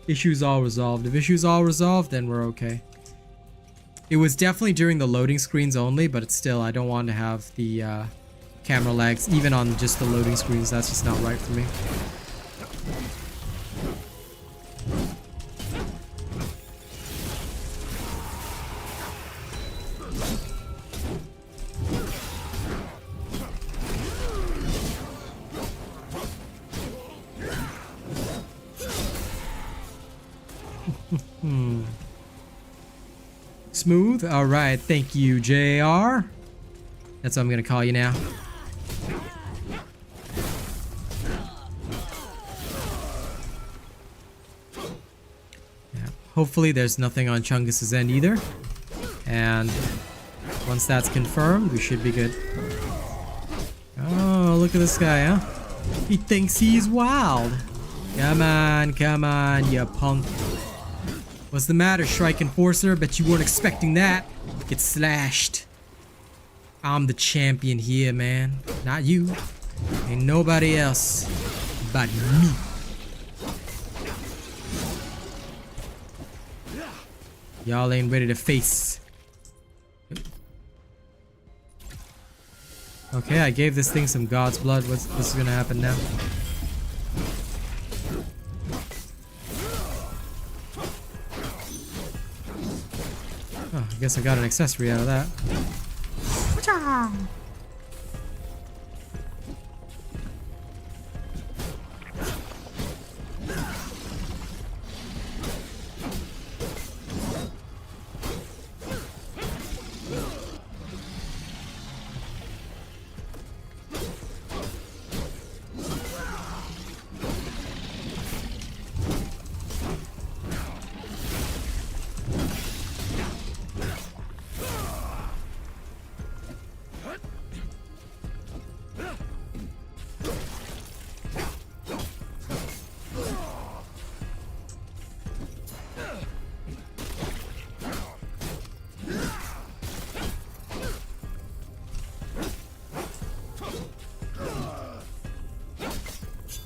issues all resolved? If issues all resolved, then we're okay. It was definitely during the loading screens only, but it's still, I don't want to have the camera lags, even on just the loading screens. That's just not right for me. Smooth. All right. Thank you, JR. That's what I'm gonna call you now. Yeah. Hopefully, there's nothing on Chungus' end either. And once that's confirmed, we should be good. Oh, look at this guy, huh? He thinks he's wild. Come on, you punk. What's the matter, Shrike Enforcer? Bet you weren't expecting that. Get slashed. I'm the champion here, man. Not you. Ain't nobody else but me. Y'all ain't ready to face. Okay, I gave this thing some God's blood. What's gonna happen now? Oh, I guess I got an accessory out of that.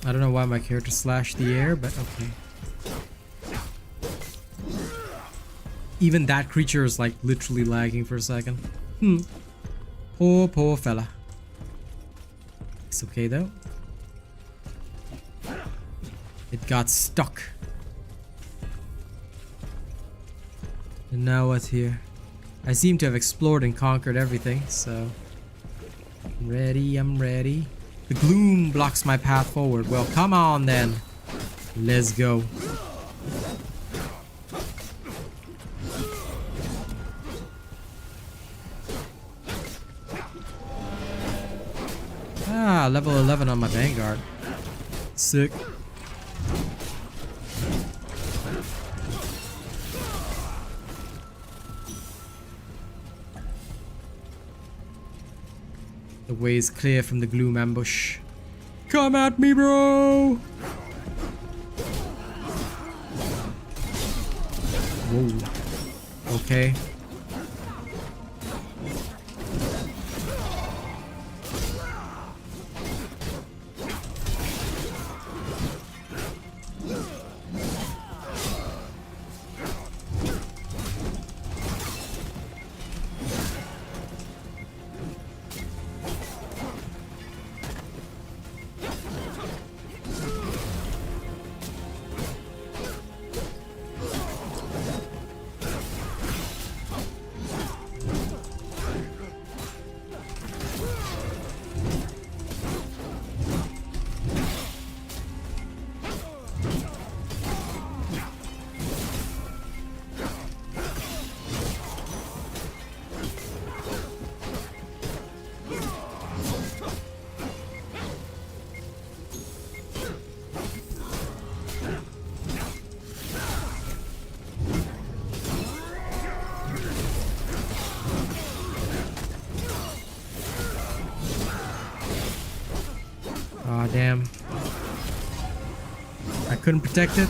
I don't know why my character slashed the air, but okay. Even that creature is like literally lagging for a second. Poor fella. It's okay though. It got stuck. And now what's here? I seem to have explored and conquered everything, so I'm ready. The gloom blocks my path forward. Well, come on then. Let's go. Ah, level 11 on my Vanguard. Sick. The way is clear from the gloom ambush. Come at me, bro! Whoa. Okay. Aw, damn. I couldn't protect it.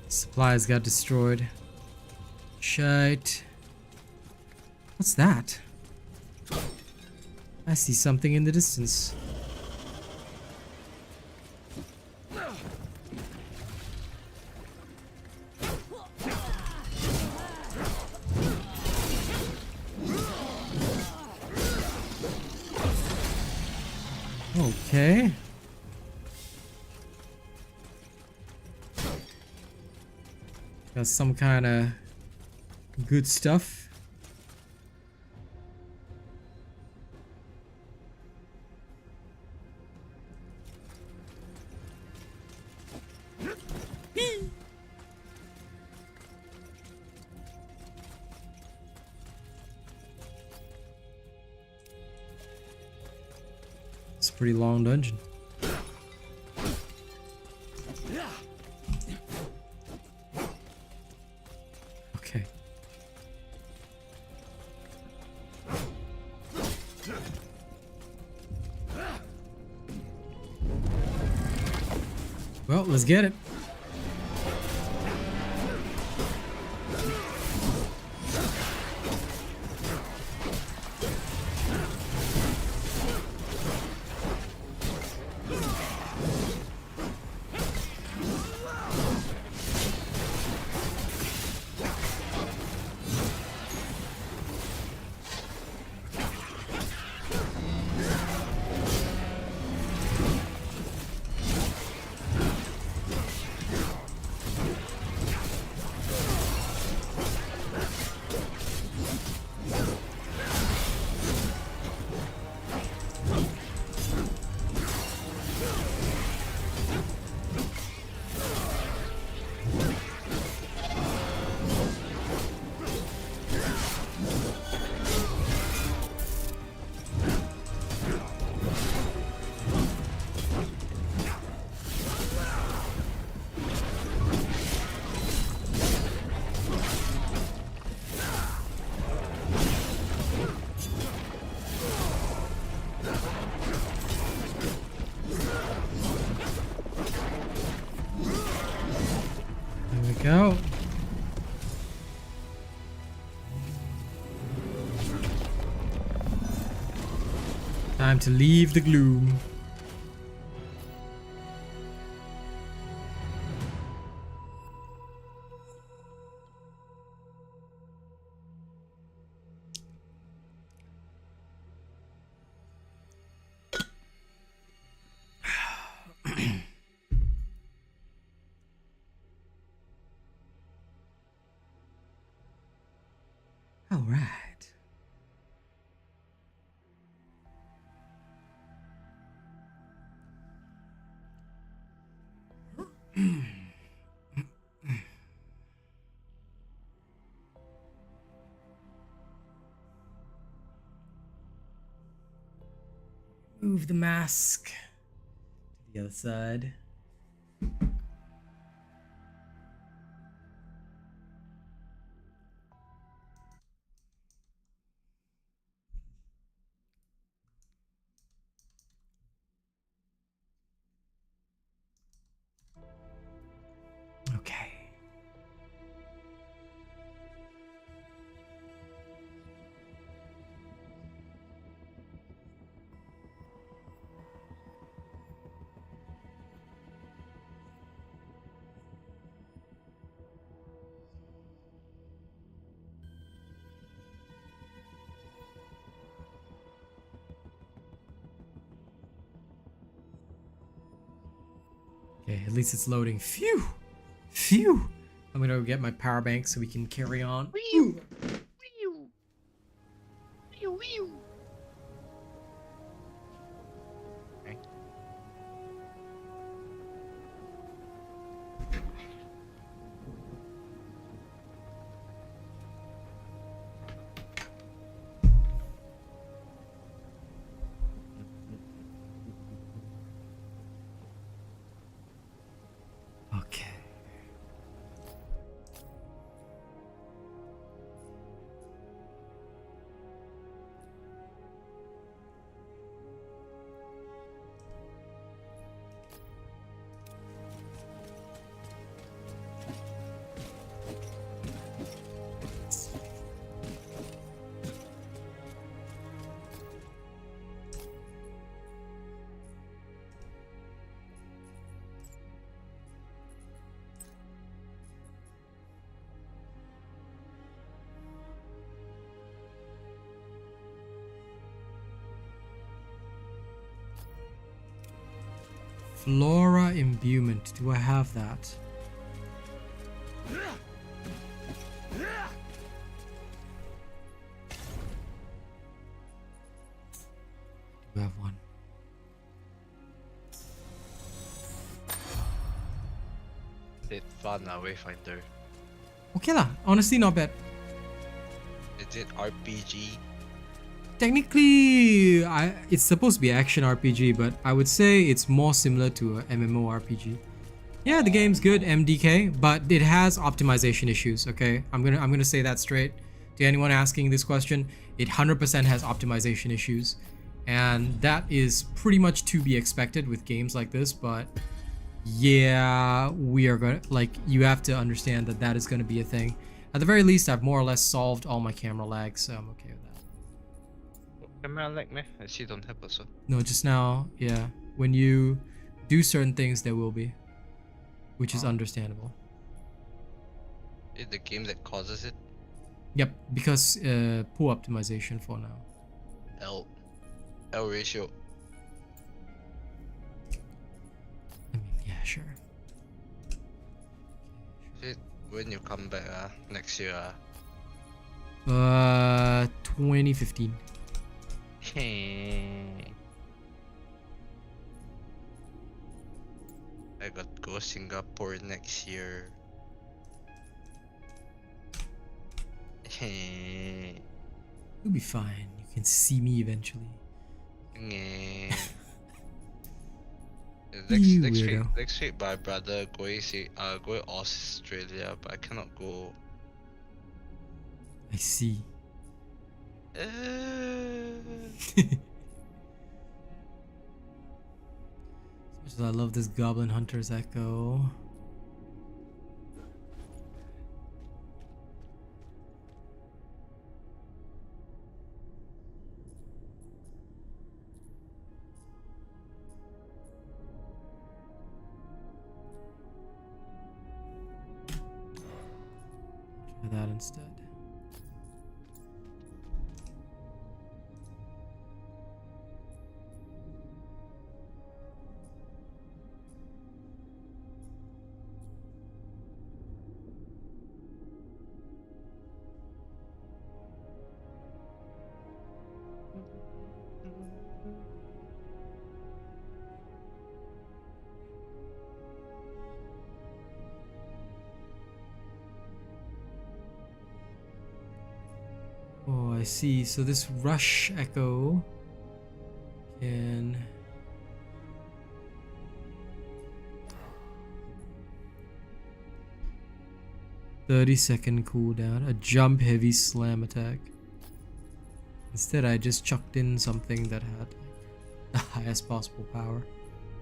Supplies got destroyed. Shite. What's that? I see something in the distance. Okay. Got some kind of good stuff. Pretty long dungeon. Okay. Well, let's get it. Go. Time to leave the gloom. All right. Move the mask to the other side. Okay. Okay, at least it's loading. Phew! Phew! I'm gonna go get my power bank so we can carry on. Ooh. Okay. Okay. Flora imbuement. Do I have that? Do I have one? It's fun now, Wayfinder. Okay lah. Honestly, not bad. Is it RPG? Technically, it's supposed to be action RPG, but I would say it's more similar to a MMORPG. Yeah, the game's good, MDK, but it has optimization issues. Okay, I'm gonna say that straight to anyone asking this question. It 100% has optimization issues, and that is pretty much to be expected with games like this. But yeah, we are gonna you have to understand that that is gonna be a thing. At the very least, I've more or less solved all my camera lag, so I'm okay with that. Camera lag meh? I see don't have also. No, just now, yeah. When you do certain things, there will be, which is understandable. Is the game that causes it? Yep, because poor optimization for now. L ratio. I mean, yeah, sure. Shit, when you come back next year 2015. I got to go Singapore next year. You'll be fine. You can see me eventually. Next week my brother going Australia, but I cannot go. I see. As much as I love this Goblin Hunter's Echo. Try that instead. Oh, I see. So this rush echo can... "30-second cooldown, a jump heavy slam attack." Instead, I just chucked in something that had the highest possible power.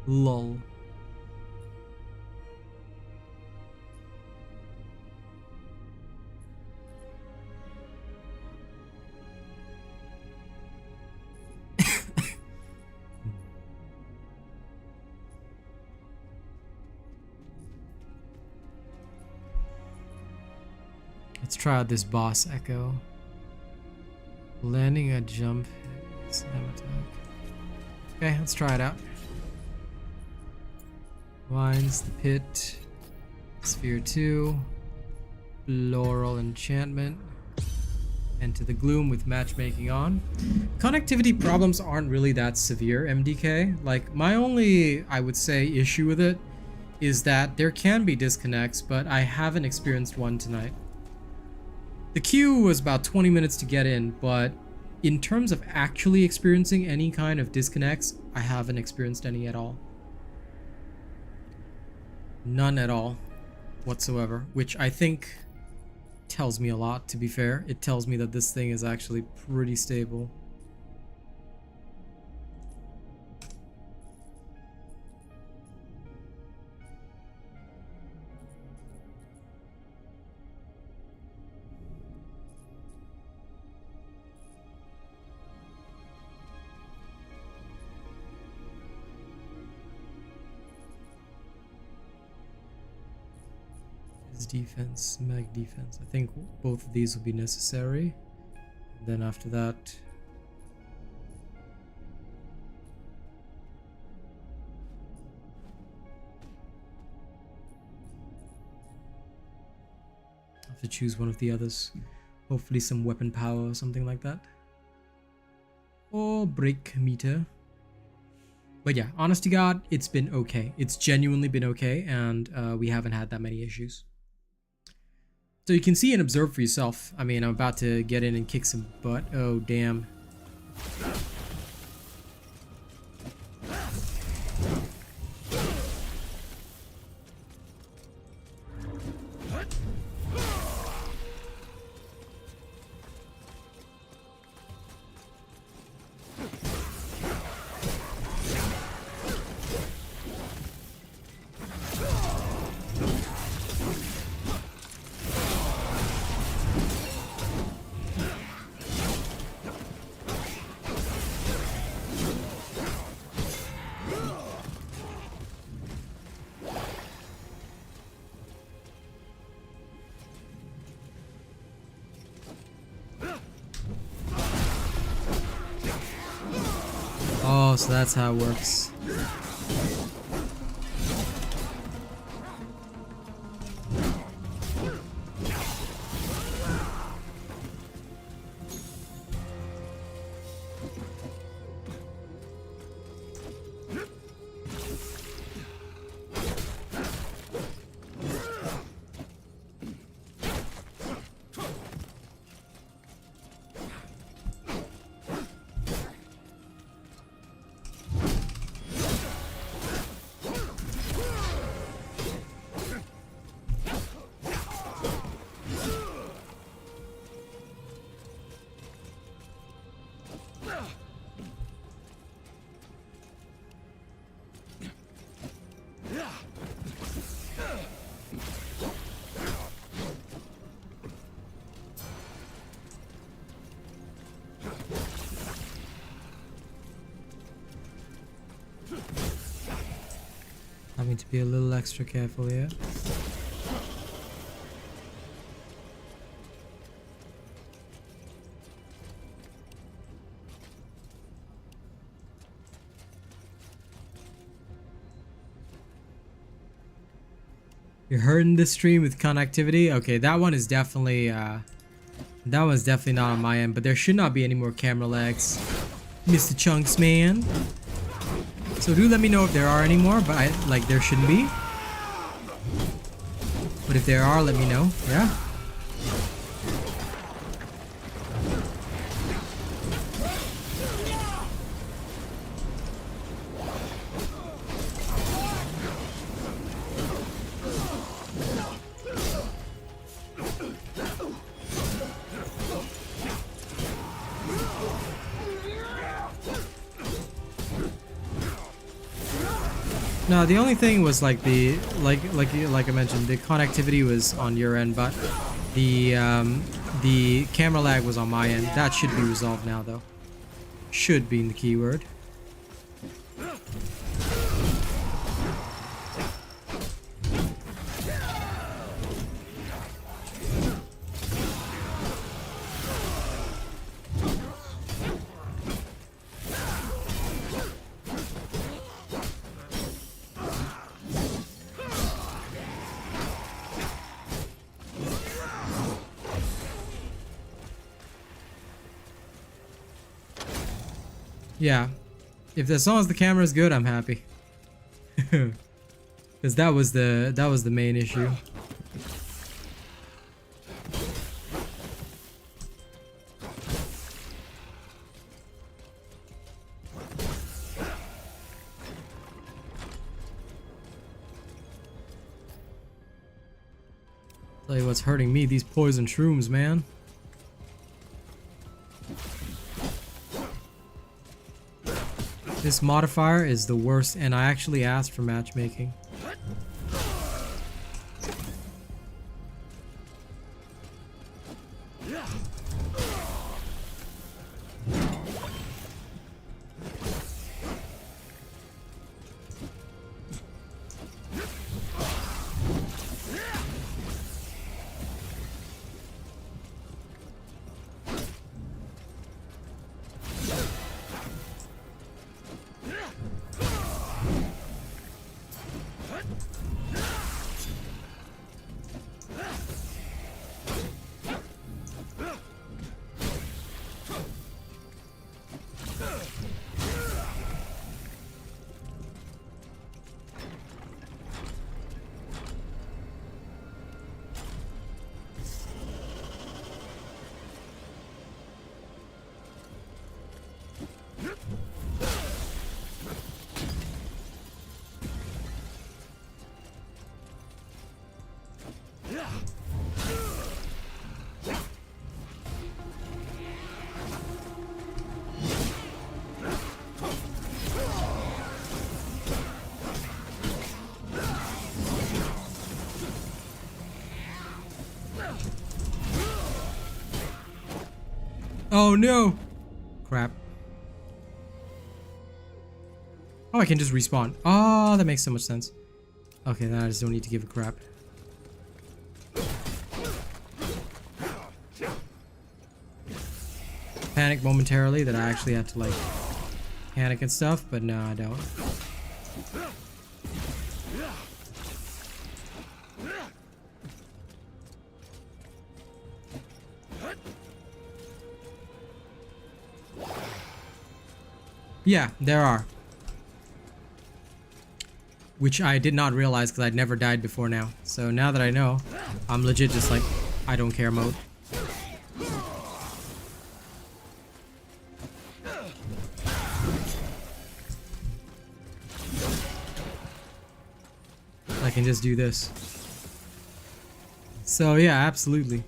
Lol. Let's try out this boss echo. Landing a jump slam attack. Okay, let's try it out. Lines the pit. Sphere 2. Floral enchantment. Enter the gloom with matchmaking on. Connectivity problems aren't really that severe, MDK. Like, my only, I would say, issue with it is that there can be disconnects, but I haven't experienced one tonight. The queue was about 20 minutes to get in, but in terms of actually experiencing any kind of disconnects, I haven't experienced any at all. None at all whatsoever, which I think tells me a lot, to be fair. It tells me that this thing is actually pretty stable. Defense, mag defense. I think both of these will be necessary. And then after that, I have to choose one of the others. Hopefully some weapon power or something like that. Or break meter. But yeah, honest to God, it's been okay. It's genuinely been okay, and we haven't had that many issues. So you can see and observe for yourself. I mean, I'm about to get in and kick some butt. Oh, damn. Oh, so that's how it works. Having to be a little extra careful here. You're hurting this stream with connectivity? Okay, that one is definitely that one's definitely not on my end, but there should not be any more camera lags, Mr. Chunks man. So do let me know if there are any more, but there shouldn't be. But if there are, let me know. Yeah. No, the only thing was like I mentioned, the connectivity was on your end, but the camera lag was on my end. That should be resolved now, though. Should be in the keyword. Yeah, if as long as the camera is good, I'm happy. Because that was the main issue. Tell you what's hurting me, these poison shrooms, man. This modifier is the worst, and I actually asked for matchmaking. Oh no! Crap. Oh, I can just respawn. Oh, that makes so much sense. Okay, then I just don't need to give a crap. Panic momentarily that I actually had to like panic and stuff, but no, I don't. Yeah, there are. Which I did not realize because I'd never died before now. So now that I know, I'm legit just like, I don't care mode. I can just do this. So yeah, absolutely.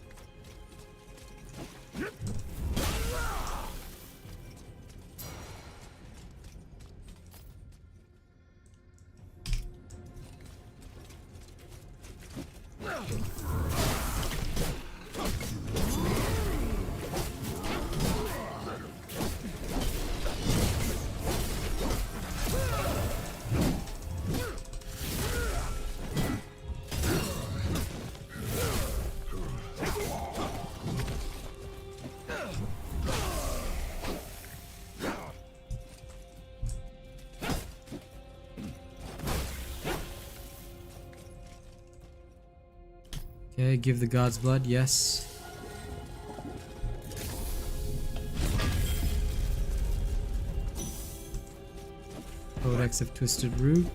Okay, give the gods blood, yes. Codex of Twisted Root.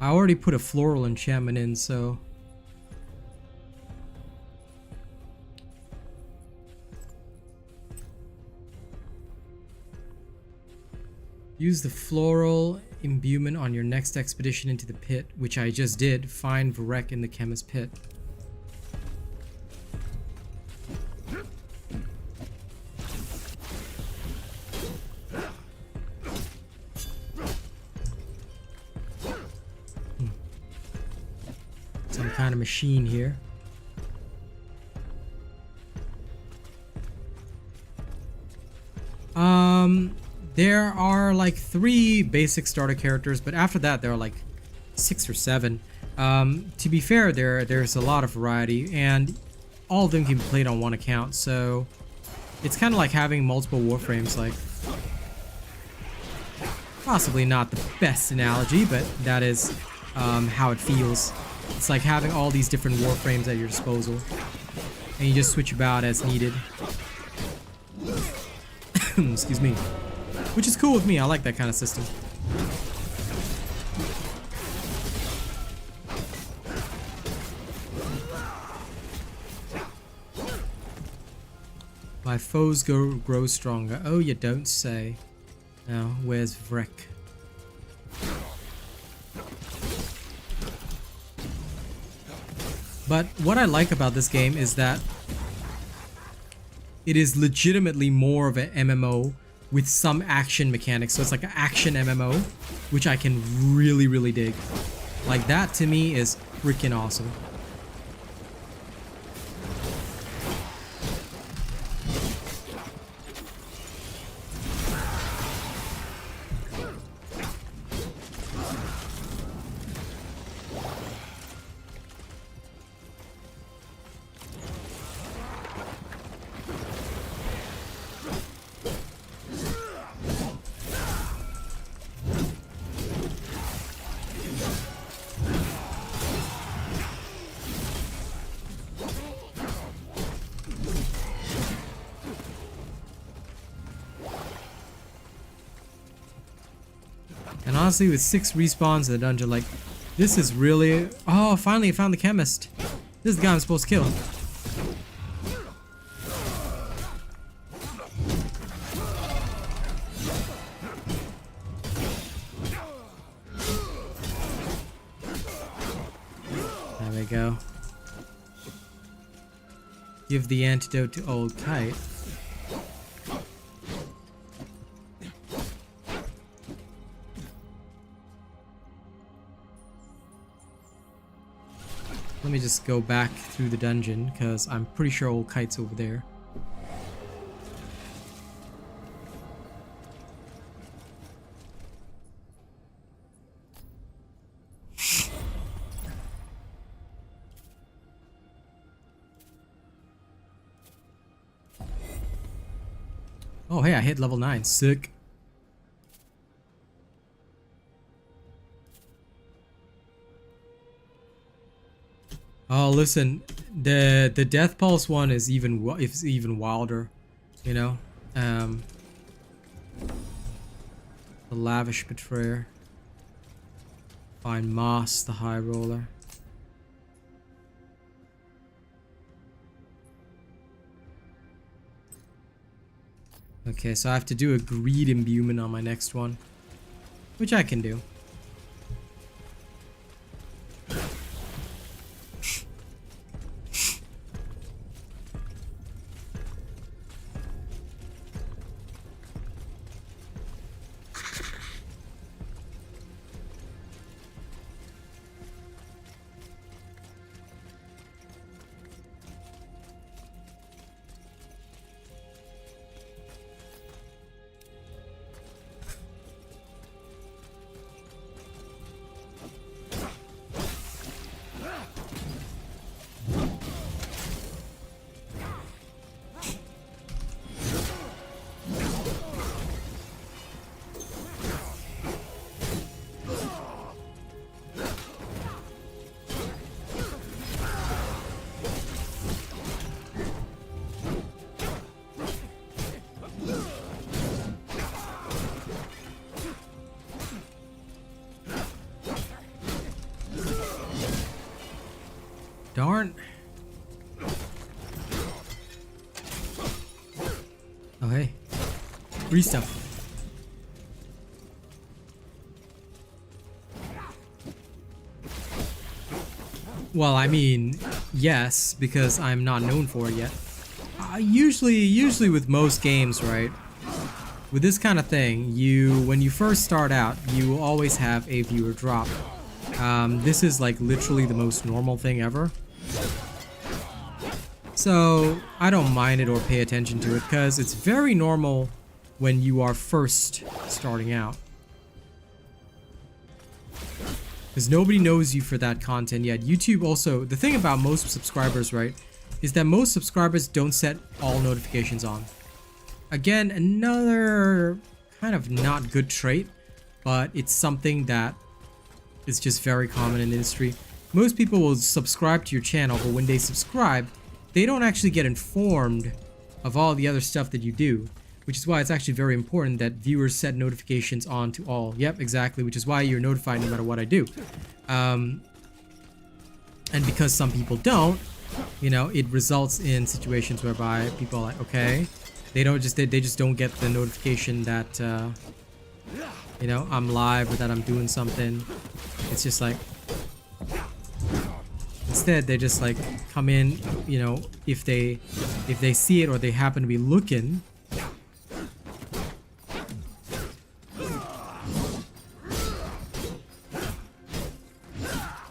I already put a floral enchantment in, so... Use the floral imbuement on your next expedition into the pit, which I just did. Find Varek in the chemist pit. Some kind of machine here. There are like 3 basic starter characters, but after that there are like 6 or 7. To be fair, there's a lot of variety, and all of them can be played on one account, so it's kind of like having multiple warframes. Like, possibly not the best analogy, but that is how it feels. It's like having all these different warframes at your disposal, and you just switch about as needed. Excuse me. Which is cool with me. I like that kind of system. My foes grow stronger. Oh, you don't say. Now, where's Vrek? But what I like about this game is that it is legitimately more of an MMO with some action mechanics. So it's like an action MMO, which I can really, really dig. Like, that to me is freaking awesome. And honestly, with 6 respawns in the dungeon, like, this is really... Oh, finally I found the chemist. This is the guy I'm supposed to kill. There we go. Give the antidote to Old Kite. Let me just go back through the dungeon because I'm pretty sure old Kite's over there. Oh, hey, I hit level 9. Sick. Oh, listen, the Death Pulse one is even wilder, you know. The Lavish Betrayer. Find Moss, the High Roller. Okay, so I have to do a Greed Imbuement on my next one, which I can do. Darn. Oh, hey. Free stuff. Well, I mean, yes, because I'm not known for it yet. Usually with most games, right? With this kind of thing, when you first start out, you will always have a viewer drop. This is like literally the most normal thing ever. So I don't mind it or pay attention to it because it's very normal when you are first starting out. Because nobody knows you for that content yet. YouTube also, the thing about most subscribers, right, is that most subscribers don't set all notifications on. Again, another kind of not good trait, but it's something that is just very common in the industry. Most people will subscribe to your channel, but when they subscribe, they don't actually get informed of all the other stuff that you do, which is why it's actually very important that viewers set notifications on to all. Yep, exactly, which is why you're notified no matter what I do. And because some people don't, you know, it results in situations whereby people are like, okay, they just don't get the notification that you know, I'm live or that I'm doing something. It's just like, instead they just like come in, you know, if they see it or they happen to be looking.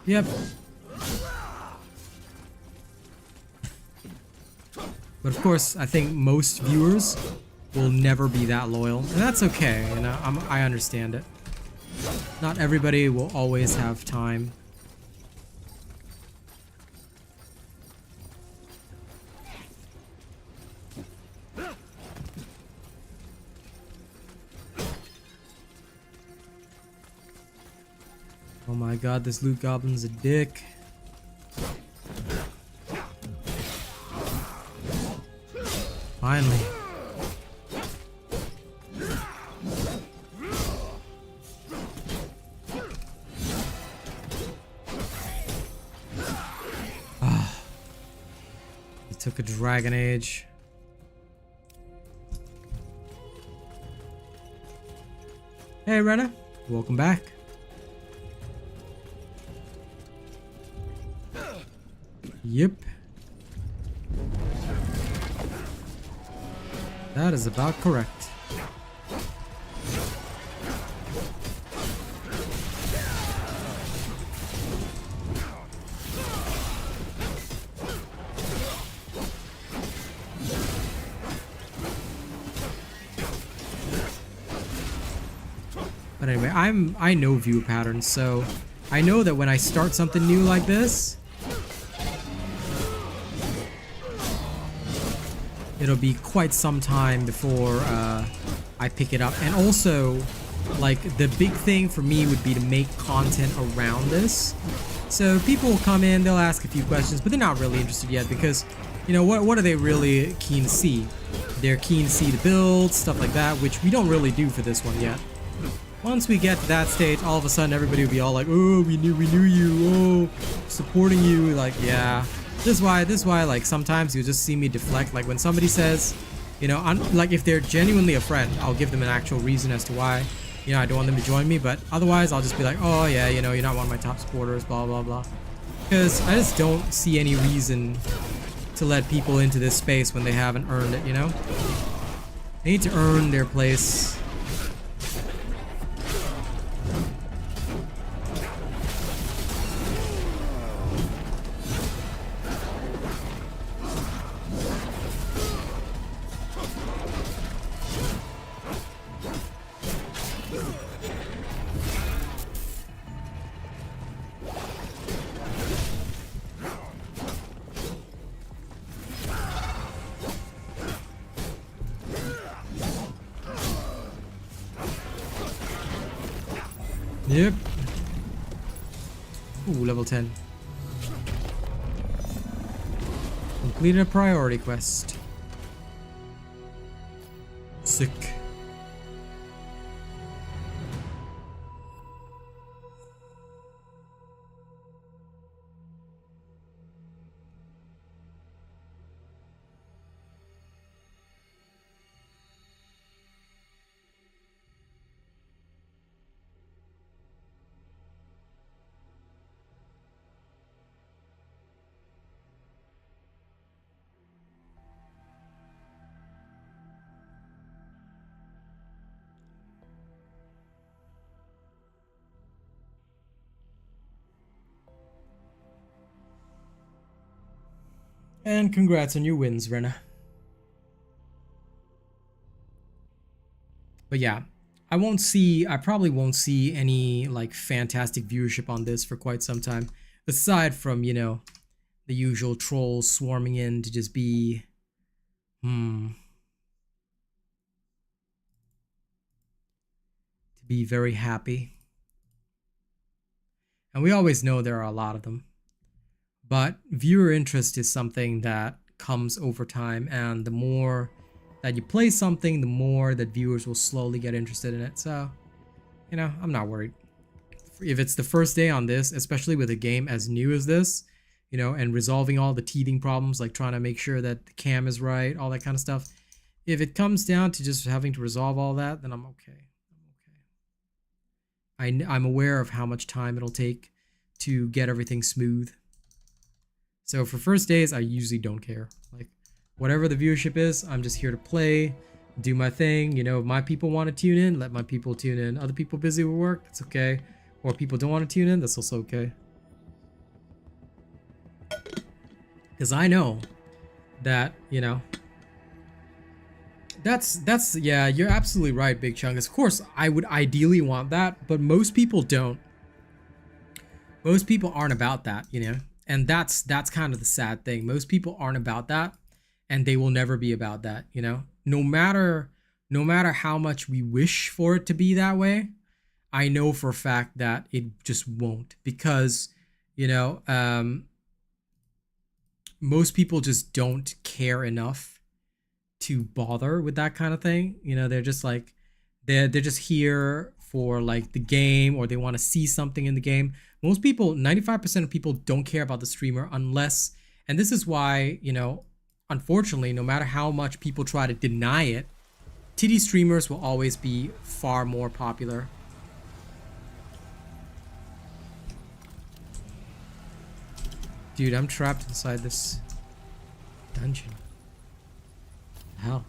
Yep. But of course, I think most viewers will never be that loyal, and that's okay, and I understand it. Not everybody will always have time. Oh my god, this loot goblin's a dick. Finally. It took a Dragon Age. Hey Rena, welcome back. Yep. That is about correct. But anyway, I know viewer patterns, so I know that when I start something new like this, it'll be quite some time before I pick it up. And also, like, the big thing for me would be to make content around this. So people will come in, they'll ask a few questions, but they're not really interested yet because, you know, what are they really keen to see? They're keen to see the build, stuff like that, which we don't really do for this one yet. Once we get to that stage, all of a sudden everybody will be all like, oh, we knew you, oh, supporting you. Like, yeah. This is why like sometimes you'll just see me deflect. Like when somebody says, you know, like if they're genuinely a friend, I'll give them an actual reason as to why, you know, I don't want them to join me. But otherwise I'll just be like, oh yeah, you know, you're not one of my top supporters, blah blah blah. Because I just don't see any reason to let people into this space when they haven't earned it, you know? They need to earn their place. Yep. Ooh, level 10. Completed a priority quest. Sick. And congrats on your wins, Rena. But yeah, I probably won't see any like fantastic viewership on this for quite some time. Aside from, you know, the usual trolls swarming in to just be, to be very happy. And we always know there are a lot of them. But viewer interest is something that comes over time, and the more that you play something, the more that viewers will slowly get interested in it. So, you know, I'm not worried. If it's the first day on this, especially with a game as new as this, you know, and resolving all the teething problems, like trying to make sure that the cam is right, all that kind of stuff. If it comes down to just having to resolve all that, then I'm okay. I'm aware of how much time it'll take to get everything smooth. So for first days, I usually don't care. Like, whatever the viewership is, I'm just here to play, do my thing. You know, if my people want to tune in, let my people tune in. Other people busy with work, that's okay. Or people don't want to tune in, that's also okay. Because I know that, you know, that's yeah, you're absolutely right, BigChungas. Of course, I would ideally want that, but most people don't. Most people aren't about that, you know? And that's kind of the sad thing. Most people aren't about that, and they will never be about that, you know? No matter how much we wish for it to be that way, I know for a fact that it just won't, because, you know, most people just don't care enough to bother with that kind of thing. You know, they're just like, they're just here for like the game, or they want to see something in the game. Most people, 95% of people don't care about the streamer unless, and this is why, you know, unfortunately, no matter how much people try to deny it, titty streamers will always be far more popular. Dude, I'm trapped inside this dungeon. Hell.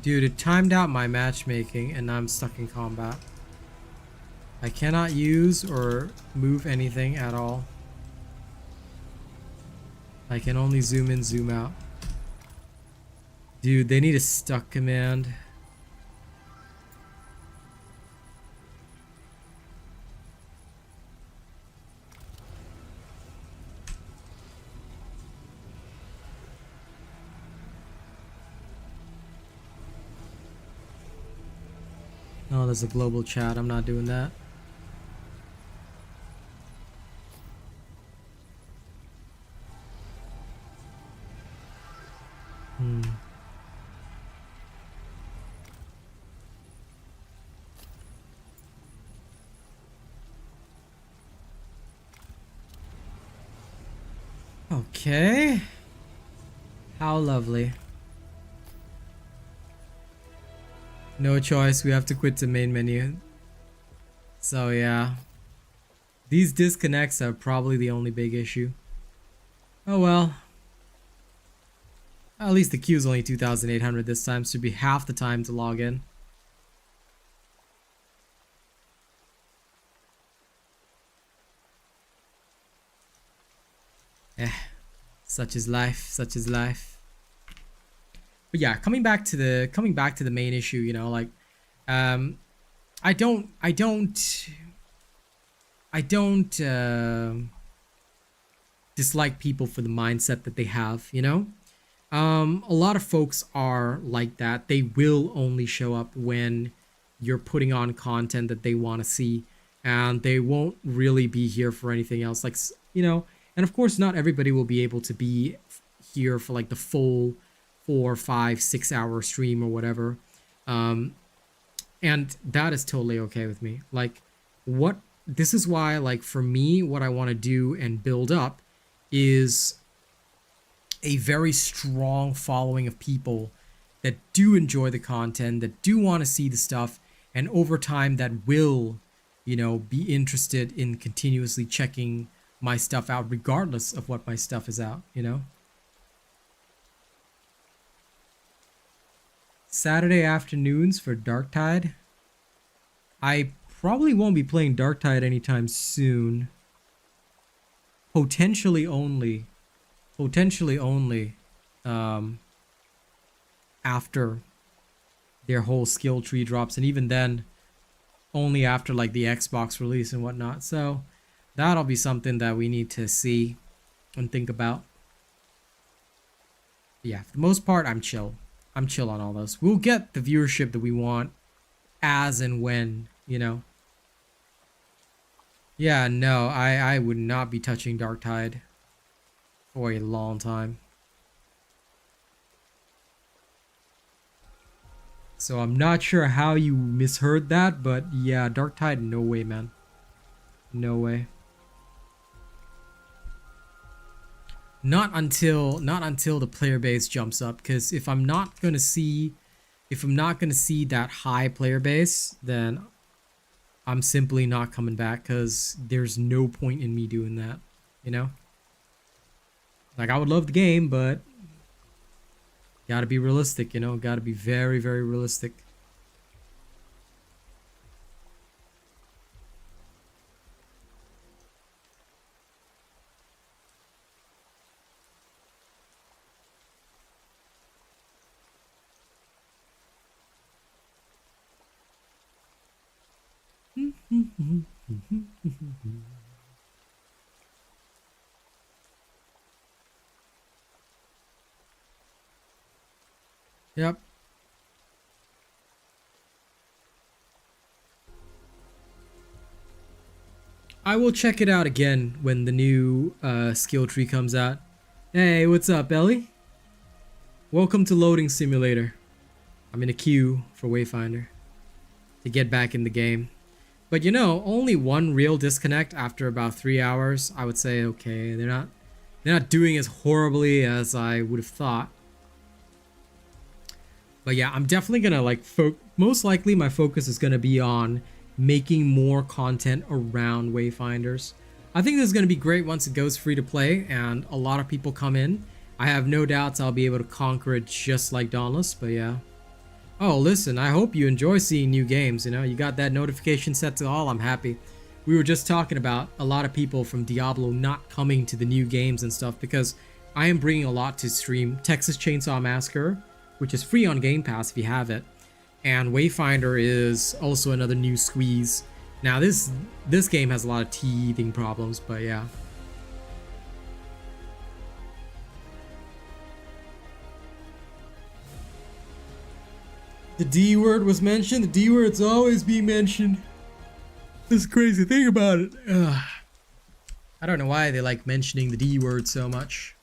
Dude, it timed out my matchmaking and I'm stuck in combat. I cannot use or move anything at all. I can only zoom in, zoom out. Dude, they need a stuck command. Oh, there's a global chat. I'm not doing that. Okay. How lovely. No choice, we have to quit the main menu. So yeah. These disconnects are probably the only big issue. Oh well. At least the queue is only 2,800 this time, so it'd be half the time to log in. Such is life, such is life. But yeah, coming back to the main issue, you know, like I don't dislike people for the mindset that they have, you know? A lot of folks are like that. They will only show up when you're putting on content that they want to see, and they won't really be here for anything else, like, you know. And of course, not everybody will be able to be here for like the full 4, 5, 6 hour stream or whatever. And that is totally okay with me. Like, this is why, like, for me, what I want to do and build up is a very strong following of people that do enjoy the content, that do want to see the stuff, and over time that will, you know, be interested in continuously checking my stuff out regardless of what my stuff is out, you know. Saturday afternoons for Darktide. I probably won't be playing Darktide anytime soon. Potentially only after their whole skill tree drops, and even then only after like the Xbox release and whatnot. So that'll be something that we need to see and think about. But yeah, for the most part, I'm chill on all those. We'll get the viewership that we want as and when, you know. Yeah, no, I would not be touching Darktide for a long time. So I'm not sure how you misheard that, but yeah, Darktide, no way, man. No way. Not until the player base jumps up, because if I'm not gonna see that high player base, then I'm simply not coming back, because there's no point in me doing that, you know? Like, I would love the game, but gotta be realistic, you know? Gotta be very, very realistic. Yep. I will check it out again when the new skill tree comes out. Hey, what's up, Ellie? Welcome to Loading Simulator. I'm in a queue for Wayfinder to get back in the game. But you know, only one real disconnect after about 3 hours. I would say okay. They're not doing as horribly as I would have thought. But yeah, I'm definitely gonna like most likely my focus is gonna be on making more content around Wayfinders. I think this is gonna be great once it goes free to play and a lot of people come in. I have no doubts I'll be able to conquer it just like Dauntless, but yeah. Oh, listen, I hope you enjoy seeing new games, you know? You got that notification set to all, I'm happy. We were just talking about a lot of people from Diablo not coming to the new games and stuff because I am bringing a lot to stream. Texas Chainsaw Massacre, which is free on Game Pass if you have it. And Wayfinder is also another new squeeze. Now this game has a lot of teething problems, but yeah. The D word was mentioned. The D word's always being mentioned. This is crazy thing about it. Ugh. I don't know why they like mentioning the D word so much.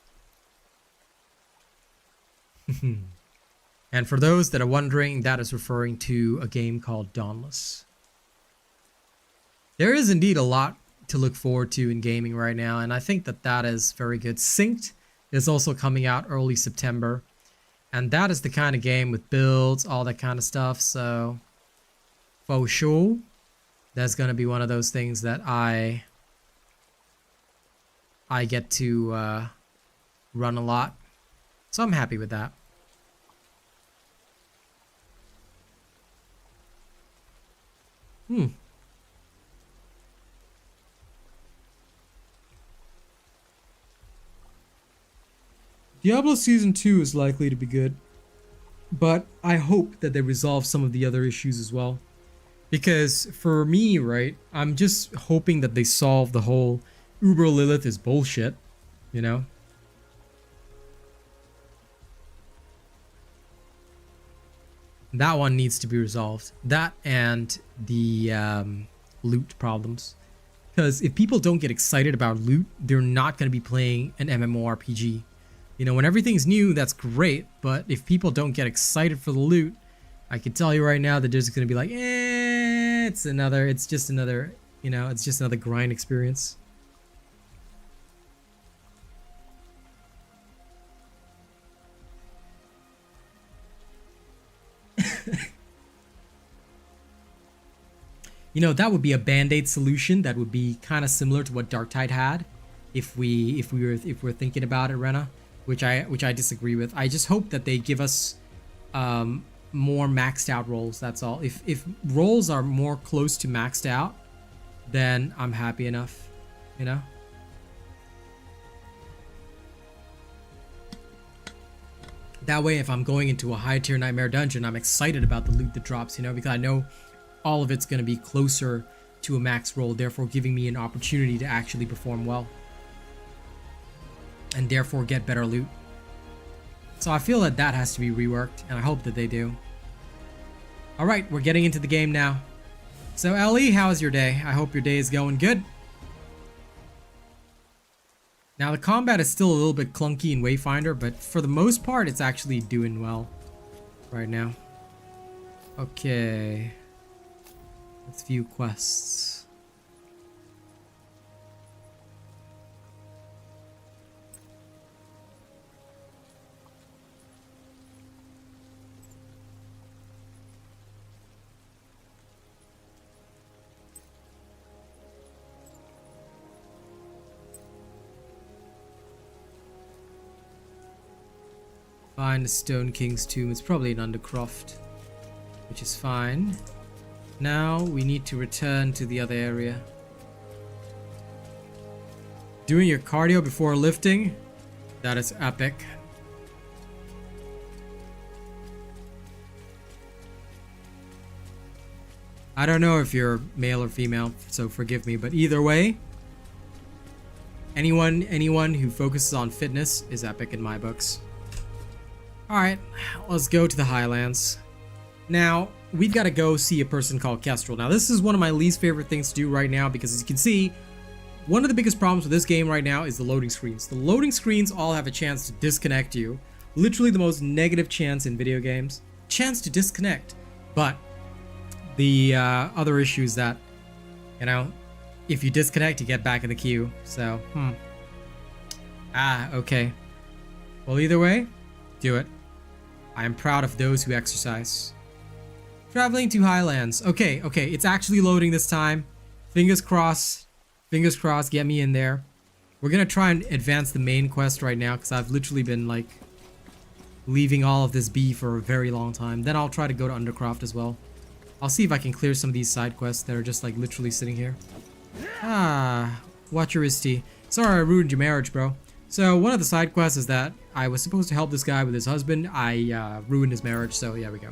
And for those that are wondering, that is referring to a game called Dauntless. There is indeed a lot to look forward to in gaming right now, and I think that that is very good. Synced is also coming out early September, and that is the kind of game with builds, all that kind of stuff, so for sure, that's going to be one of those things that I get to run a lot, so I'm happy with that. Diablo Season 2 is likely to be good, but I hope that they resolve some of the other issues as well. Because for me, right, I'm just hoping that they solve the whole Uber Lilith is bullshit, you know? That one needs to be resolved. That and the loot problems. Because if people don't get excited about loot, they're not going to be playing an MMORPG. You know, when everything's new, that's great, but if people don't get excited for the loot, I can tell you right now that they're just going to be like, it's just another, you know, it's just another grind experience. You know, that would be a band-aid solution that would be kind of similar to what Darktide had if we're thinking about it, Rena. Which I disagree with. I just hope that they give us more maxed out roles. That's all. If roles are more close to maxed out, then I'm happy enough. You know. That way, if I'm going into a high tier nightmare dungeon, I'm excited about the loot that drops. You know, because I know all of it's going to be closer to a max roll, therefore giving me an opportunity to actually perform well. And therefore get better loot. So I feel that that has to be reworked, and I hope that they do. Alright, we're getting into the game now. So Ellie, how's your day? I hope your day is going good. Now the combat is still a little bit clunky in Wayfinder, but for the most part it's actually doing well right now. Okay. Let's view quests. Find the Stone King's tomb. It's probably in Undercroft, which is fine. Now we need to return to the other area. Doing your cardio before lifting? That is epic. I don't know if you're male or female, so forgive me, but either way, anyone who focuses on fitness is epic in my books. Alright, let's go to the Highlands. Now, we've got to go see a person called Kestrel. Now, this is one of my least favorite things to do right now because, as you can see, one of the biggest problems with this game right now is the loading screens. The loading screens all have a chance to disconnect you. Literally the most negative chance in video games. Chance to disconnect. But the other issue is that, you know, if you disconnect, you get back in the queue. So, okay. Well, either way, do it. I am proud of those who exercise. Traveling to Highlands. Okay, it's actually loading this time. Fingers crossed, get me in there. We're gonna try and advance the main quest right now because I've literally been like leaving all of this be for a very long time. Then I'll try to go to Undercroft as well. I'll see if I can clear some of these side quests that are just like literally sitting here. Ah, watch your wristy. Sorry I ruined your marriage, bro. So one of the side quests is that I was supposed to help this guy with his husband. I ruined his marriage, so yeah, we go.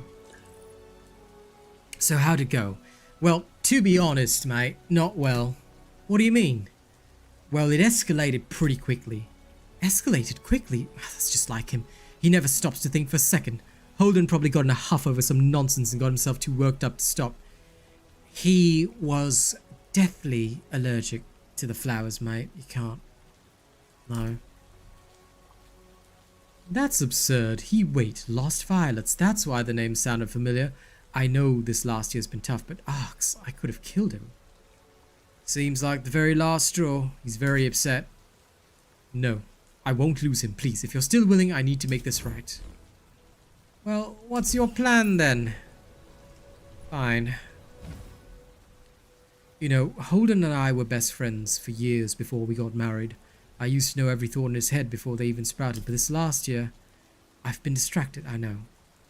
So how'd it go? Well, to be honest, mate, not well. What do you mean? Well, it escalated pretty quickly. Escalated quickly? That's just like him. He never stops to think for a second. Holden probably got in a huff over some nonsense and got himself too worked up to stop. He was deathly allergic to the flowers, mate. You can't. No. That's absurd. Wait, lost violets. That's why the name sounded familiar. I know this last year's been tough, but Arx, I could have killed him. Seems like the very last straw. He's very upset. No, I won't lose him, please. If you're still willing, I need to make this right. Well, what's your plan then? Fine. You know, Holden and I were best friends for years before we got married. I used to know every thought in his head before they even sprouted, but this last year, I've been distracted, I know.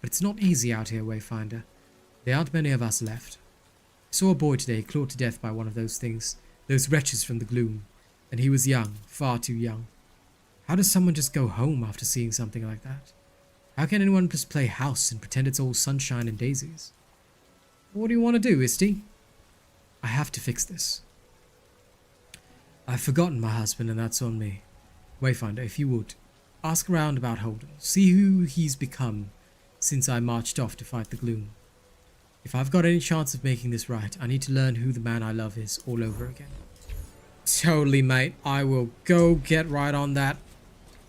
But it's not easy out here, Wayfinder. There aren't many of us left. I saw a boy today clawed to death by one of those things, those wretches from the gloom. And he was young, far too young. How does someone just go home after seeing something like that? How can anyone just play house and pretend it's all sunshine and daisies? What do you want to do, Isty? I have to fix this. I've forgotten my husband and that's on me. Wayfinder, if you would, ask around about Holden. See who he's become since I marched off to fight the gloom. If I've got any chance of making this right, I need to learn who the man I love is all over again. Totally, mate. I will go get right on that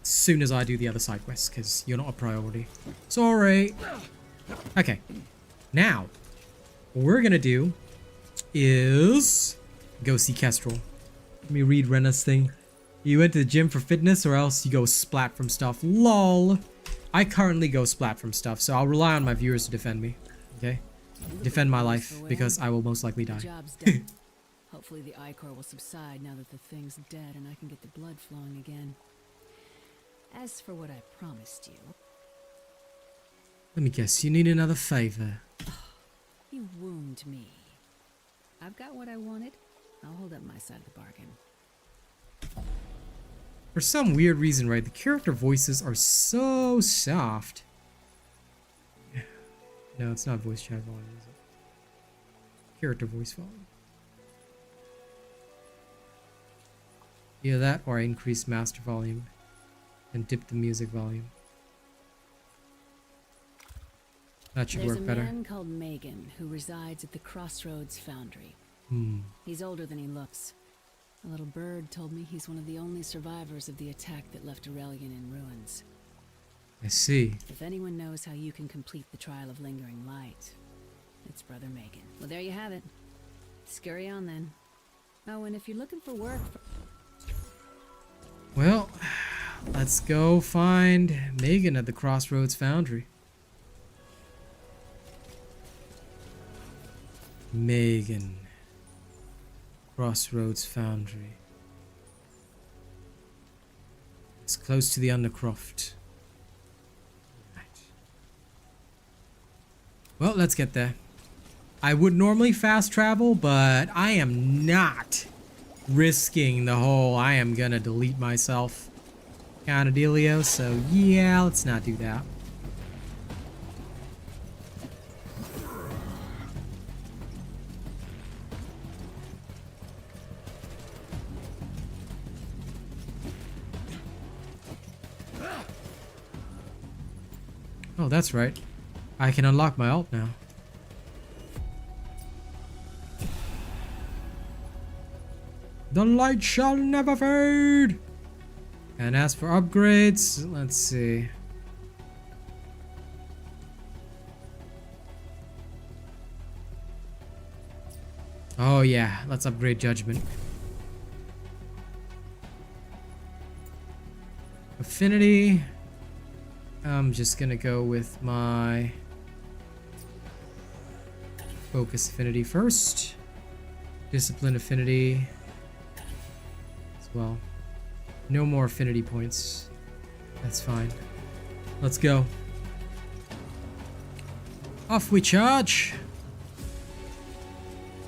as soon as I do the other side quests, because you're not a priority. Sorry. Okay. Now, what we're going to do is go see Kestrel. Let me read Rena's thing. You went to the gym for fitness or else you go splat from stuff. LOL. I currently go splat from stuff, so I'll rely on my viewers to defend me. Okay? Defend my life, because I will most likely die. Job's done. Hopefully the ichor will subside now that the thing's dead and I can get the blood flowing again. As for what I promised you... Let me guess, you need another favor. You wound me. I've got what I wanted. I'll hold up my side of the bargain. For some weird reason, right, the character voices are so soft. No, it's not voice chat volume, is it? Character voice volume. Either that or I increase master volume and dip the music volume. That should work better. There's a man called Megan who resides at the Crossroads Foundry. He's older than he looks. A little bird told me he's one of the only survivors of the attack that left Aurelian in ruins. I see. If anyone knows how you can complete the trial of lingering light, it's Brother Megan. Well, there you have it. Scurry on then. Oh, and if you're looking for work... Well, let's go find Megan at the Crossroads Foundry. Megan. Crossroads Foundry. It's close to the Undercroft. Right. Well, let's get there. I would normally fast travel, but I am not risking the whole I am gonna delete myself kind of dealio, so yeah, let's not do that. Oh, that's right. I can unlock my alt now. The light shall never fade! And as for upgrades, let's see. Oh yeah, let's upgrade Judgment. Affinity. I'm just gonna go with my Focus Affinity first. Discipline Affinity as well. No more affinity points. That's fine. Let's go. Off we charge.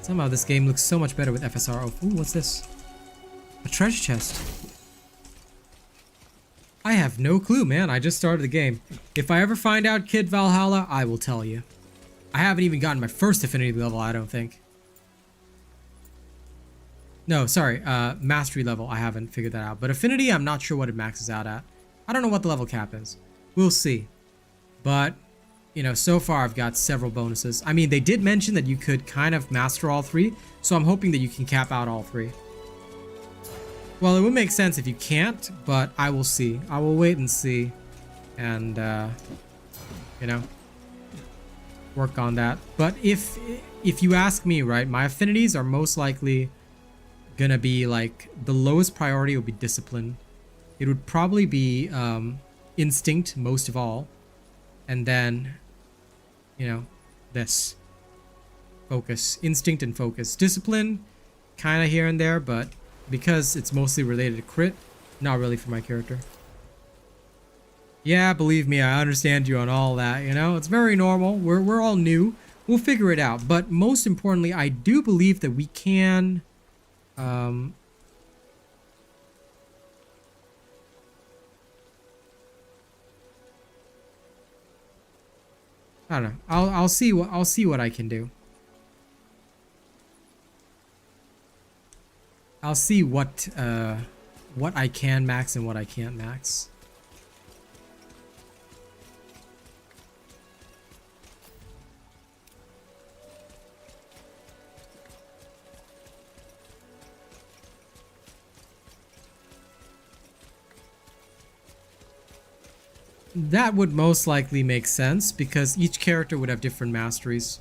Somehow this game looks so much better with FSR off. Ooh, what's this? A treasure chest. I have no clue, man. I just started the game. If I ever find out Kid Valhalla, I will tell you. I haven't even gotten my first affinity level, I don't think. No, sorry, mastery level, I haven't figured that out. But affinity, I'm not sure what it maxes out at. I don't know what the level cap is. We'll see. But, you know, so far I've got several bonuses. I mean, they did mention that you could kind of master all three, so I'm hoping that you can cap out all three. Well, it would make sense if you can't, but I will see. I will wait and see. And, you know, work on that. But if you ask me, right, my affinities are most likely gonna be like the lowest priority would be discipline. It would probably be instinct most of all, and then, you know, this focus, instinct and focus. Discipline kind of here and there, but because it's mostly related to crit, not really for my character. Yeah, believe me, I understand you on all that, you know, it's very normal. We're all new. We'll figure it out. But most importantly, I do believe that we can I don't know. I'll see what I can do. I'll see what I can max and what I can't max. That would most likely make sense because each character would have different masteries.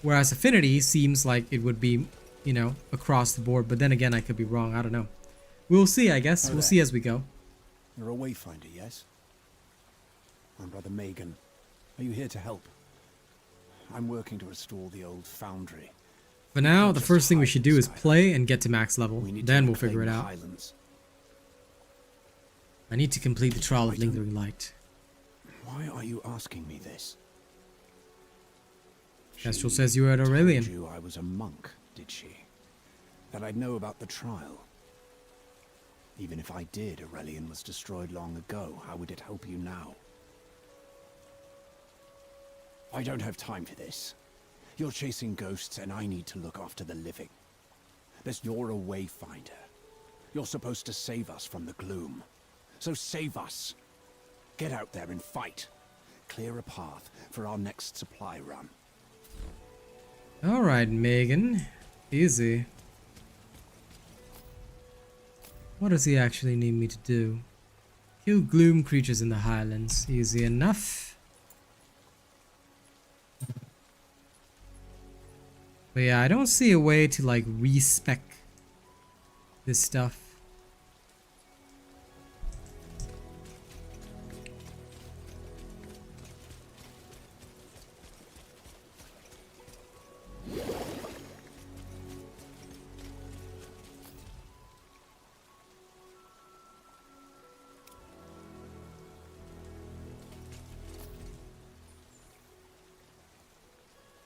Whereas affinity seems like it would be, you know, across the board, but then again I could be wrong, I don't know. We'll see, I guess. We'll see as we go. You're a Wayfinder, yes? I'm Brother Megan. Are you here to help? I'm working to restore the old foundry. For now, the first thing we should do is play and get to max level. Then we'll figure it out. I need to complete the trial of Lingering Light. Why are you asking me this? Kestrel says you were at Aurelian. Told you I was a monk, did she? That I'd know about the trial. Even if I did, Aurelian was destroyed long ago. How would it help you now? I don't have time for this. You're chasing ghosts and I need to look after the living. You're a Wayfinder. You're supposed to save us from the gloom. So save us. Get out there and fight. Clear a path for our next supply run. Alright, Megan. Easy. What does he actually need me to do? Kill gloom creatures in the highlands. Easy enough. But yeah, I don't see a way to like respec this stuff.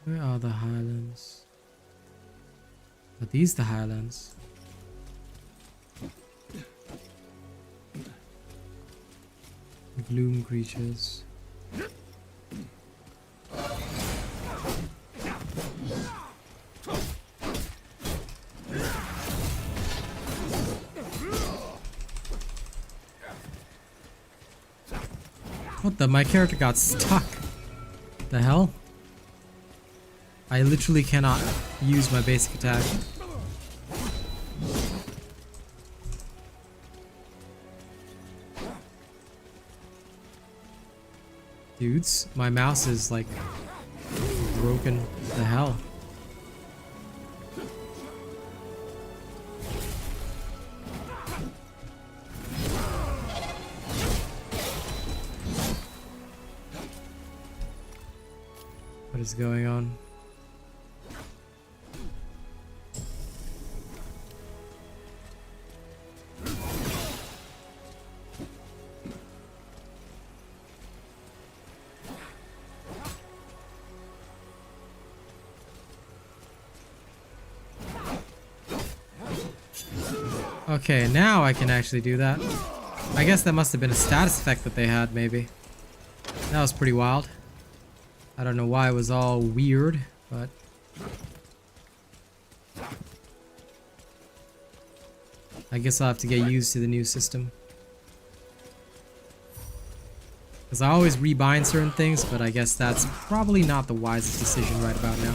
Where are the highlands? Are these the highlands? Gloom creatures. What the? My character got stuck. The hell? I literally cannot use my basic attack. Dudes, my mouse is like broken. What the hell? What is going on? Okay, now I can actually do that. I guess that must have been a status effect that they had, maybe. That was pretty wild. I don't know why it was all weird, but... I guess I'll have to get used to the new system. Because I always rebind certain things, but I guess that's probably not the wisest decision right about now.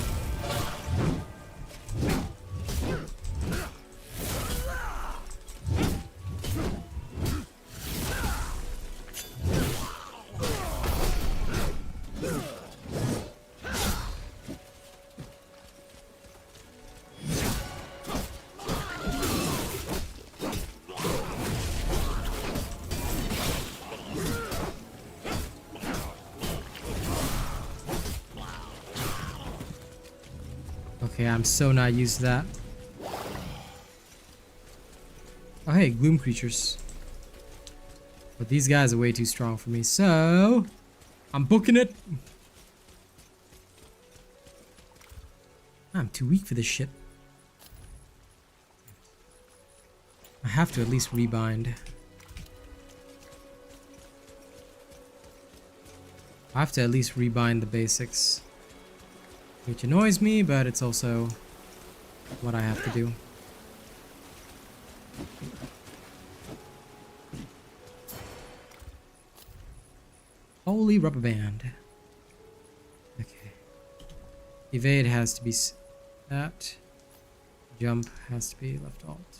Okay, I'm so not used to that. Oh hey, gloom creatures. But these guys are way too strong for me, so... I'm booking it! I'm too weak for this shit. I have to at least rebind. I have to at least rebind the basics. Which annoys me, but it's also what I have to do. Holy rubber band. Okay. Evade has to be that. Jump has to be left alt.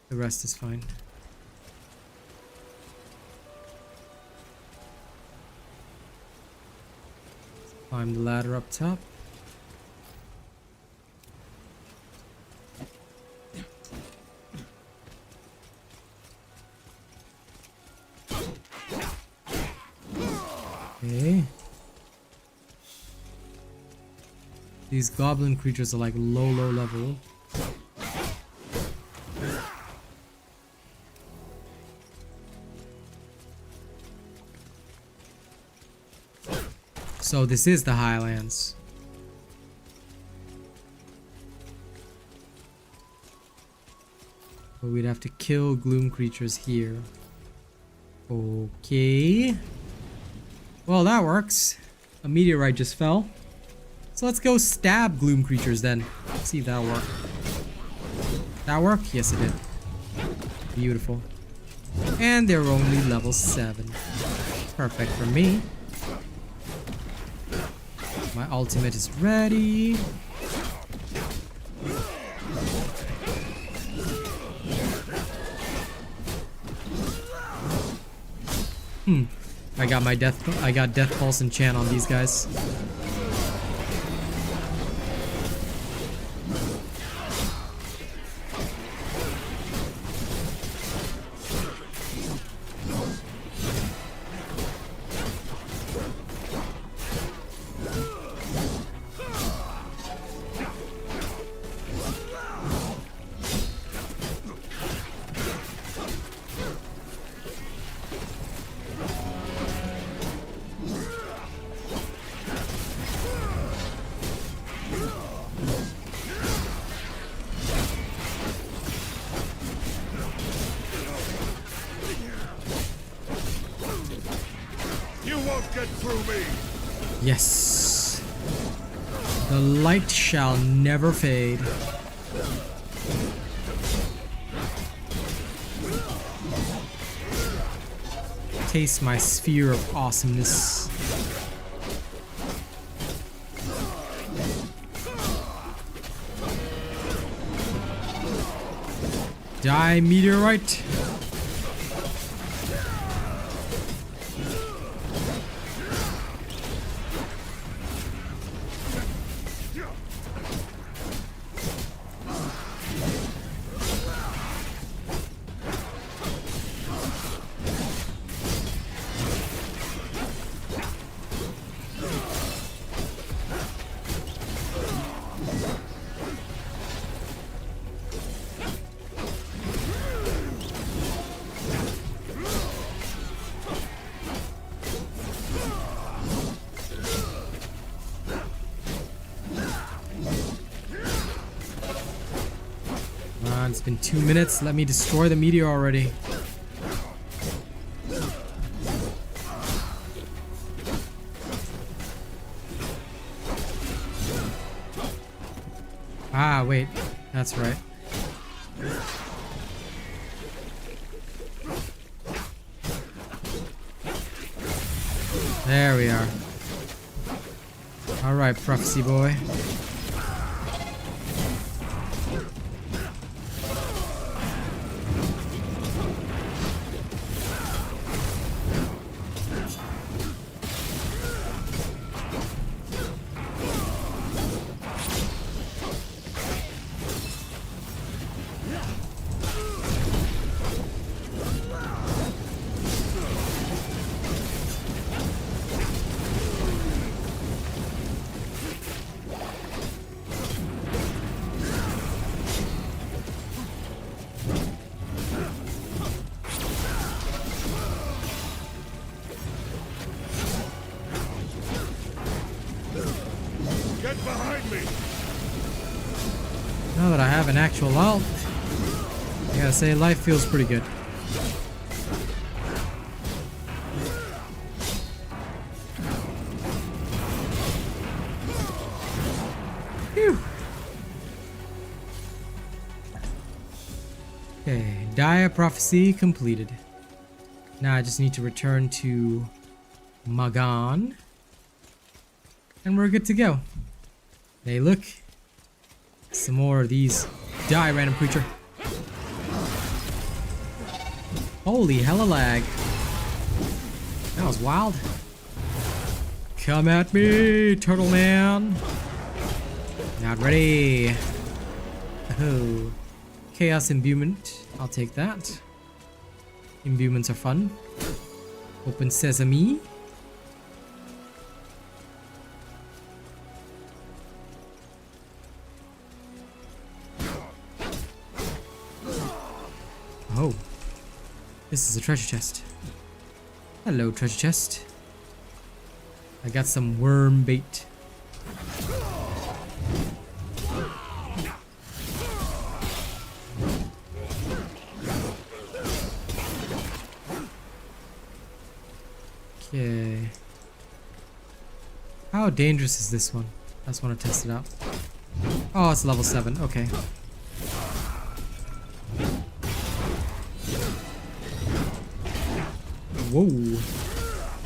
The rest is fine. Climb the ladder up top. Okay. These goblin creatures are like low level. So this is the Highlands. But we'd have to kill gloom creatures here. Okay. Well, that works. A meteorite just fell. So let's go stab gloom creatures then. Let's see if that'll work. That work? Yes, it did. Beautiful. And they're only level 7. Perfect for me. My ultimate is ready. I got my death pulse enchant on these guys. Yes. The light shall never fade. Taste my sphere of awesomeness. Die, meteorite. on, it's been 2 minutes. Let me destroy the meteor already. Ah, wait. That's right. There we are. Alright, prophecy boy. Now that I have an actual ult, I gotta say life feels pretty good. Phew. Okay, Dire Prophecy completed. Now I just need to return to Magan, and we're good to go. Hey, look. Some more of these. Die, random creature. Holy hella lag. That was wild. Come at me, Turtle Man. Not ready. Oh. Chaos Imbuement. I'll take that. Imbuements are fun. Open Sesame. Oh, this is a treasure chest. Hello, treasure chest. I got some worm bait. Okay. How dangerous is this one? I just want to test it out. Oh, it's level 7. Okay. Whoa.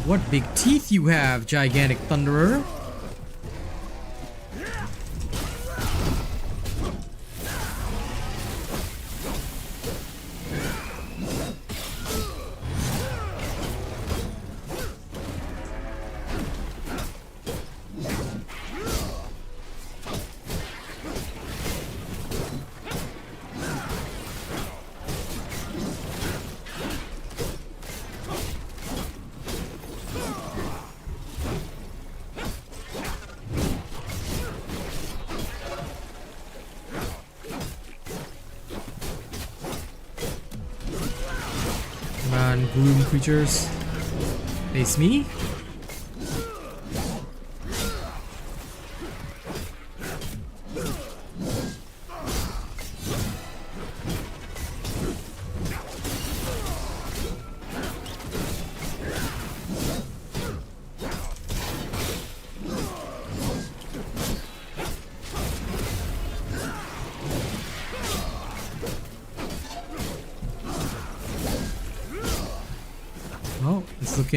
What big teeth you have, gigantic thunderer. Gloom creatures. Face me.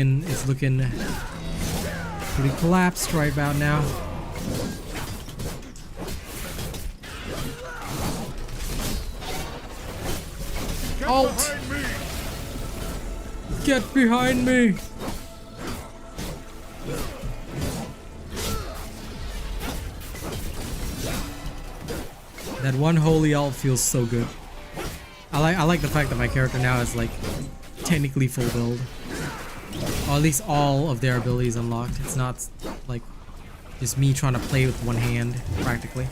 It's looking pretty collapsed right about now. Alt! Get behind me! That one holy alt feels so good. I like the fact that my character now is like technically full build. Or at least all of their abilities unlocked. It's not like just me trying to play with one hand, practically.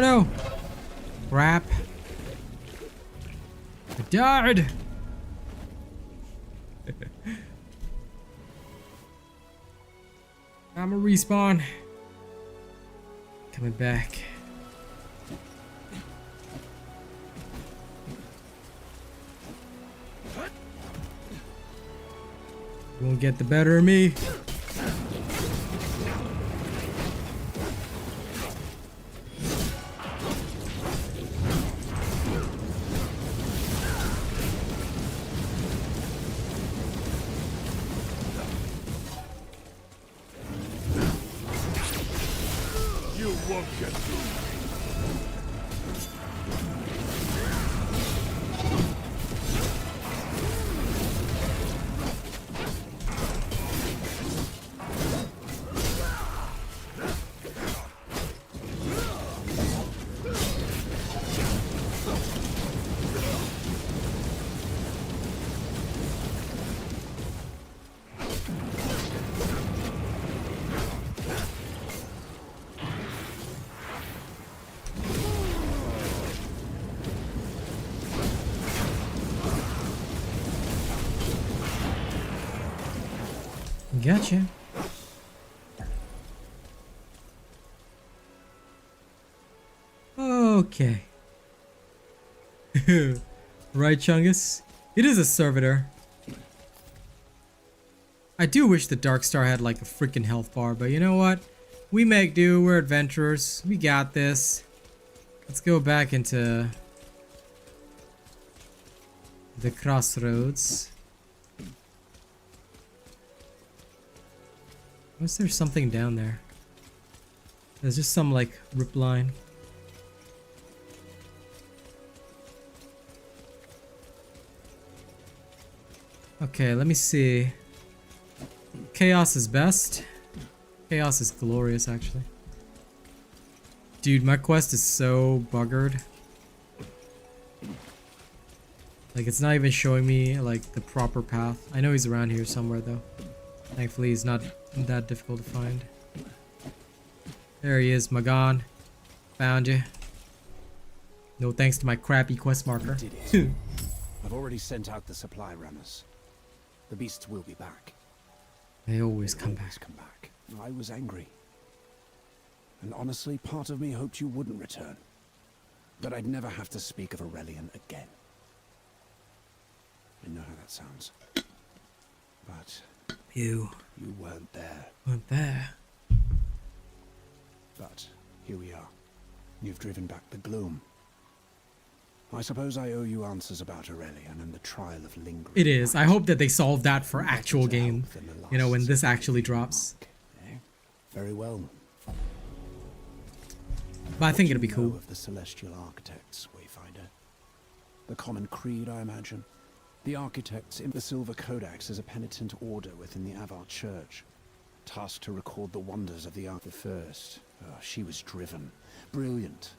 no! Crap. I died! I'm a respawn. Coming back. You won't get the better of me. You won't get through. Gotcha. Okay. Right, Chungus? It is a servitor. I do wish the Dark Star had like a freaking health bar, but you know what? We make do. We're adventurers. We got this. Let's go back into the crossroads. Was there something down there? There's just some like rip line. Okay, let me see. Chaos is best. Chaos is glorious, actually. Dude, my quest is so buggered. Like, it's not even showing me like the proper path. I know he's around here somewhere though. Thankfully, he's not that difficult to find. There he is, Magan. Found you. No thanks to my crappy quest marker. Did it. I've already sent out the supply runners. The beasts will be back. They always come Always back. come back. I was angry. And honestly, part of me hoped you wouldn't return. That I'd never have to speak of Aurelian again. I know how that sounds. But You weren't there. weren't there. But here we are. You've driven back the gloom. I suppose I owe you answers about Aurelian and the trial of lingering. It is. I hope that they solve that for Better actual to game. help than the You know, when last this actually surviving drops. monk, eh? Very well. But I think it'll be What do you know cool. of the celestial architects, Wayfinder? The common creed, I imagine. The architects in the Silver Codex is a penitent order within the Avar Church, tasked to record the wonders of the Ark the First. Oh, she was driven, brilliant.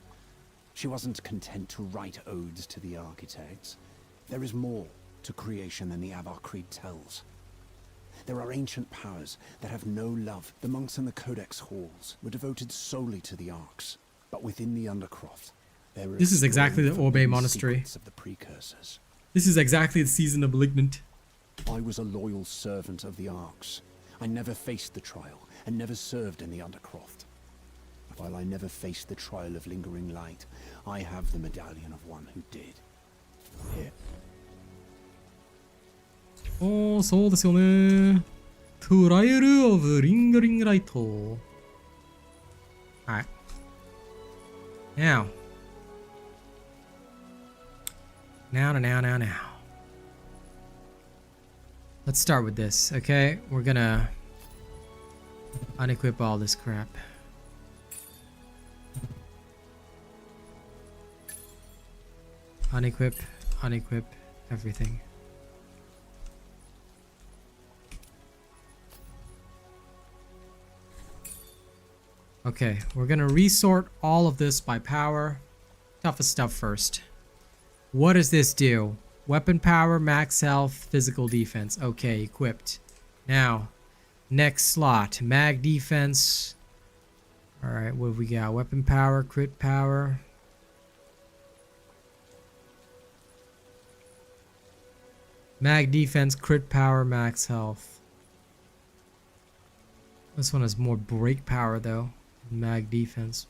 She wasn't content to write odes to the architects. There is more to creation than the Avar Creed tells. There are ancient powers that have no love. The monks in the Codex halls were devoted solely to the arcs, but within the Undercroft, there were This is exactly the Orbe Monastery. of the precursors. This is exactly the season of Malignant. I was a loyal servant of the Arks. I never faced the trial, and never served in the Undercroft. While I never faced the trial of Lingering Light, I have the medallion of one who did. Here. そうですよね。Trial of Lingering Light. Alright. Now. Now. Let's start with this, okay? We're gonna unequip all this crap. Unequip, everything. Okay, we're gonna resort all of this by power. Toughest stuff first. What does this do? Weapon power, max health, physical defense. Okay, equipped. Now, next slot. Mag defense. Alright, what have we got? Weapon power, crit power. Mag defense, crit power, max health. This one has more break power though. Mag defense.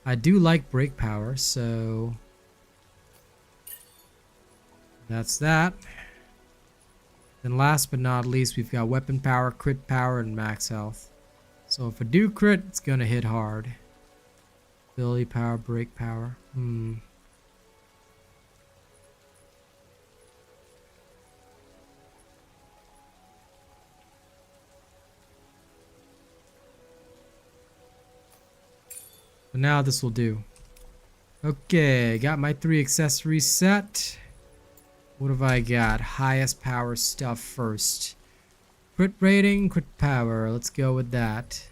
I do like break power, so that's that. Then last but not least, we've got weapon power, crit power, and max health. So if I do crit, it's gonna hit hard. Ability power, break power. But now this will do. Okay, got my 3 accessories set. What have I got? Highest power stuff first. Crit rating, crit power. Let's go with that.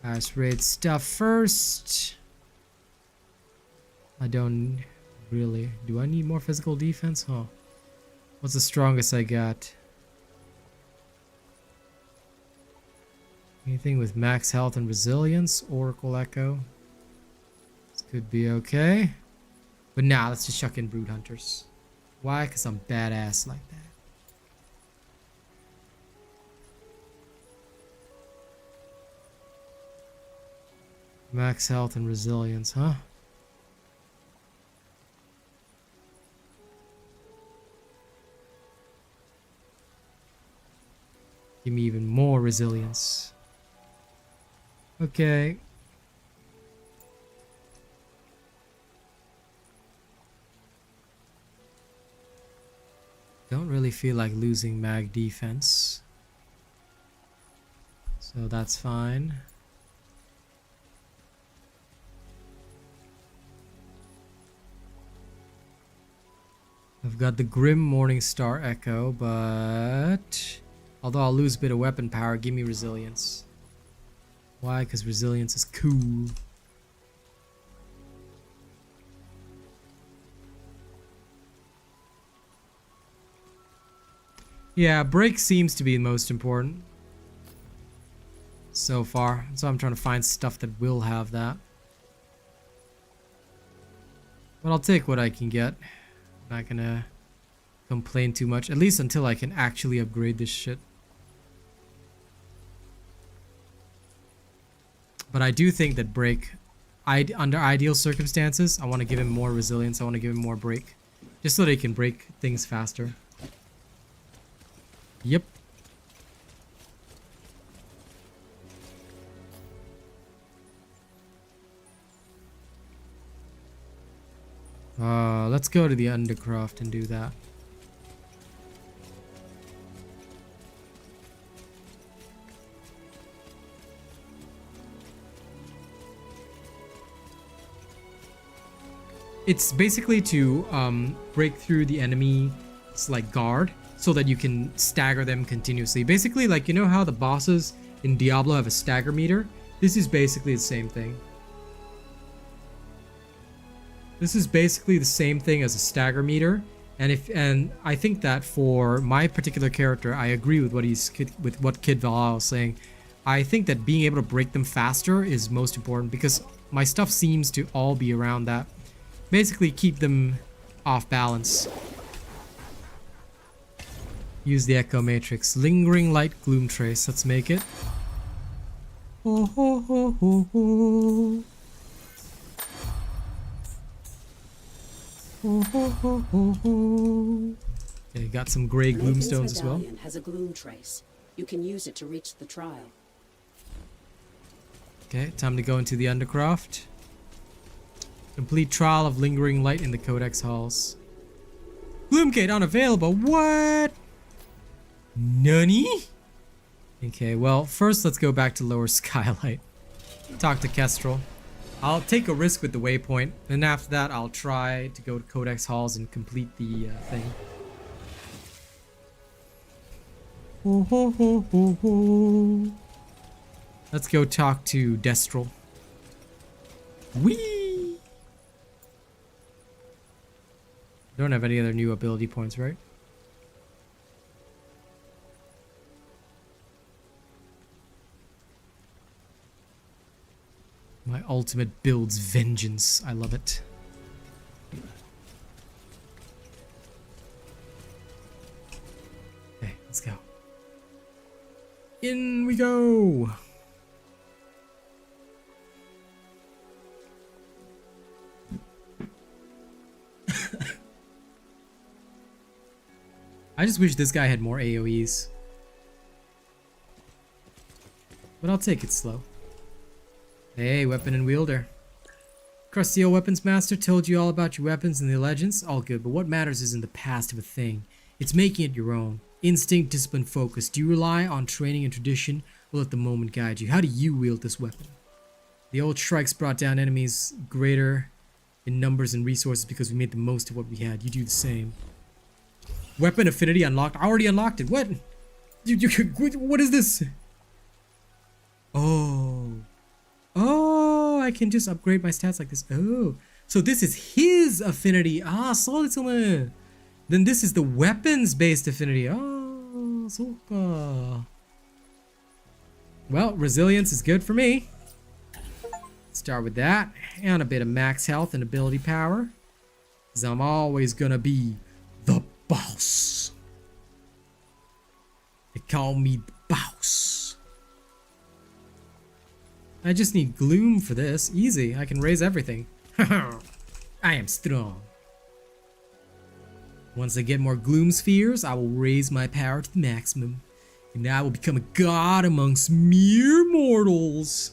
Highest rate stuff first. I don't really. Do I need more physical defense? Huh. What's the strongest I got? Anything with max health and resilience? Oracle Echo. This could be okay. But nah, let's just chuck in Brood Hunters. Why? Because I'm badass like that. Max health and resilience, huh? Give me even more resilience. Okay. Don't really feel like losing mag defense. So that's fine. I've got the Grim Morningstar Echo, but although I'll lose a bit of weapon power, give me resilience. Why? Because resilience is cool. Yeah, break seems to be the most important so far. So I'm trying to find stuff that will have that. But I'll take what I can get. Not gonna complain too much, at least until I can actually upgrade this shit. But I do think that break, under ideal circumstances, I want to give him more resilience. I want to give him more break, just so they can break things faster. Yep. Let's go to the Undercroft and do that. It's basically to break through the enemy's like guard so that you can stagger them continuously. Basically, like, you know how the bosses in Diablo have a stagger meter? This is basically the same thing. This is basically the same thing as a stagger meter, and I think that for my particular character, I agree with what Kid Valhalla was saying. I think that being able to break them faster is most important because my stuff seems to all be around that. Basically, keep them off balance. Use the Echo Matrix. Lingering Light Gloom Trace. Let's make it. Ho ho ho ho ho. Ho, ho, ho, ho, ho. Okay, got some gray gloomstones as well. Has a gloom trace. You can use it to reach the trial. Okay, time to go into the Undercroft. Complete trial of Lingering Light in the Codex halls. Gloomgate unavailable. What? Nani? Okay, well, first let's go back to Lower Skylight. Talk to Kestrel. I'll take a risk with the waypoint, and after that I'll try to go to Codex Halls and complete the thing. Ho, ho, ho, ho, ho. Let's go talk to Destral. Whee! Don't have any other new ability points, right? My ultimate builds vengeance. I love it. Okay, let's go. In we go. I just wish this guy had more AoEs. But I'll take it slow. Hey, weapon and wielder. Crusty old weapons master told you all about your weapons and the legends. All good, but what matters isn't the past of a thing. It's making it your own. Instinct, discipline, focus. Do you rely on training and tradition, or let the moment guide you? How do you wield this weapon? The old strikes brought down enemies greater in numbers and resources because we made the most of what we had. You do the same. Weapon affinity unlocked. I already unlocked it. What? What is this? Oh. Oh, I can just upgrade my stats like this. Oh. So this is his affinity. Ah, solid. Then this is the weapons-based affinity. Oh, super. Well, resilience is good for me. Start with that. And a bit of max health and ability power. Because I'm always gonna be the boss. They call me the boss. I just need gloom for this. Easy. I can raise everything. I am strong. Once I get more gloom spheres, I will raise my power to the maximum. And I will become a god amongst mere mortals.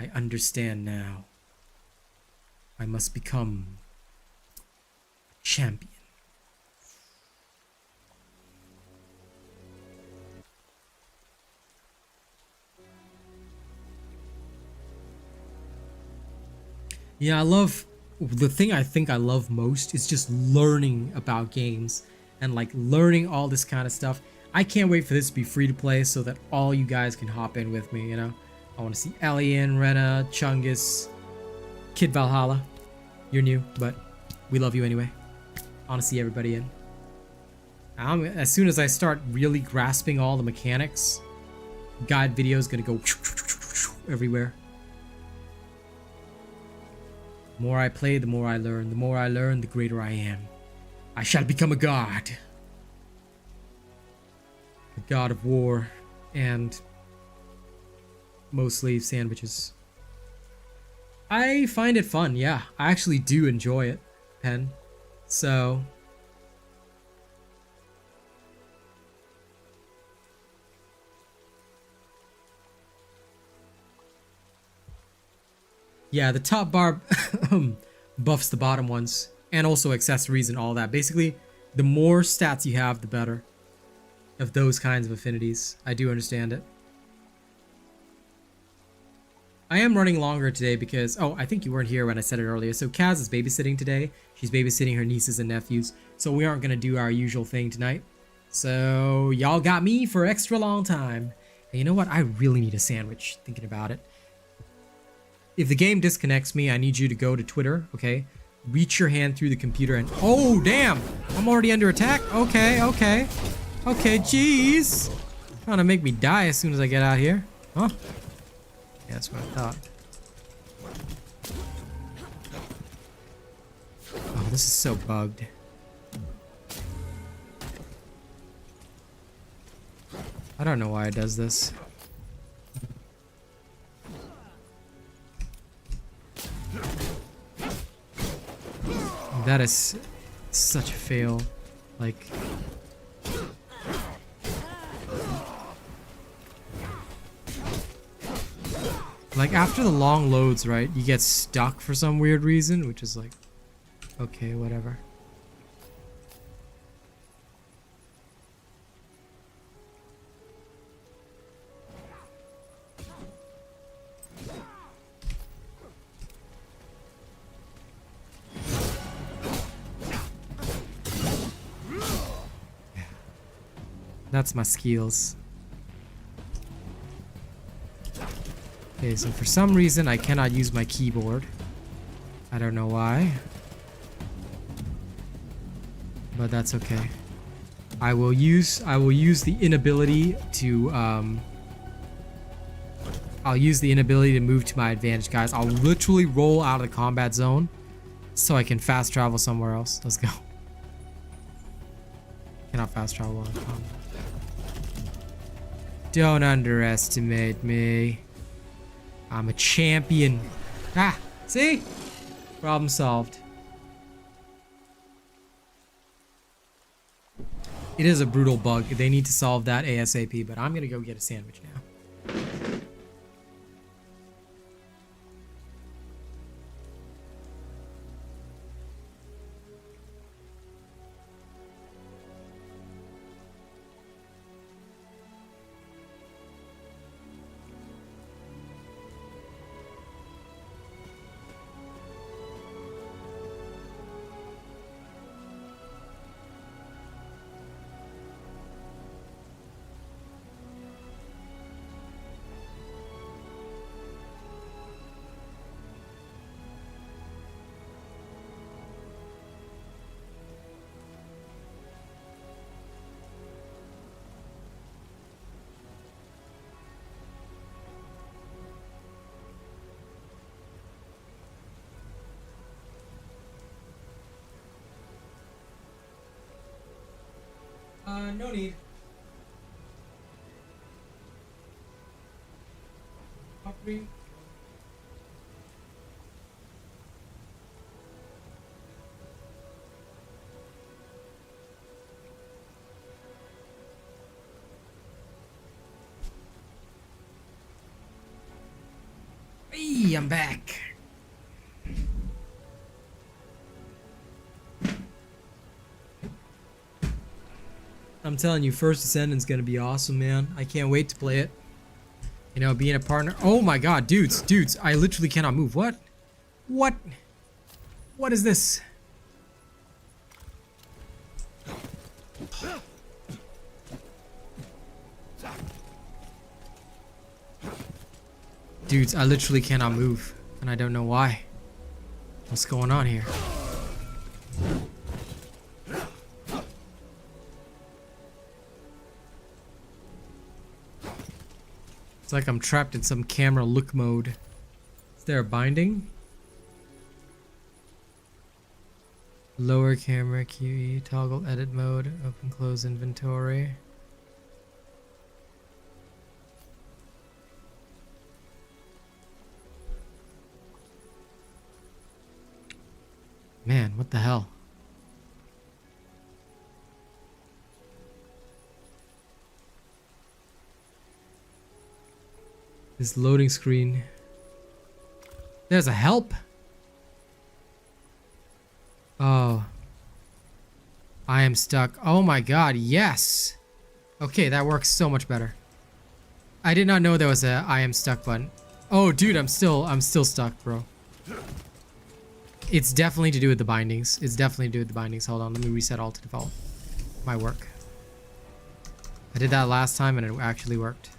I understand now. I must become a champion. Yeah, I love, the thing I think I love most is just learning about games and like learning all this kind of stuff. I can't wait for this to be free to play so that all you guys can hop in with me, you know? I want to see Elian, Rena, Chungus, Kid Valhalla. You're new, but we love you anyway. I want to see everybody in. As soon as I start really grasping all the mechanics, guide video is going to go everywhere. The more I play, the more I learn. The more I learn, the greater I am. I shall become a god. A god of war and mostly sandwiches. I find it fun, yeah. I actually do enjoy it, Pen. So yeah, the top bar buffs the bottom ones, and also accessories and all that. Basically, the more stats you have, the better of those kinds of affinities. I do understand it. I am running longer today because, oh, I think you weren't here when I said it earlier. So Kaz is babysitting today. She's babysitting her nieces and nephews. So we aren't going to do our usual thing tonight. So y'all got me for extra long time. And you know what? I really need a sandwich, thinking about it. If the game disconnects me, I need you to go to Twitter, okay? Reach your hand through the computer and... Oh, damn! I'm already under attack? Okay, okay. Okay, jeez. Trying to make me die as soon as I get out here. Huh? Yeah, that's what I thought. Oh, this is so bugged. I don't know why it does this. That is such a fail. Like... Like, after the long loads, right, you get stuck for some weird reason, which is like, okay, whatever. That's my skills. Okay, so for some reason I cannot use my keyboard. I don't know why. But that's okay. I will use the inability to I'll use the inability to move to my advantage, guys. I'll literally roll out of the combat zone so I can fast travel somewhere else. Let's go. Cannot fast travel out of combat. Don't underestimate me. I'm a champion. Ah, see? Problem solved. It is a brutal bug. They need to solve that ASAP, but I'm gonna go get a sandwich now. No need. Property. Hey, I'm back. I'm telling you, First Ascendant's gonna be awesome, man. I can't wait to play it. You know, being a partner. Oh my god, dudes, I literally cannot move. What? What is this? Dudes, I literally cannot move, and I don't know why. What's going on here? It's like I'm trapped in some camera look mode. Is there a binding? Lower camera QE, toggle edit mode, open close inventory. Man, what the hell? This loading screen. There's a help. Oh. I am stuck. Oh my god, yes. Okay, that works so much better. I did not know there was a I am stuck button. Oh dude, I'm still stuck, bro. It's definitely to do with the bindings. It's definitely to do with the bindings. Hold on, let me reset all to default. My work. I did that last time and it actually worked.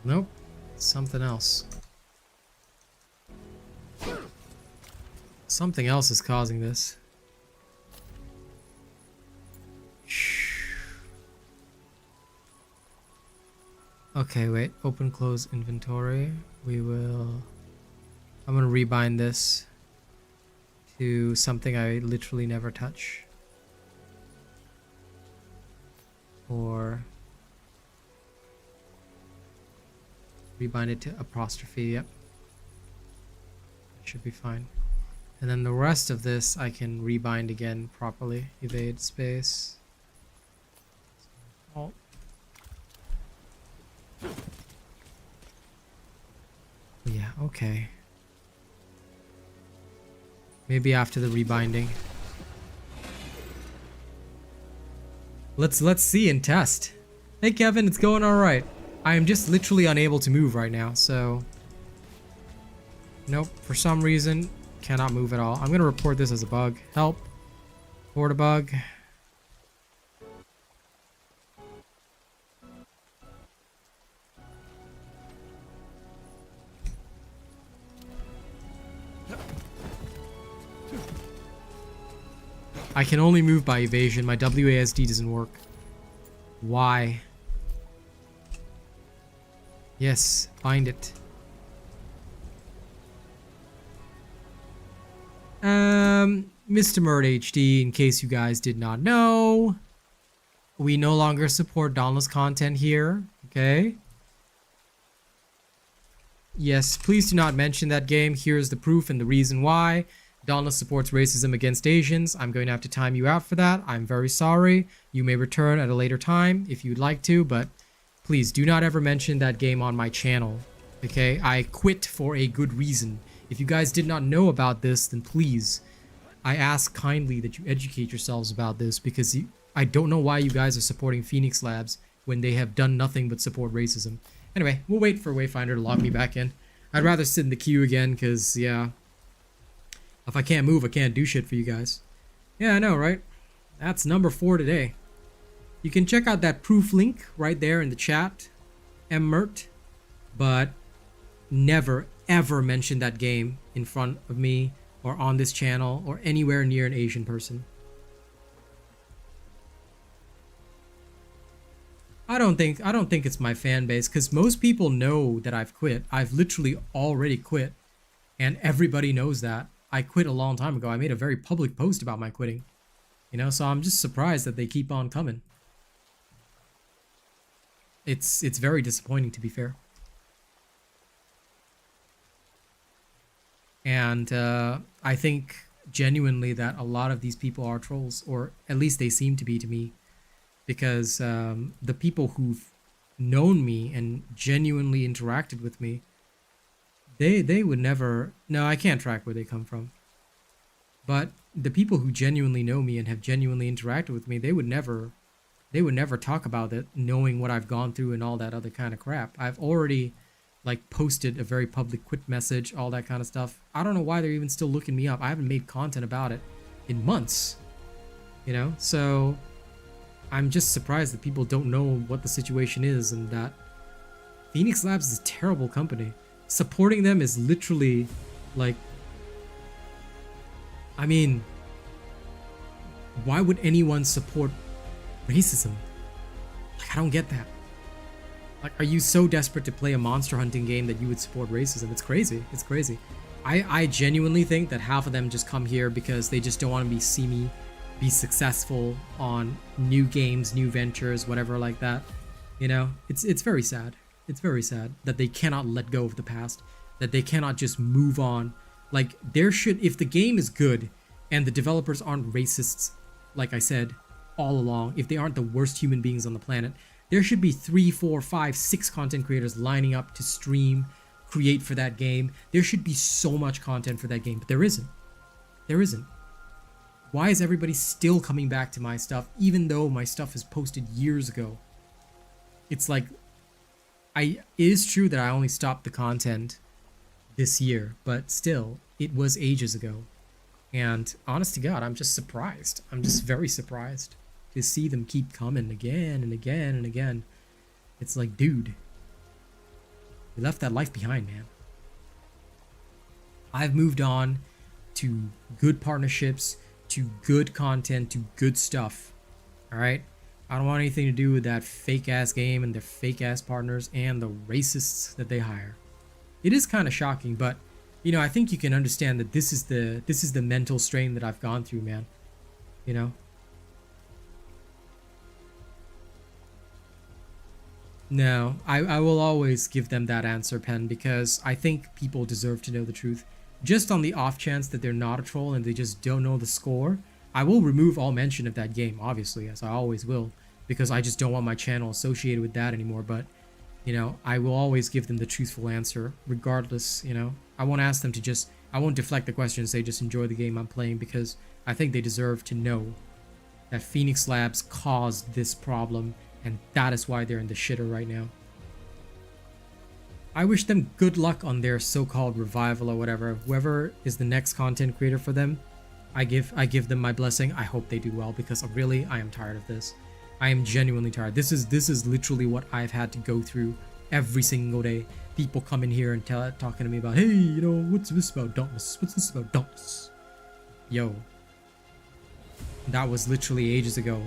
Nope. Something else. Something else is causing this. Okay, wait. Open, close inventory. I'm gonna rebind this to something I literally never touch. Or rebind it to apostrophe, yep. Should be fine. And then the rest of this I can rebind again properly. Evade space. Alt. Yeah, okay. Maybe after the rebinding. Let's see and test. Hey Kevin, it's going alright. I am just literally unable to move right now, so... Nope, for some reason, cannot move at all. I'm gonna report this as a bug. Help. Report a bug. I can only move by evasion. My WASD doesn't work. Why? Yes, find it. Mr. Murd HD, in case you guys did not know, we no longer support Dauntless content here, okay? Yes, please do not mention that game. Here's the proof and the reason why. Dauntless supports racism against Asians. I'm going to have to time you out for that. I'm very sorry. You may return at a later time if you'd like to, but please do not ever mention that game on my channel, okay? I quit for a good reason. If you guys did not know about this, then please, I ask kindly that you educate yourselves about this, because I don't know why you guys are supporting Phoenix Labs when they have done nothing but support racism. Anyway, we'll wait for Wayfinder to log me back in. I'd rather sit in the queue again, because, yeah, if I can't move, I can't do shit for you guys. Yeah, I know, right? That's number 4 today. You can check out that proof link right there in the chat, MMert, but never, ever mention that game in front of me or on this channel or anywhere near an Asian person. I don't think it's my fan base, because most people know that I've quit. I've literally already quit, and everybody knows that. I quit a long time ago. I made a very public post about my quitting. You know, so I'm just surprised that they keep on coming. It's very disappointing, to be fair. And I think genuinely that a lot of these people are trolls, or at least they seem to be to me, because the people who've known me and genuinely interacted with me, they would never... No, I can't track where they come from. But the people who genuinely know me and have genuinely interacted with me, they would never talk about it, knowing what I've gone through and all that other kind of crap. I've already, like, posted a very public quit message, all that kind of stuff. I don't know why they're even still looking me up. I haven't made content about it in months, you know? So I'm just surprised that people don't know what the situation is, and that Phoenix Labs is a terrible company. Supporting them is literally, like, I mean, why would anyone support racism? Like, I don't get that. Like, are you so desperate to play a monster hunting game that you would support racism? It's crazy. It's crazy. I genuinely think that half of them just come here because they just don't want to see me be successful on new games, new ventures, whatever like that. You know, it's very sad. It's very sad that they cannot let go of the past, that they cannot just move on. Like, there should, if the game is good and the developers aren't racists, like I said all along, if they aren't the worst human beings on the planet, there should be 3, 4, 5, 6 content creators lining up to stream, create for that game. There should be so much content for that game, but there isn't. There isn't. Why is everybody still coming back to my stuff, even though my stuff is posted years ago? It's like, it is true that I only stopped the content this year, but still, it was ages ago. And honest to God, I'm just surprised. I'm just very surprised to see them keep coming again and again and again. It's like, dude, you left that life behind, man. I've moved on to good partnerships, to good content, to good stuff. All right? I don't want anything to do with that fake-ass game and their fake-ass partners and the racists that they hire. It is kind of shocking, but, you know, I think you can understand that this is the mental strain that I've gone through, man. You know? No, I will always give them that answer, Pen, because I think people deserve to know the truth. Just on the off chance that they're not a troll and they just don't know the score, I will remove all mention of that game, obviously, as I always will, because I just don't want my channel associated with that anymore. But, you know, I will always give them the truthful answer, regardless, you know. I won't ask them to just, I won't deflect the question and say just enjoy the game I'm playing, because I think they deserve to know that Phoenix Labs caused this problem, and that is why they're in the shitter right now. I wish them good luck on their so-called revival or whatever. Whoever is the next content creator for them, I give them my blessing. I hope they do well, because really, I am tired of this. I am genuinely tired. This is literally what I've had to go through every single day. People come in here and talking to me about, hey, you know, what's this about Dauntless? What's this about Dauntless? Yo. That was literally ages ago.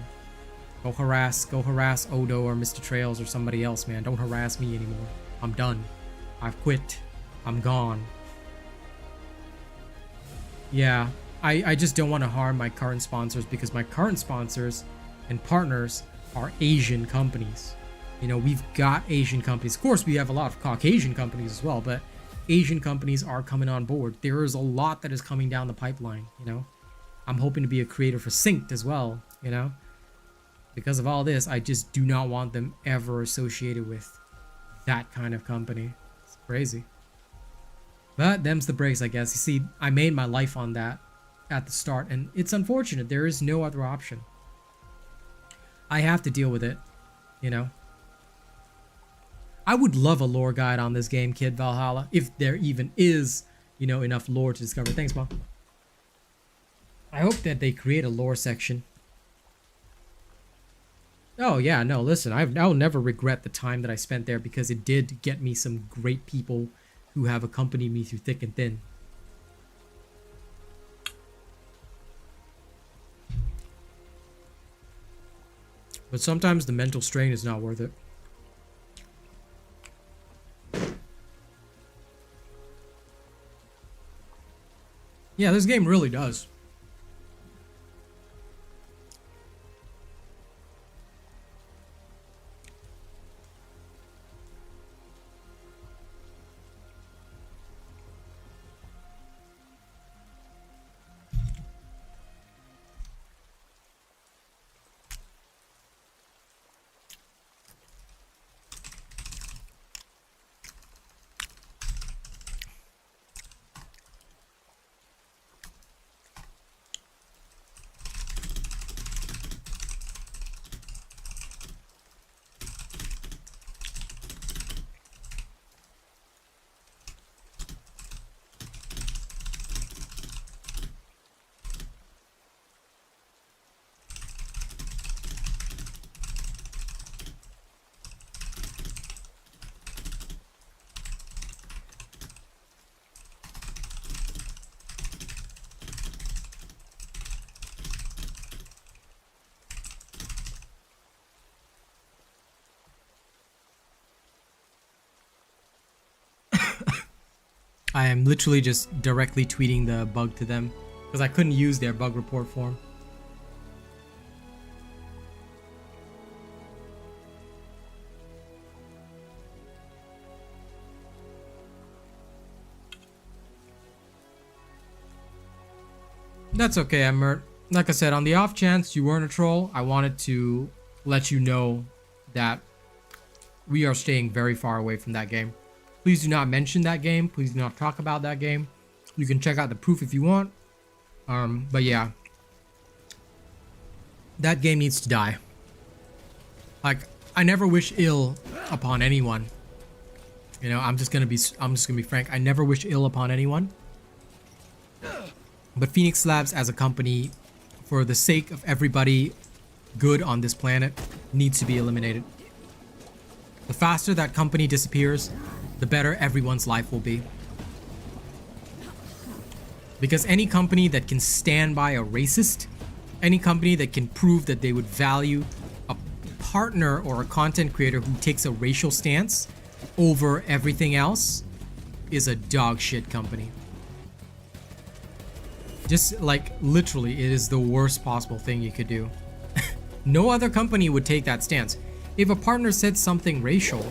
Go harass Odo or Mr. Trails or somebody else, man. Don't harass me anymore. I'm done. I've quit. I'm gone. Yeah, I just don't want to harm my current sponsors because my current sponsors and partners are Asian companies. You know, we've got Asian companies. Of course, we have a lot of Caucasian companies as well, but Asian companies are coming on board. There is a lot that is coming down the pipeline, you know. I'm hoping to be a creator for Synced as well, you know. Because of all this, I just do not want them ever associated with that kind of company. It's crazy. But them's the breaks, I guess. You see, I made my life on that at the start, and it's unfortunate. There is no other option. I have to deal with it, you know. I would love a lore guide on this game, Kid Valhalla, if there even is, you know, enough lore to discover. Thanks, Mom. I hope that they create a lore section. Oh, yeah, no, listen, I'll never regret the time that I spent there because it did get me some great people who have accompanied me through thick and thin. But sometimes the mental strain is not worth it. Yeah, this game really does. I am literally just directly tweeting the bug to them because I couldn't use their bug report form. That's okay, Emmert. Like I said, on the off chance you weren't a troll, I wanted to let you know that we are staying very far away from that game. Please do not mention that game. Please do not talk about that game. You can check out the proof if you want. But yeah. That game needs to die. Like, I never wish ill upon anyone. You know, I'm just gonna be frank. I never wish ill upon anyone. But Phoenix Labs as a company, for the sake of everybody good on this planet, needs to be eliminated. The faster that company disappears, the better everyone's life will be. Because any company that can stand by a racist, any company that can prove that they would value a partner or a content creator who takes a racial stance over everything else is a dog shit company. Just like literally, it is the worst possible thing you could do. No other company would take that stance. If a partner said something racial,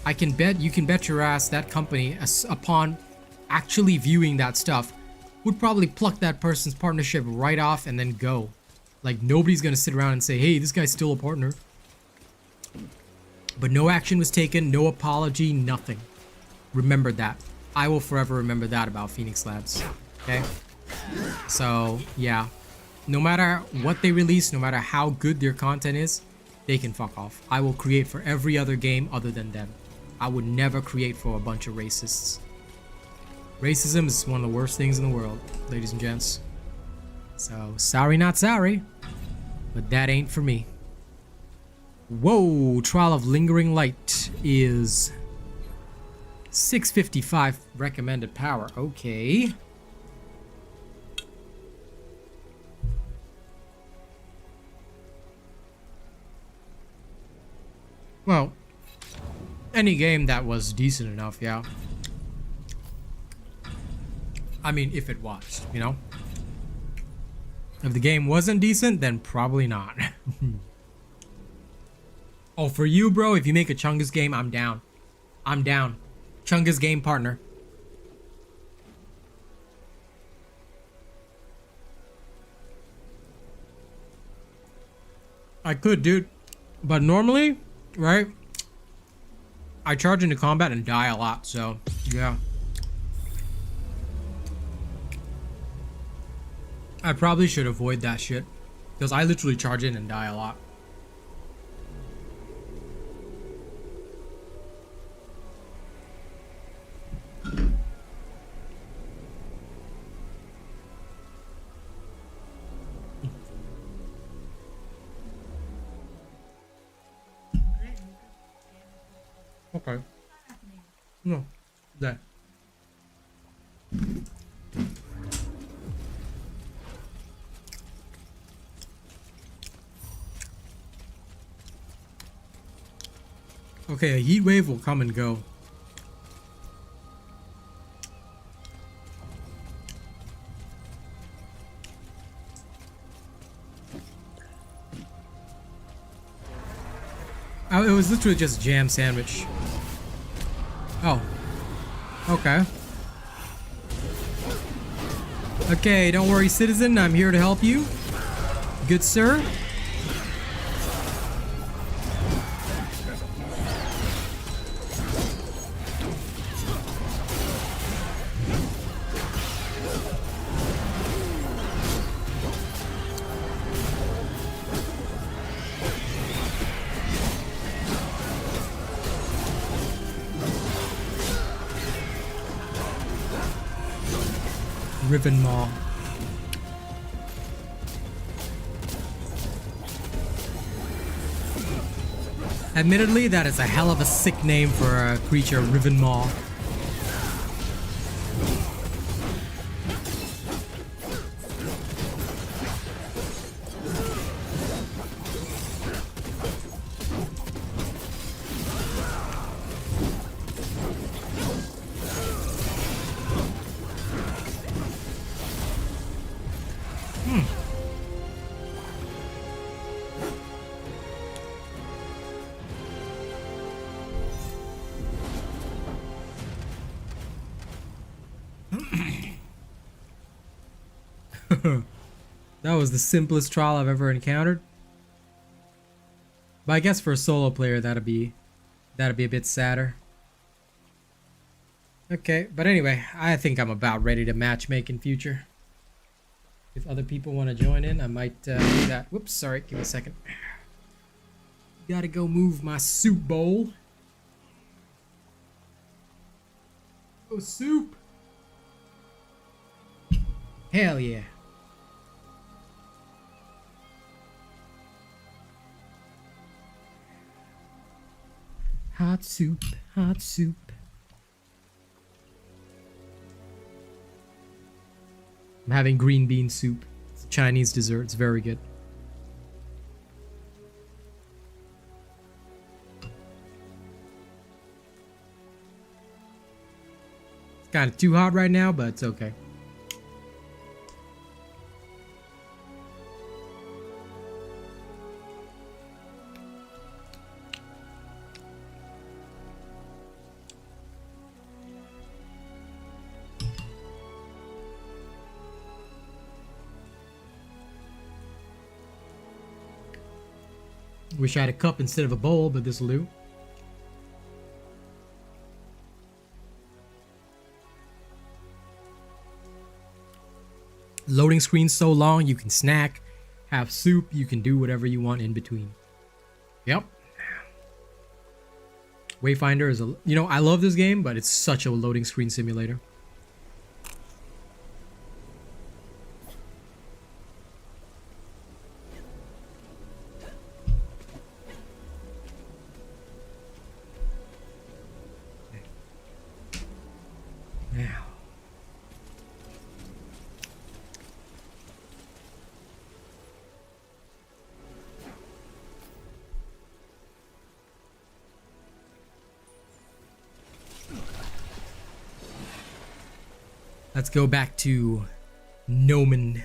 you can bet your ass that company, upon actually viewing that stuff, would probably pluck that person's partnership right off and then go. Like, nobody's gonna sit around and say, hey, this guy's still a partner. But no action was taken, no apology, nothing. Remember that. I will forever remember that about Phoenix Labs. Okay? So, yeah. No matter what they release, no matter how good their content is, they can fuck off. I will create for every other game other than them. I would never create for a bunch of racists. Racism is one of the worst things in the world, ladies and gents. So, sorry not sorry, but that ain't for me. Whoa, Trial of Lingering Light is 655 recommended power. Okay. Well, any game that was decent enough, yeah. I mean, if it was, you know? If the game wasn't decent, then probably not. Oh, for you, bro, if you make a Chungas game, I'm down. I'm down. Chungas game partner. I could, dude. But normally, right? I charge into combat and die a lot, so yeah. I probably should avoid that shit. Because I literally charge in and die a lot. Okay. No. There. Okay, a heat wave will come and go. It was literally just jam sandwich. Oh. Okay. Okay, don't worry, citizen. I'm here to help you. Good sir. Riven Maw. Admittedly, that is a hell of a sick name for a creature, Riven Maw. That was the simplest trial I've ever encountered. But I guess for a solo player that'd be a bit sadder. Okay, but anyway, I think I'm about ready to matchmake in future. If other people want to join in, I might do that. Whoops, sorry, give me a second. Gotta go move my soup bowl. Oh, soup! Hell yeah. Hot soup, hot soup. I'm having green bean soup. It's a Chinese dessert. It's very good. It's kind of too hot right now, but it's okay. Wish I had a cup instead of a bowl, but this'll do. Loading screen so long, you can snack, have soup, you can do whatever you want in between. Yep. Wayfinder is a... You know, I love this game, but it's such a loading screen simulator. Now. Let's go back to Nomen.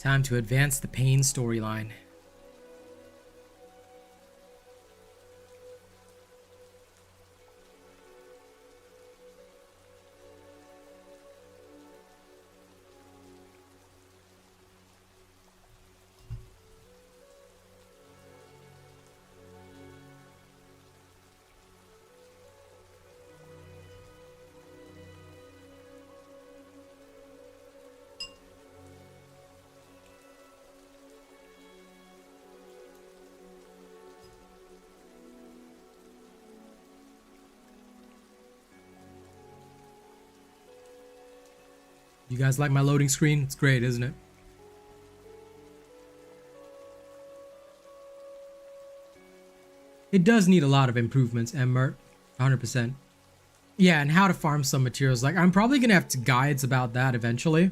Time to advance the pain storyline. You guys like my loading screen? It's great, isn't it? It does need a lot of improvements, Mert. 100%. Yeah, and how to farm some materials. Like, I'm probably going to have guides about that eventually.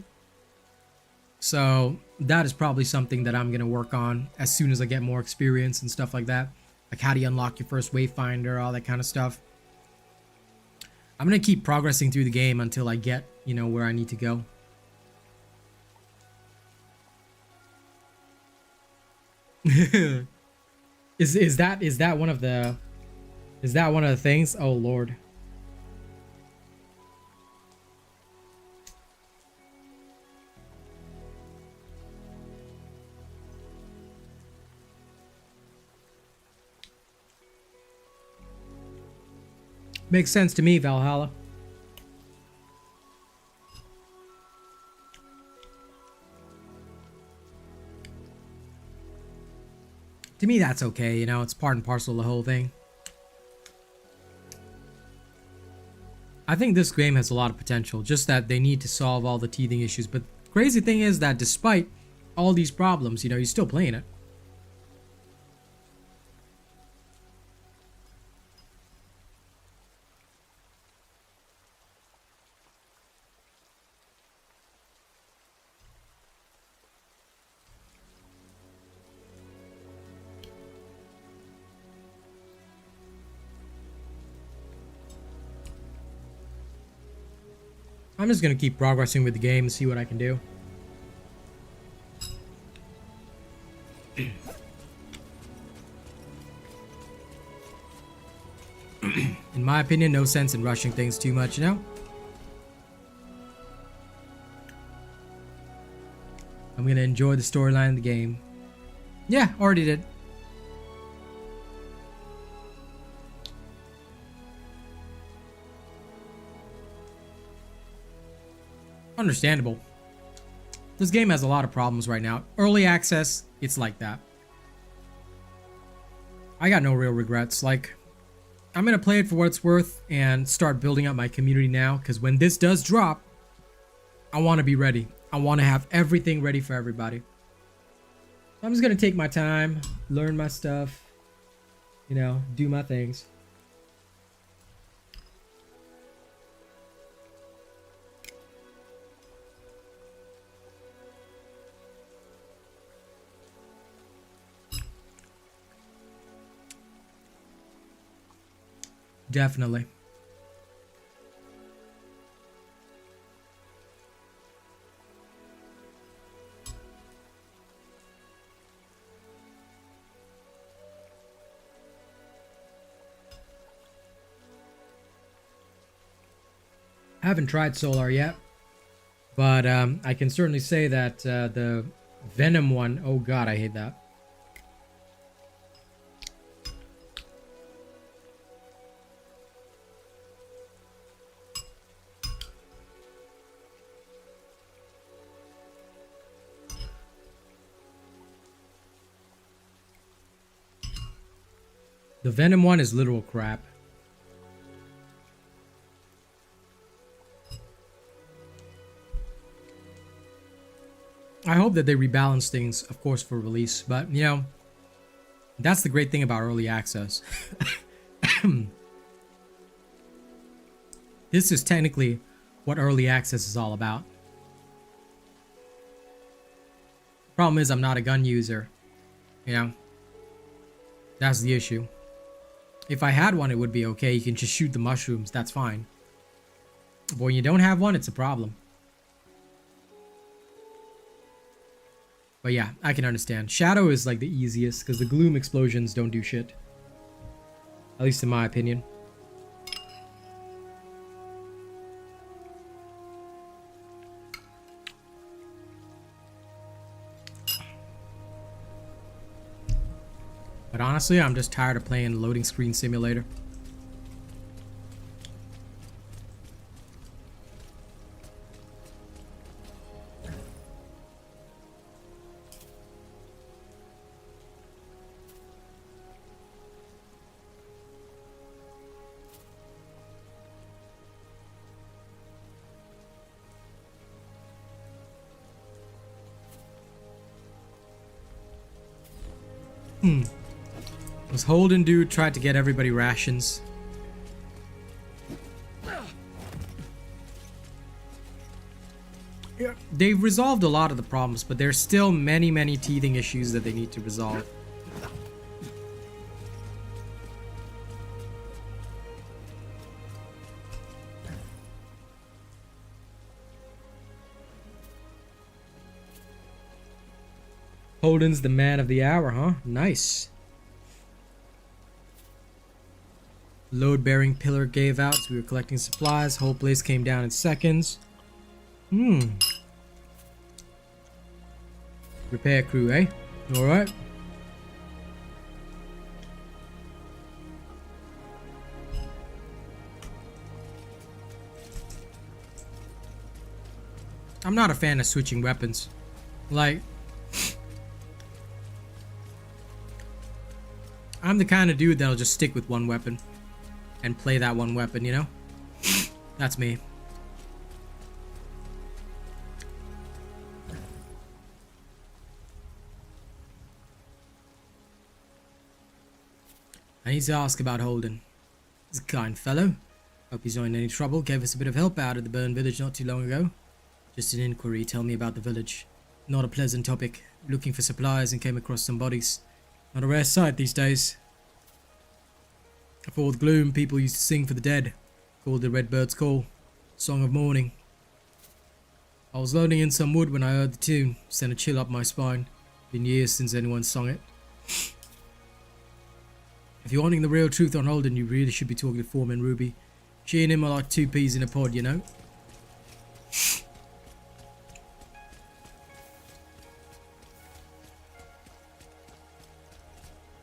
So, that is probably something that I'm going to work on as soon as I get more experience and stuff like that. Like, how do you unlock your first Wayfinder, all that kind of stuff. I'm going to keep progressing through the game until I get, you know, where I need to go. Is that one of the things? Oh Lord. Makes sense to me, Valhalla. To me, that's okay, you know, it's part and parcel of the whole thing. I think this game has a lot of potential, just that they need to solve all the teething issues. But the crazy thing is that despite all these problems, you know, you're still playing it. I'm just gonna keep progressing with the game and see what I can do. In my opinion, no sense in rushing things too much, you know? I'm gonna enjoy the storyline of the game. Yeah, already did. Understandable. This game has a lot of problems right now. Early access, it's like that. I got no real regrets. Like, I'm gonna play it for what it's worth and start building up my community now, because when this does drop, I want to be ready. I want to have everything ready for everybody. I'm just gonna take my time, learn my stuff, you know, do my things. Definitely. I haven't tried Solar yet, but I can certainly say that the Venom one, oh god, I hate that. The Venom one is literal crap. I hope that they rebalance things, of course, for release, but, you know, that's the great thing about early access. This is technically what early access is all about. Problem is, I'm not a gun user. You know? That's the issue. If I had one, it would be okay. You can just shoot the mushrooms. That's fine. But when you don't have one, it's a problem. But yeah, I can understand. Shadow is like the easiest because the gloom explosions don't do shit. At least in my opinion. But honestly, I'm just tired of playing loading screen simulator. Was Holden dude tried to get everybody rations? Yeah, they've resolved a lot of the problems, but there's still many teething issues that they need to resolve. Holden's the man of the hour, huh? Nice. Load-bearing pillar gave out, so we were collecting supplies. Whole place came down in seconds. Repair crew, eh? Alright. I'm not a fan of switching weapons. Like, I'm the kind of dude that'll just stick with one weapon and play that one weapon, you know? That's me. I need to ask about Holden. He's a kind fellow. Hope he's not in any trouble. Gave us a bit of help out at the burned village not too long ago. Just an inquiry. Tell me about the village. Not a pleasant topic. Looking for supplies and came across some bodies. Not a rare sight these days. Before the gloom, people used to sing for the dead, called the Red Bird's Call, Song of Mourning. I was loading in some wood when I heard the tune, sent a chill up my spine. Been years since anyone sung it. If you're wanting the real truth on Holden, you really should be talking to Foreman Ruby. She and him are like two peas in a pod, you know?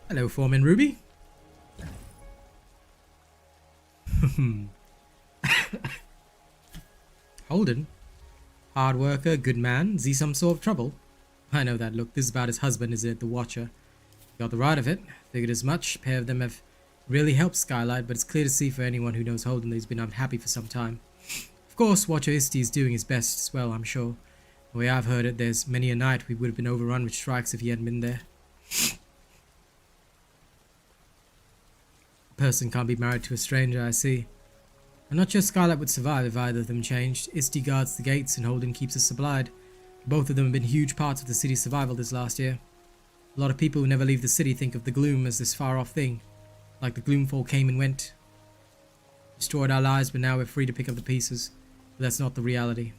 Hello, Foreman Ruby. Holden? Hard worker, good man. Is he some sort of trouble? I know that look. This is about his husband, is it? The Watcher. Got the right of it. Figured as much. A pair of them have really helped Skylight, but it's clear to see for anyone who knows Holden that he's been unhappy for some time. Of course, Watcher Isti is doing his best as well, I'm sure. The way I've heard it, there's many a night we would have been overrun with strikes if he hadn't been there. A person can't be married to a stranger, I see. I'm not sure Skylight would survive if either of them changed. Isti guards the gates and Holden keeps us supplied. Both of them have been huge parts of the city's survival this last year. A lot of people who never leave the city think of the gloom as this far-off thing. Like the Gloomfall came and went. Destroyed our lives, but now we're free to pick up the pieces. But that's not the reality.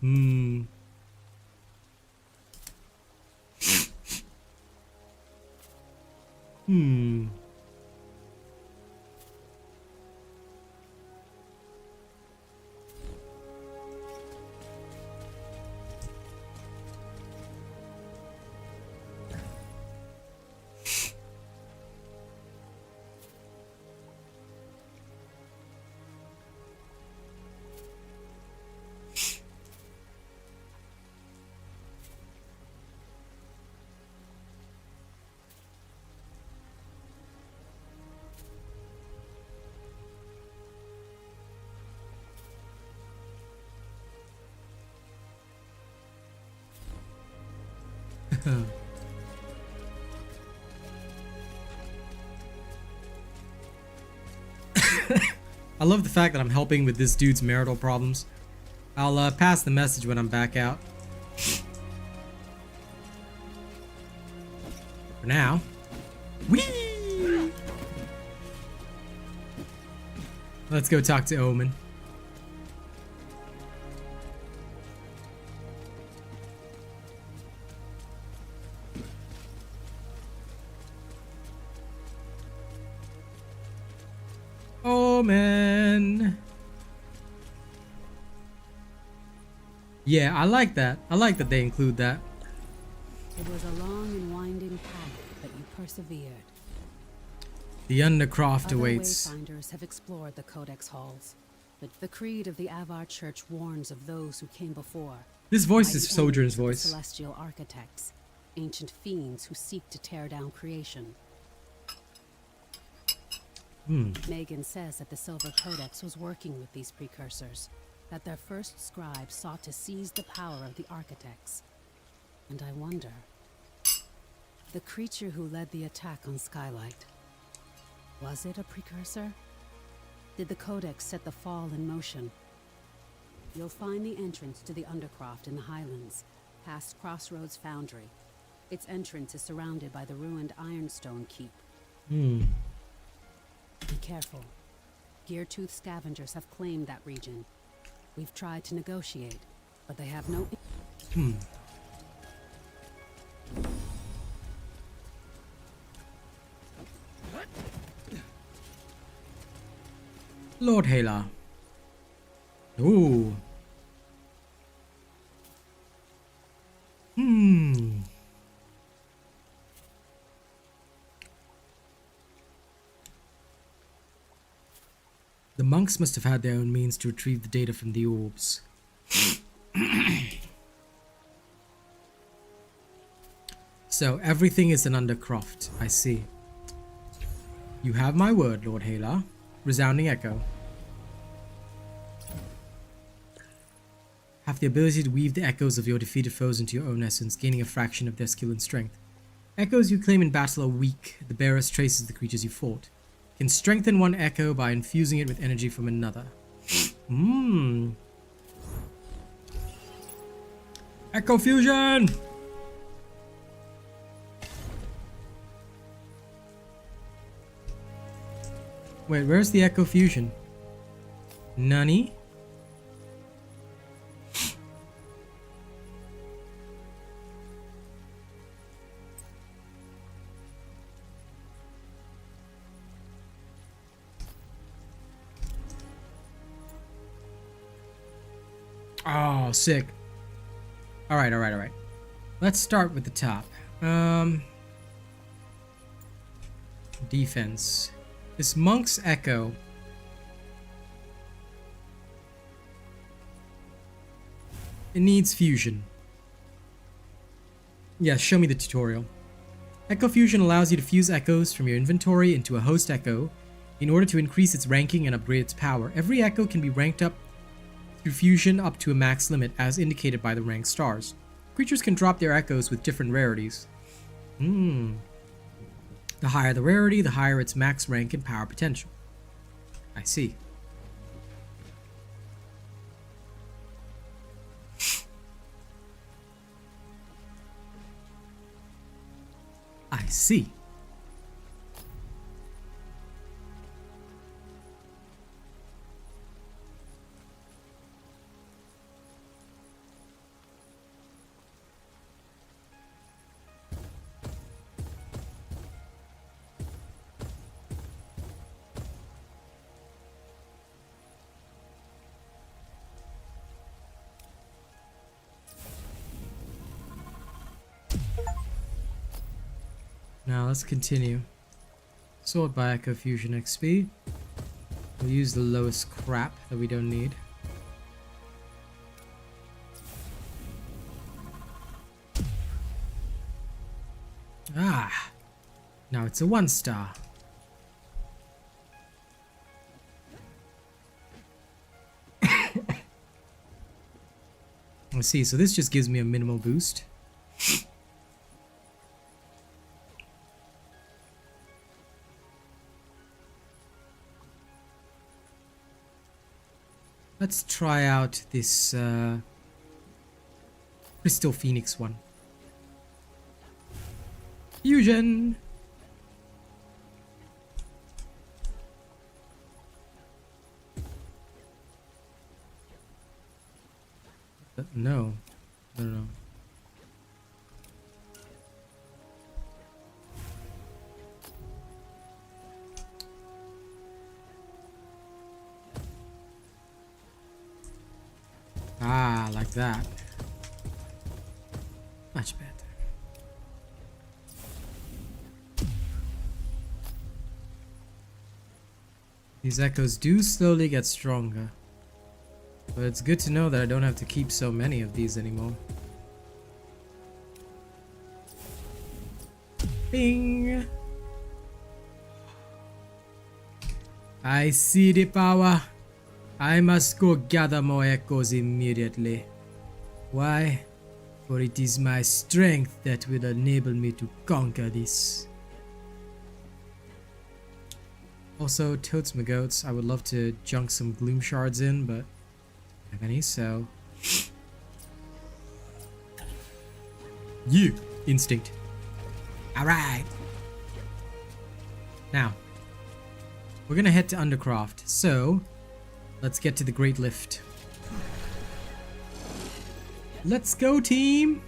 I love the fact that I'm helping with this dude's marital problems. I'll pass the message when I'm back out. For now. Whee! Let's go talk to Omen. Omen. Yeah, I like that. I like that they include that. It was a long and winding path, but you persevered. The Undercroft Other awaits. Wayfinders have explored the Codex halls, but the creed of the Avar Church warns of those who came before. This voice mighty is Sojourn's enemies of the voice. Celestial architects, ancient fiends who seek to tear down creation. Megan says that the Silver Codex was working with these precursors, that their first scribe sought to seize the power of the architects. And I wonder, the creature who led the attack on Skylight, was it a precursor? Did the Codex set the fall in motion? You'll find the entrance to the Undercroft in the Highlands, past Crossroads Foundry. Its entrance is surrounded by the ruined Ironstone Keep. Be careful. Geartooth scavengers have claimed that region. We've tried to negotiate, but they have no... Lord Hela. Ooh. The monks must have had their own means to retrieve the data from the orbs. So everything is an Undercroft, I see. You have my word, Lord Hela. Resounding echo. Have the ability to weave the echoes of your defeated foes into your own essence, gaining a fraction of their skill and strength. Echoes you claim in battle are weak. The bearers traces the creatures you fought. Can strengthen one echo by infusing it with energy from another. Echo fusion! Wait, where's the echo fusion? Nani? Oh, sick. Alright. Let's start with the top. Defense. This Monk's Echo. It needs fusion. Yes, show me the tutorial. Echo Fusion allows you to fuse echoes from your inventory into a host echo in order to increase its ranking and upgrade its power. Every echo can be ranked up through fusion up to a max limit as indicated by the ranked stars. Creatures can drop their echoes with different rarities. The higher the rarity, the higher its max rank and power potential. I see. I see. Now let's continue. Sort by Echo Fusion XP. We'll use the lowest crap that we don't need. Ah! Now it's a 1-star. Let's see, so this just gives me a minimal boost. Let's try out this Crystal Phoenix one. Fusion. No. No. Ah, like that. Much better. These echoes do slowly get stronger. But it's good to know that I don't have to keep so many of these anymore. Bing! I see the power. I must go gather more echoes immediately. Why? For it is my strength that will enable me to conquer this. Also, totes my goats. I would love to junk some gloom shards in, but I don't have any, so. You instinct. Alright. Now, we're gonna head to Undercroft, so let's get to the Great Lift. Let's go, team!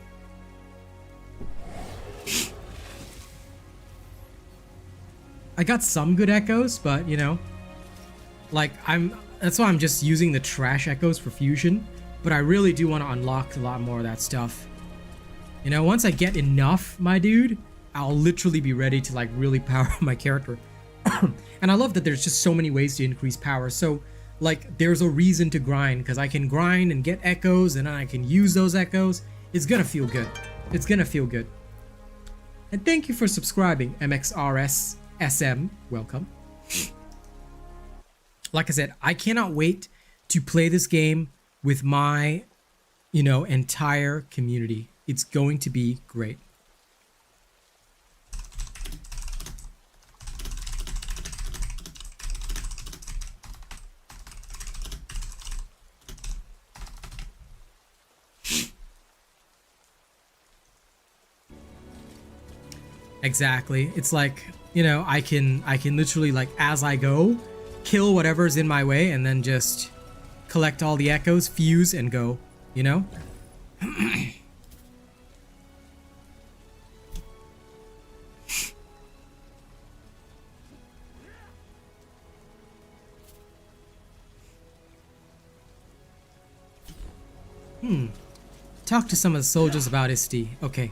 I got some good echoes, but you know, like that's why I'm just using the trash echoes for fusion, but I really do want to unlock a lot more of that stuff. You know, once I get enough, my dude, I'll literally be ready to like really power up my character. And I love that there's just so many ways to increase power. So like there's a reason to grind, because I can grind and get echoes and then I can use those echoes. It's gonna feel good. It's gonna feel good. And thank you for subscribing, MXRS SM. Welcome. Like I said, I cannot wait to play this game with my, you know, entire community. It's going to be great. Exactly. It's like, you know, I can literally, like, as I go, kill whatever's in my way and then just collect all the echoes, fuse, and go, you know? Talk to some of the soldiers about Isti. Okay.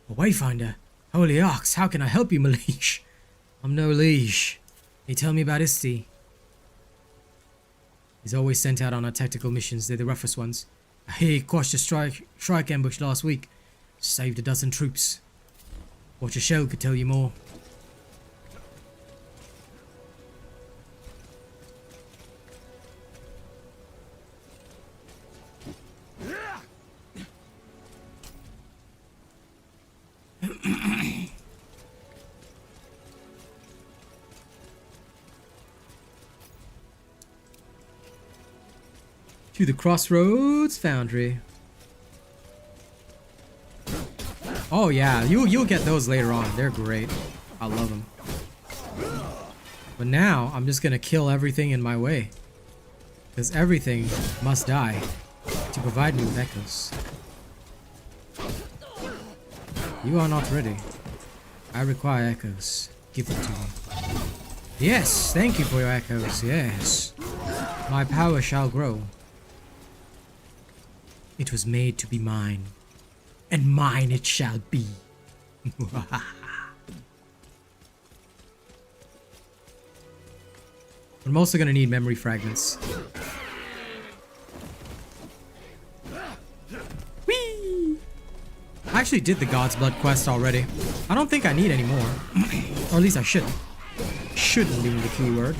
A Wayfinder. Holy ox, how can I help you, my liege? I'm no liege. Can you tell me about Isti? He's always sent out on our tactical missions. They're the roughest ones. I hear he quashed a strike ambush last week. Saved a dozen troops. Watch a shell could tell you more. To the Crossroads Foundry. Oh yeah, you'll get those later on. They're great. I love them. But now I'm just gonna kill everything in my way, because everything must die to provide me with echoes. You are not ready. I require echoes. Give them to me. Yes, thank you for your echoes. Yes, my power shall grow. It was made to be mine, and mine it shall be. I'm also gonna need memory fragments. Whee! I actually did the God's Blood quest already. I don't think I need any more. Or at least I shouldn't. Shouldn't being the key word.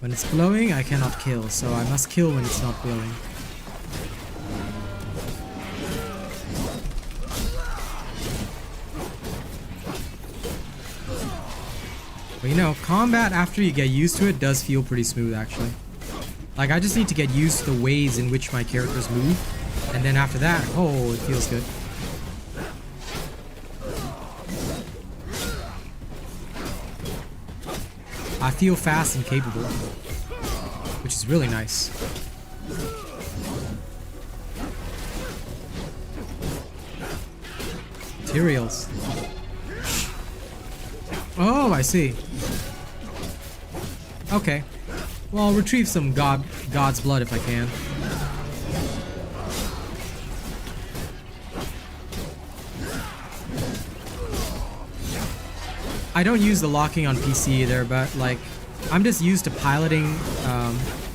When it's glowing, I cannot kill, so I must kill when it's not glowing. But you know, combat after you get used to it does feel pretty smooth actually. Like I just need to get used to the ways in which my characters move. And then after that, oh, it feels good. I feel fast and capable, which is really nice. Materials. Oh, I see. Okay. Well, I'll retrieve some God's blood if I can. I don't use the locking on PC either, but like, I'm just used to piloting.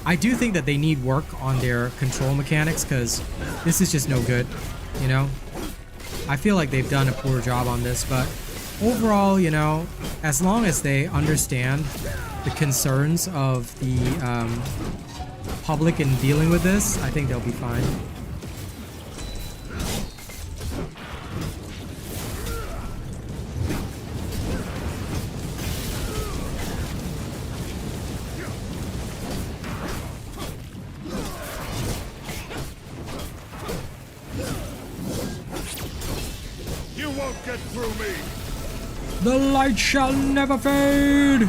I do think that they need work on their control mechanics because this is just no good, you know? I feel like they've done a poor job on this, but overall, you know, as long as they understand the concerns of the public in dealing with this, I think they'll be fine. You won't get through me! The light shall never fade!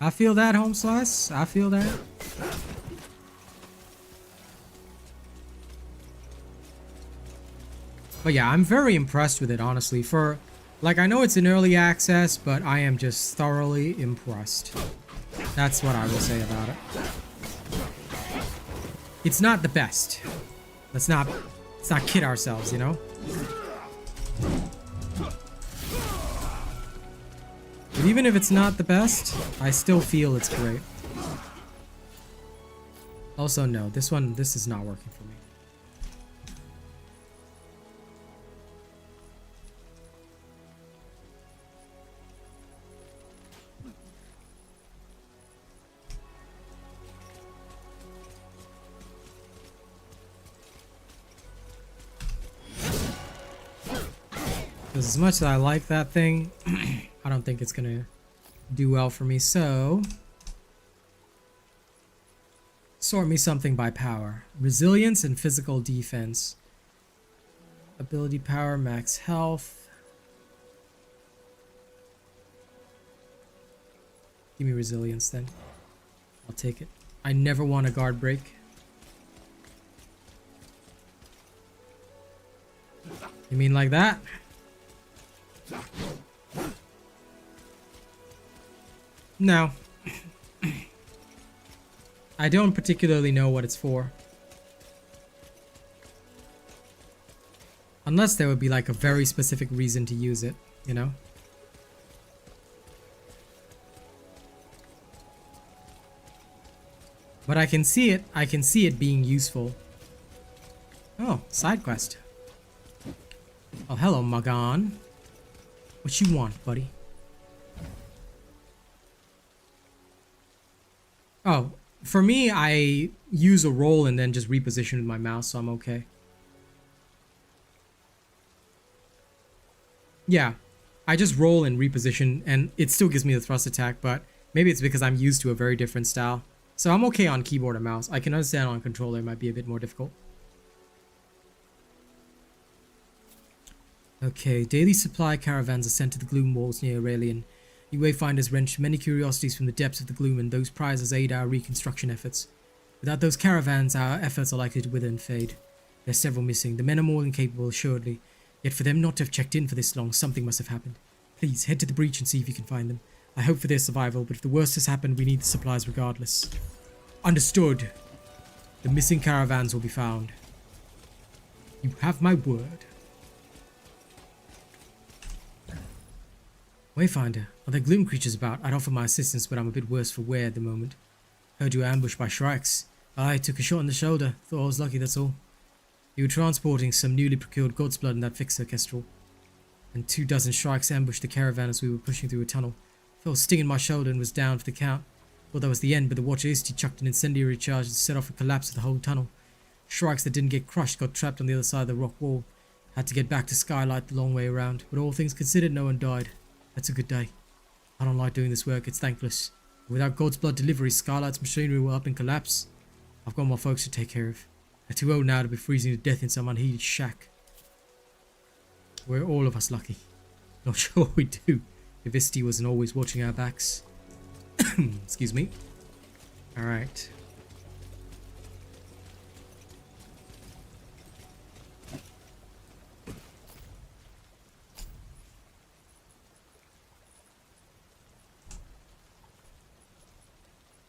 I feel that, home slice. I feel that. But yeah, I'm very impressed with it, honestly. For, like, I know it's in early access, but I am just thoroughly impressed. That's what I will say about it. It's not the best. Let's not kid ourselves, you know? But even if it's not the best, I still feel it's great. Also, no, this is not working for me. As much as I like that thing, I don't think it's gonna do well for me, so sort me something by power. Resilience and physical defense. Ability power, max health. Give me resilience then. I'll take it. I never want a guard break. You mean like that? No. I don't particularly know what it's for. Unless there would be like a very specific reason to use it, you know? But I can see it being useful. Oh, side quest. Oh, hello, Magan. What you want, buddy? Oh, for me, I use a roll and then just reposition with my mouse, so I'm okay. Yeah, I just roll and reposition, and it still gives me the thrust attack, but maybe it's because I'm used to a very different style. So I'm okay on keyboard and mouse. I can understand on controller it might be a bit more difficult. Okay, daily supply caravans are sent to the gloom walls near Aurelian. You Wayfinders wrenched many curiosities from the depths of the gloom, and those prizes aid our reconstruction efforts. Without those caravans, our efforts are likely to wither and fade. There are several missing. The men are more than capable, assuredly. Yet for them not to have checked in for this long, something must have happened. Please, head to the breach and see if you can find them. I hope for their survival, but if the worst has happened, we need the supplies regardless. Understood. The missing caravans will be found. You have my word. Wayfinder, are there gloom creatures about? I'd offer my assistance, but I'm a bit worse for wear at the moment. Heard you were ambushed by shrikes. I took a shot in the shoulder. Thought I was lucky, that's all. You were transporting some newly procured god's blood in that fixer, Kestrel. And 24 shrikes ambushed the caravan as we were pushing through a tunnel. Felt a sting in my shoulder and was down for the count. Thought that was the end, but the Watcher Isti chucked an incendiary charge and set off a collapse of the whole tunnel. Shrikes that didn't get crushed got trapped on the other side of the rock wall. Had to get back to Skylight the long way around, but all things considered, no one died. That's a good day. I don't like doing this work, it's thankless. Without God's blood delivery, Skylight's machinery will up and collapse. I've got my folks to take care of. They're too old now to be freezing to death in some unheated shack. We're all of us lucky. Not sure what we'd do if Isti wasn't always watching our backs. Excuse me. Alright.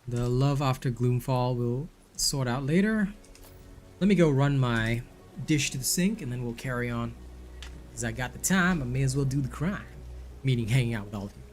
The love after Gloomfall we'll sort out later. Let me go run my dish to the sink and then we'll carry on. Because I got the time, I may as well do the crime. Meaning hanging out with all of you.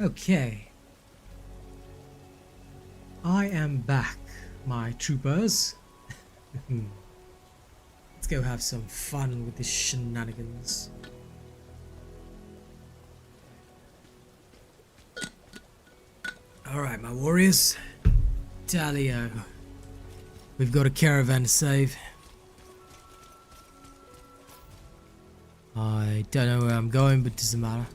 Okay. I am back, my troopers. Let's go have some fun with the shenanigans. Alright, my warriors. Tally-o. We've got a caravan to save. I don't know where I'm going, but it doesn't matter.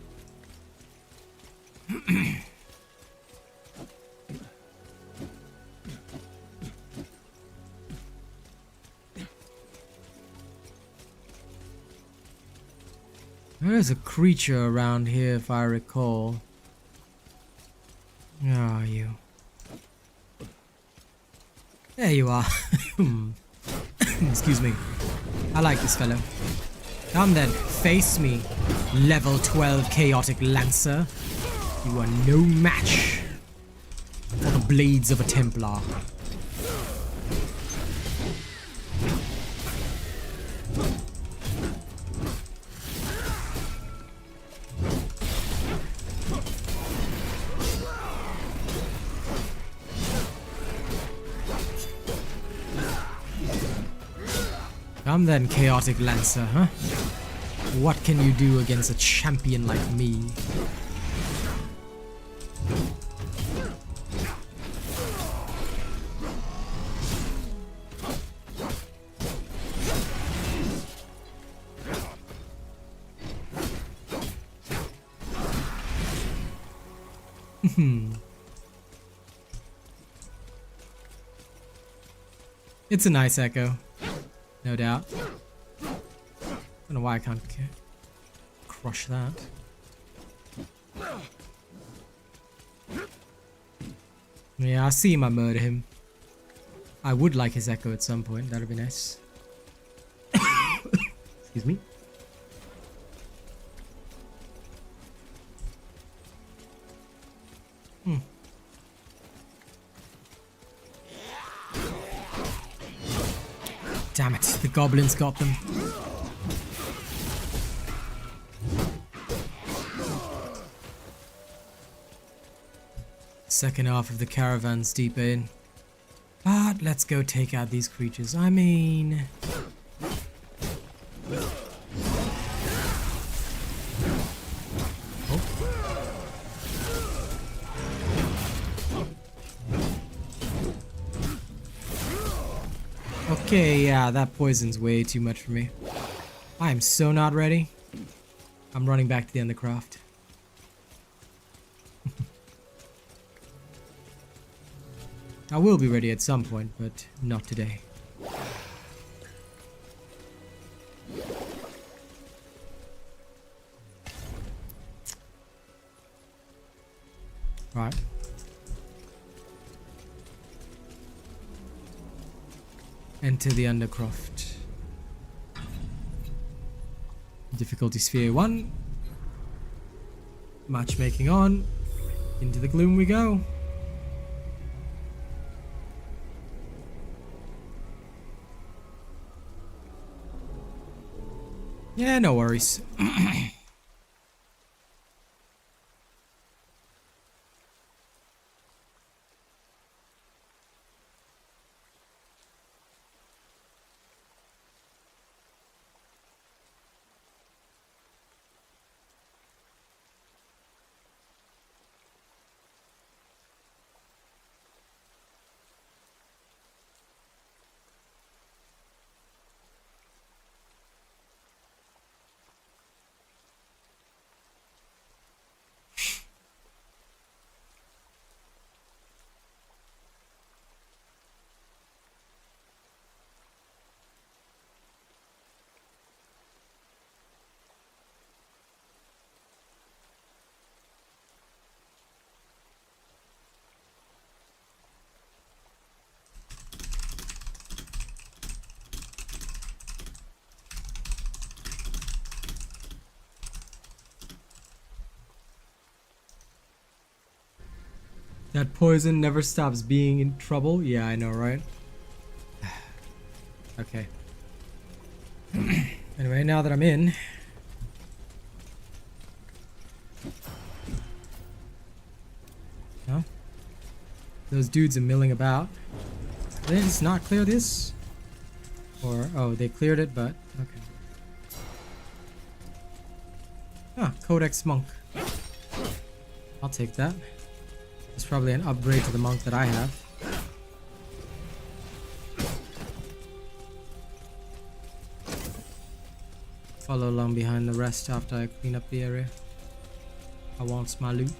There's a creature around here if I recall. Where are you? There you are. Excuse me. I like this fellow. Come then, face me, level 12 chaotic lancer. You are no match for the blades of a Templar. Come then, chaotic lancer, huh? What can you do against a champion like me? It's a nice echo. No doubt. Don't know why I can't crush that. Yeah, I see him, I murder him. I would like his echo at some point, that'd be nice. Excuse me. Damn it, the goblins got them. Second half of the caravan's deep in. But let's go take out these creatures. I mean... Okay, yeah, that poison's way too much for me. I am so not ready. I'm running back to the Undercroft. I will be ready at some point, but not today. Right. Enter the Undercroft. Difficulty sphere 1. Matchmaking on. Into the gloom we go. Yeah, no worries. That poison never stops being in trouble. Yeah, I know, right? Okay. Anyway, now that I'm in... Huh? Those dudes are milling about. Did they just not clear this? Or, oh, they cleared it, but... Okay. Ah, Codex Monk. I'll take that. It's probably an upgrade to the monk that I have. Follow along behind the rest after I clean up the area. I want my loot.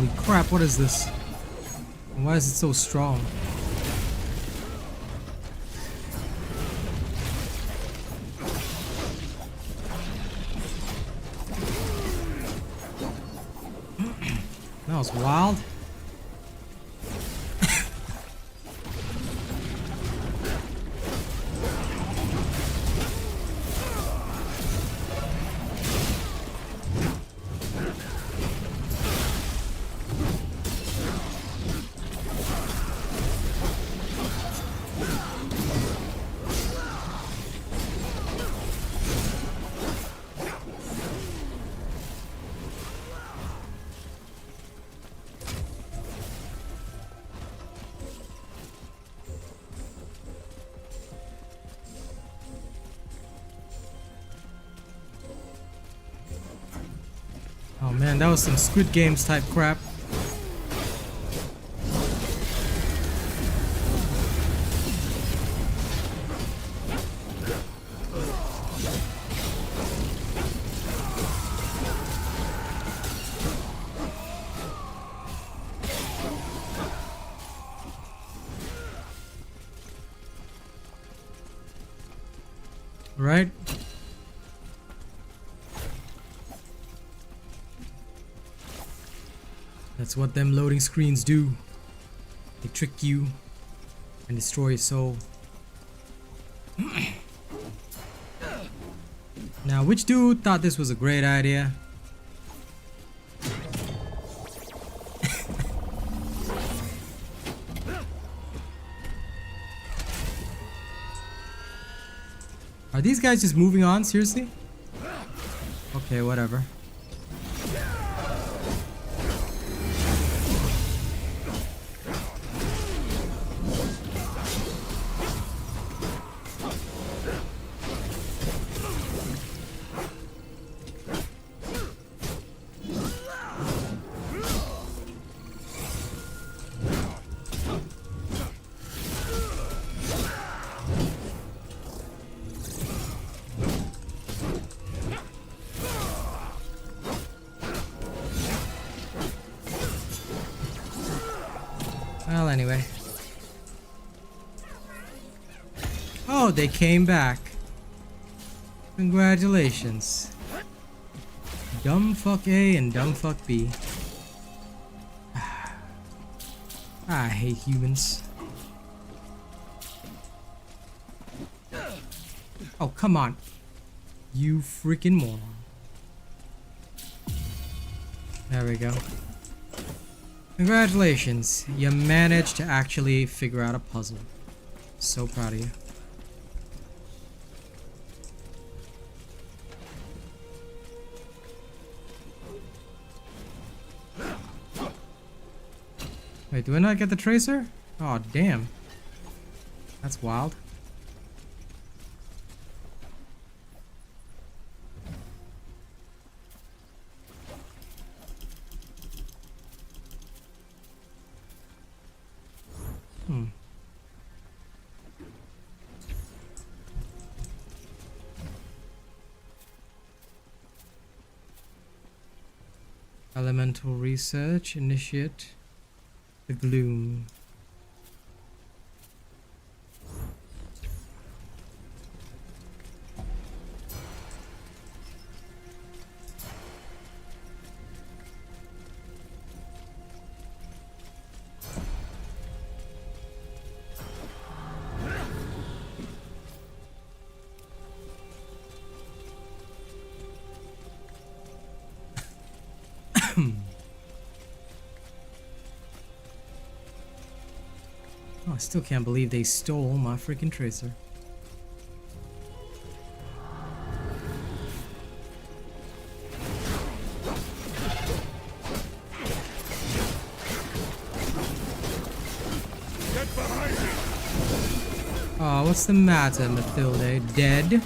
Holy crap, what is this? And why is it so strong? That was wild. Oh man, that was some Squid Games type crap. Right? That's what them loading screens do. They trick you and destroy your soul. Now, which dude thought this was a great idea? Are these guys just moving on? Seriously? Okay, whatever. Well, anyway. Oh, they came back. Congratulations. Dumb fuck A and dumb fuck B. I hate humans. Oh, come on. You freaking moron. There we go. Congratulations, you managed to actually figure out a puzzle. So proud of you. Wait, do I not get the tracer? Oh, damn. That's wild. Elemental research, initiate the gloom. Oh, I still can't believe they stole my freaking tracer. Get behind me! Oh, what's the matter, Mathilde? Dead? That's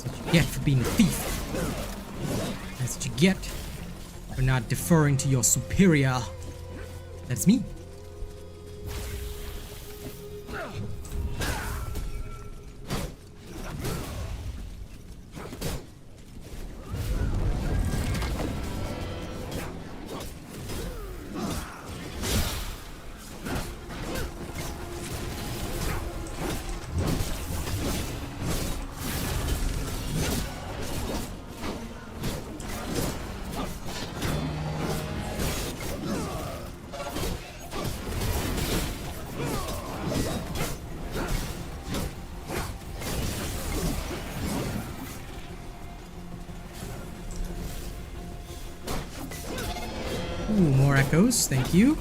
what you get for being a thief. That's what you get for not deferring to your superior. That's me. more echoes, thank you.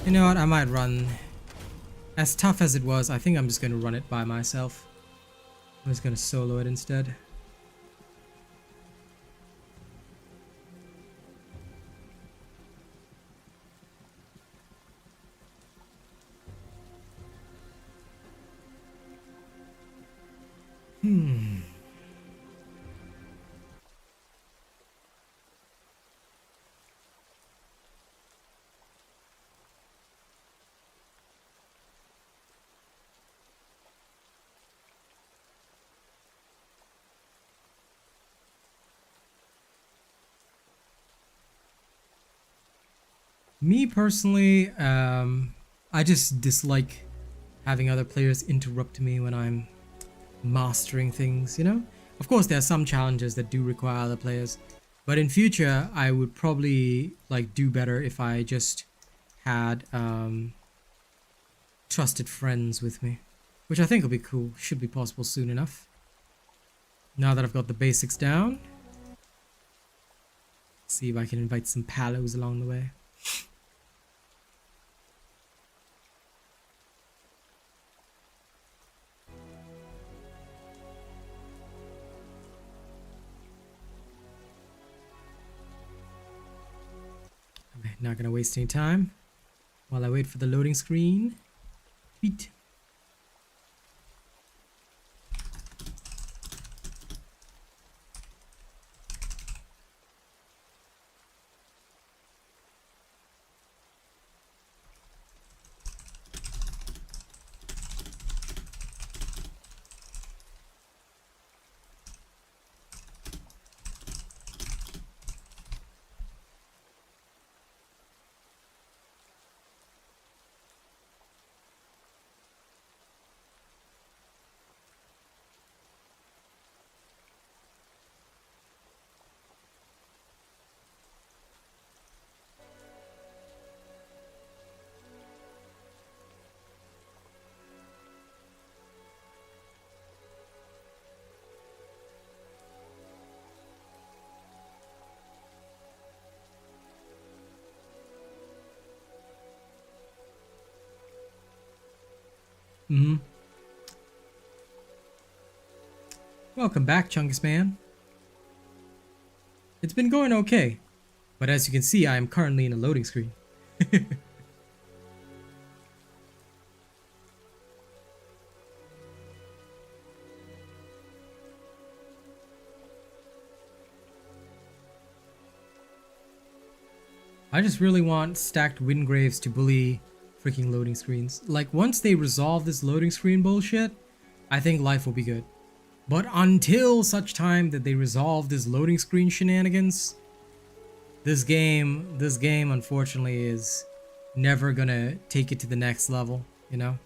You know what, I might run. As tough as it was, I think I'm just gonna run it by myself. I'm just gonna solo it instead. Me personally, I just dislike having other players interrupt me when I'm mastering things, you know? Of course, there are some challenges that do require other players, but in future, I would probably like do better if I just had trusted friends with me, which I think will be cool. Should be possible soon enough. Now that I've got the basics down, see if I can invite some palos along the way. Not gonna waste any time while I wait for the loading screen. Beat. Welcome back, Chungus Man. It's been going okay, but as you can see, I am currently in a loading screen. I just really want stacked Windgraves to bully freaking loading screens. Like, once they resolve this loading screen bullshit, I think life will be good. But until such time that they resolve this loading screen shenanigans, this game unfortunately is never gonna take it to the next level, you know?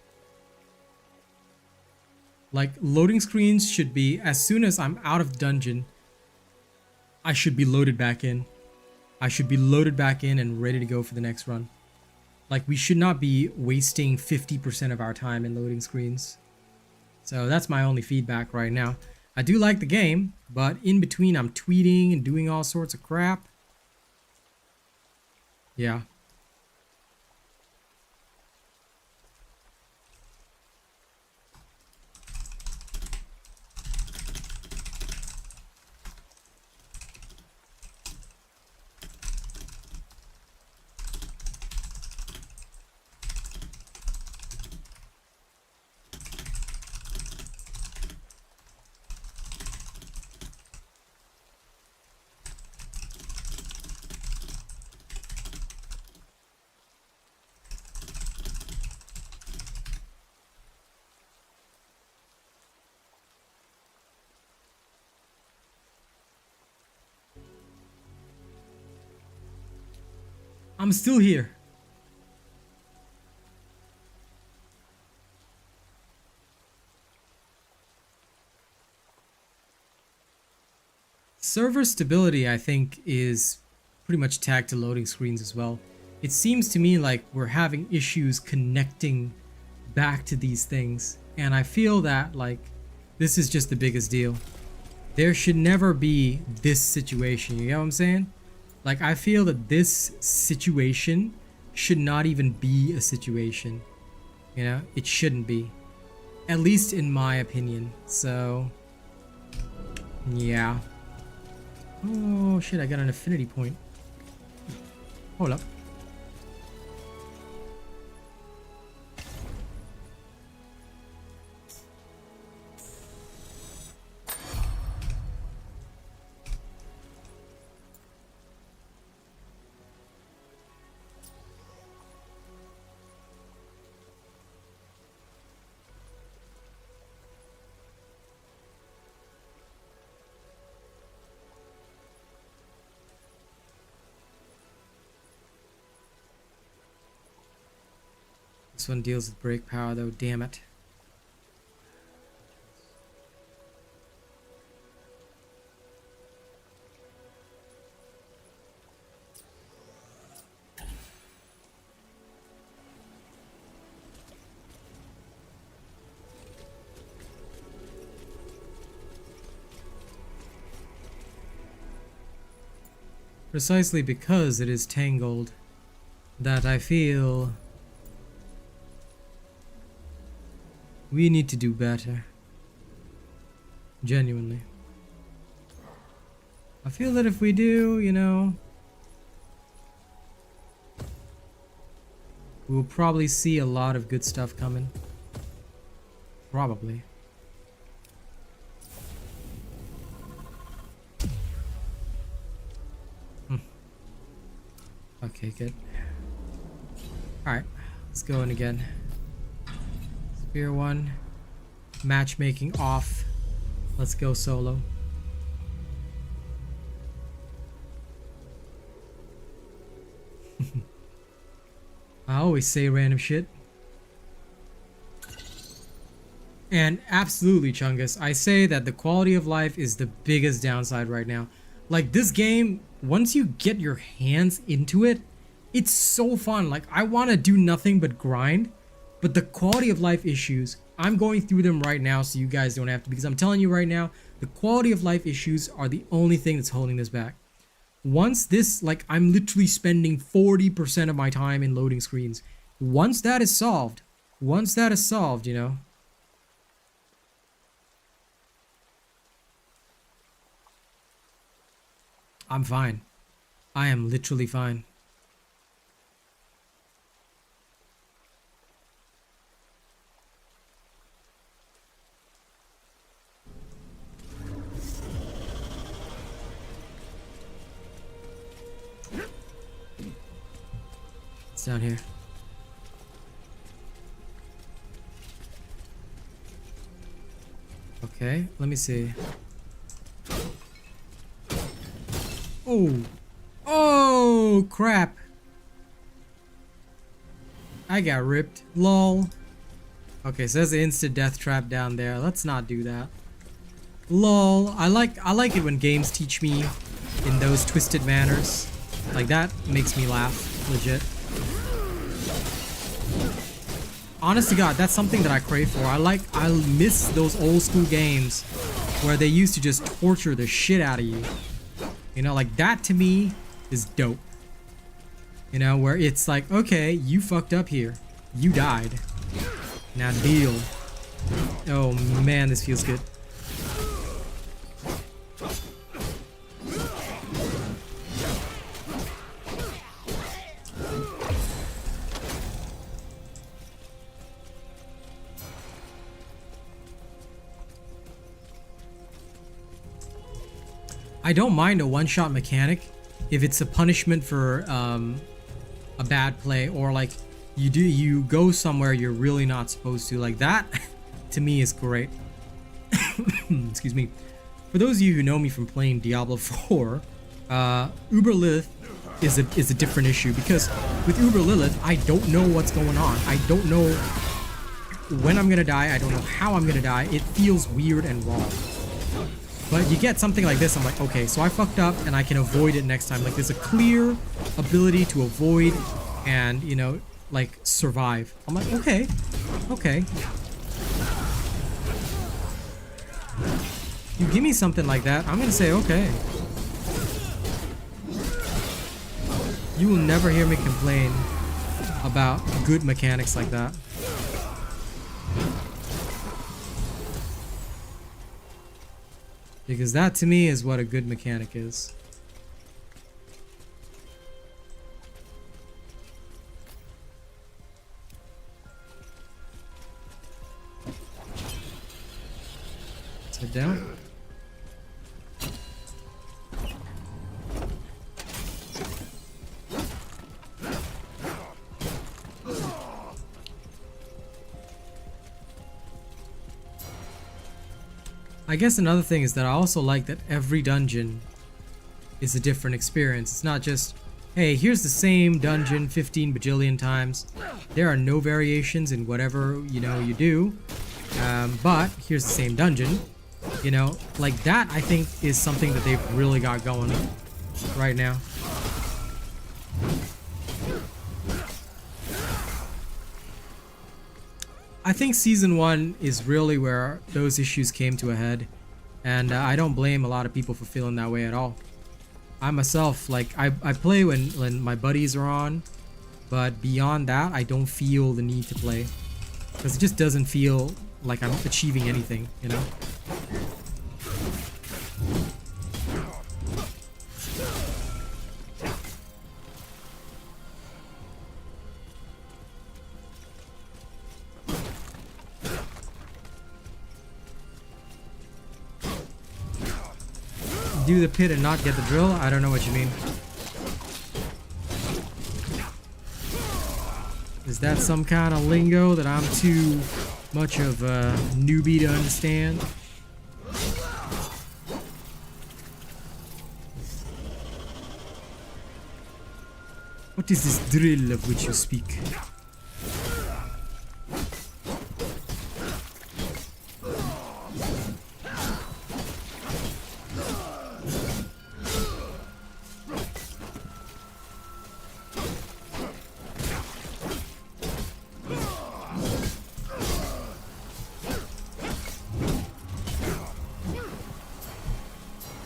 Like, loading screens should be, as soon as I'm out of the dungeon, I should be loaded back in. I should be loaded back in and ready to go for the next run. Like, we should not be wasting 50% of our time in loading screens. So that's my only feedback right now. I do like the game, but in between I'm tweeting and doing all sorts of crap. Yeah. I'm still here. Server stability, I think, is pretty much tagged to loading screens as well. It seems to me like we're having issues connecting back to these things, and I feel that like this is just the biggest deal. There should never be this situation, you know what I'm saying? Like, I feel that this situation should not even be a situation, you know? It shouldn't be, at least in my opinion. So yeah. Oh shit, I got an affinity point. Hold up. This one deals with break power though, damn it. Precisely because it is tangled that I feel we need to do better. Genuinely. I feel that if we do, you know, we'll probably see a lot of good stuff coming. Probably. Okay, good. Alright, let's go in again. Spear 1. Matchmaking off. Let's go solo. I always say random shit. And absolutely, Chungus, I say that the quality of life is the biggest downside right now. Like, this game, once you get your hands into it, it's so fun. Like, I want to do nothing but grind, but the quality of life issues, I'm going through them right now so you guys don't have to, because I'm telling you right now, the quality of life issues are the only thing that's holding this back. Once this, like, I'm literally spending 40% of my time in loading screens. Once that is solved, you know, I'm fine. I am literally fine. It's down here. Okay, let me see. Oh. Oh, crap. I got ripped. Lol. Okay, so there's an instant death trap down there. Let's not do that. Lol. I like it when games teach me in those twisted manners. Like, that makes me laugh. Legit. Honest to God, that's something that I crave for. I miss those old school games where they used to just torture the shit out of you. You know, like, that to me is dope. You know, where it's like, okay, you fucked up here. You died. Now deal. Oh man, this feels good. I don't mind a one-shot mechanic if it's a punishment for a bad play, or like you go somewhere you're really not supposed to. Like, that to me is great. Excuse me. For those of you who know me from playing Diablo 4, Uber Lilith is a different issue, because with Uber Lilith I don't know what's going on. I don't know when I'm gonna die. I don't know how I'm gonna die. It feels weird and wrong. But you get something like this, I'm like, okay, so I fucked up and I can avoid it next time. Like, there's a clear ability to avoid and, you know, like, survive. I'm like, okay, okay. You give me something like that, I'm gonna say, okay. You will never hear me complain about good mechanics like that. Because that to me is what a good mechanic is. Sit down. I guess another thing is that I also like that every dungeon is a different experience. It's not just, hey, here's the same dungeon 15 bajillion times. There are no variations in whatever, you know, you do. But here's the same dungeon. You know, like that I think is something that they've really got going right now. I think season 1 is really where those issues came to a head, and I don't blame a lot of people for feeling that way at all. I myself, like, I play when my buddies are on, but beyond that, I don't feel the need to play, because it just doesn't feel like I'm achieving anything, you know? Do the pit and not get the drill? I don't know what you mean. Is that some kind of lingo that I'm too much of a newbie to understand? What is this drill of which you speak?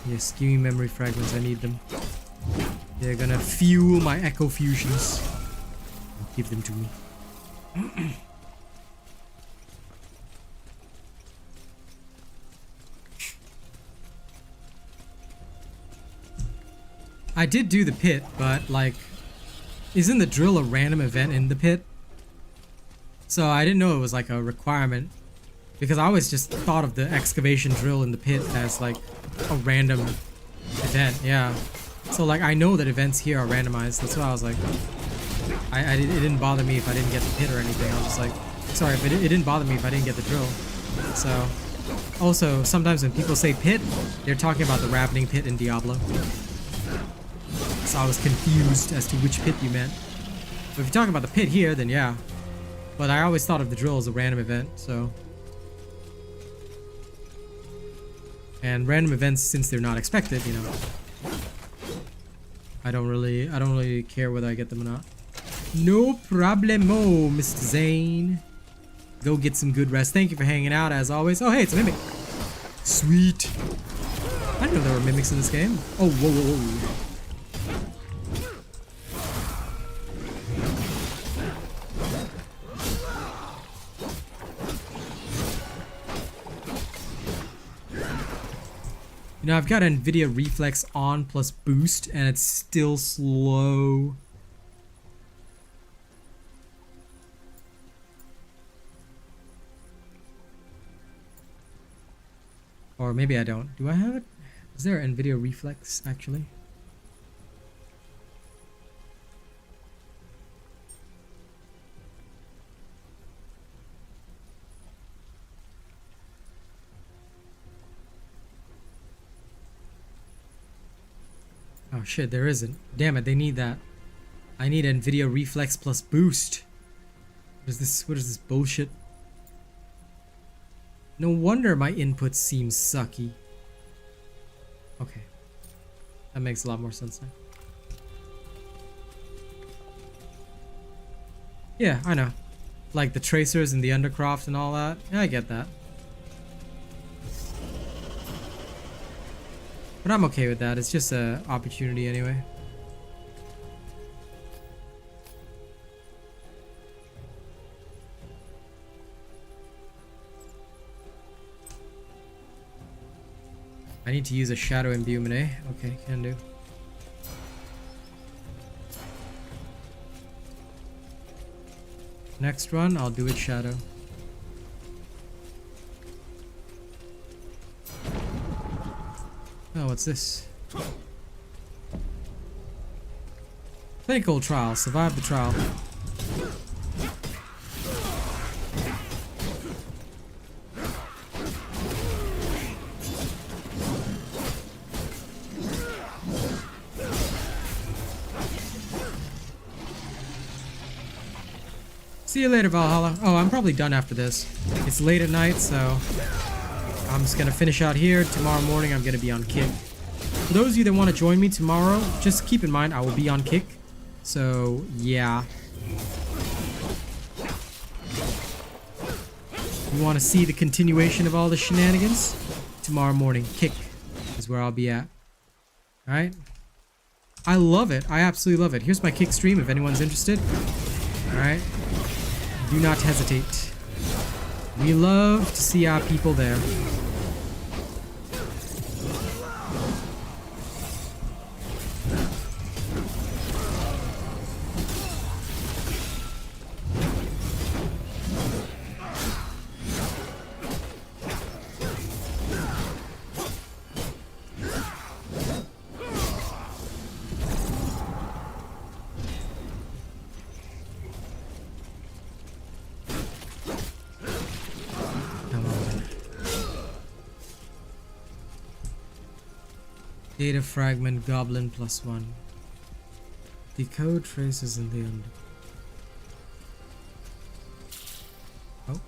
Yes, give me memory fragments, I need them. They're gonna fuel my echo fusions. Give them to me. I did do the pit, but like, isn't the drill a random event in the pit? So I didn't know it was like a requirement, because I always just thought of the excavation drill in the pit as like a random event. Yeah, so like I know that events here are randomized. That's why I was like, it didn't bother me if I didn't get the pit or anything. I was just like, sorry, but it didn't bother me if I didn't get the drill. So also sometimes when people say pit, they're talking about the ravening pit in Diablo. So I was confused as to which pit you meant. But if you're talking about the pit here, then yeah. But I always thought of the drill as a random event, so. And random events, since they're not expected, you know, I don't really care whether I get them or not. No problemo, Mr. Zane. Go get some good rest. Thank you for hanging out as always. Oh, hey, it's a mimic. Sweet. I didn't know there were mimics in this game. Oh, whoa, whoa, whoa. You know, I've got NVIDIA Reflex on plus boost, and it's still slow. Or maybe I don't. Do I have it? Is there NVIDIA Reflex, actually? Oh shit, there isn't. Damn it, they need that. I need NVIDIA Reflex plus boost. What is this bullshit? No wonder my input seems sucky. That makes a lot more sense now. Yeah, I know. Like the tracers and the undercroft and all that. Yeah, I get that. But I'm okay with that. It's just an opportunity anyway. I need to use a shadow imbuement, eh? Okay, can do. Next run, I'll do it shadow. Oh, what's this? Clinical trial. Survive the trial. See you later, Valhalla. Oh, I'm probably done after this. It's late at night, so I'm just gonna finish out here. Tomorrow morning, I'm gonna be on Kick. For those of you that want to join me tomorrow, just keep in mind I will be on Kick. So, yeah. You want to see the continuation of all the shenanigans? Tomorrow morning, Kick is where I'll be at. Alright? I love it. I absolutely love it. Here's my Kick stream if anyone's interested. Alright? Do not hesitate. We love to see our people there. Data fragment goblin +1. Decode traces in the end. Oh.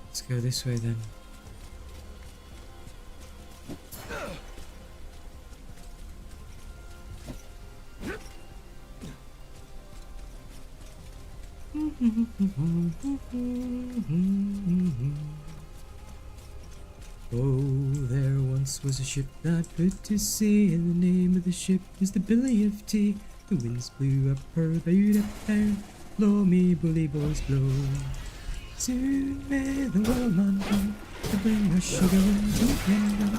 Let's go this way then. Oh, there once was a ship that put to sea, and the name of the ship is the Billy of Tea. The winds blew up her boat up there, blow me bully boys blow. Soon may the woman come to bring us sugar and tea and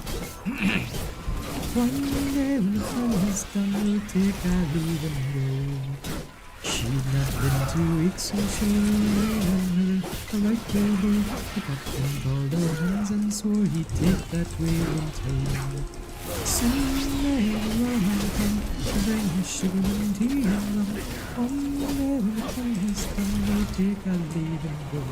one day when the fun is done, we'll take our leave and go. She'd not been 2 weeks, so she ran her a right way. The captain called our hands and swore he'd take that whale in tow. Soon may the woman come to bring us sugar and tea and rum. One day when the fun is done, we'll take our leave and go.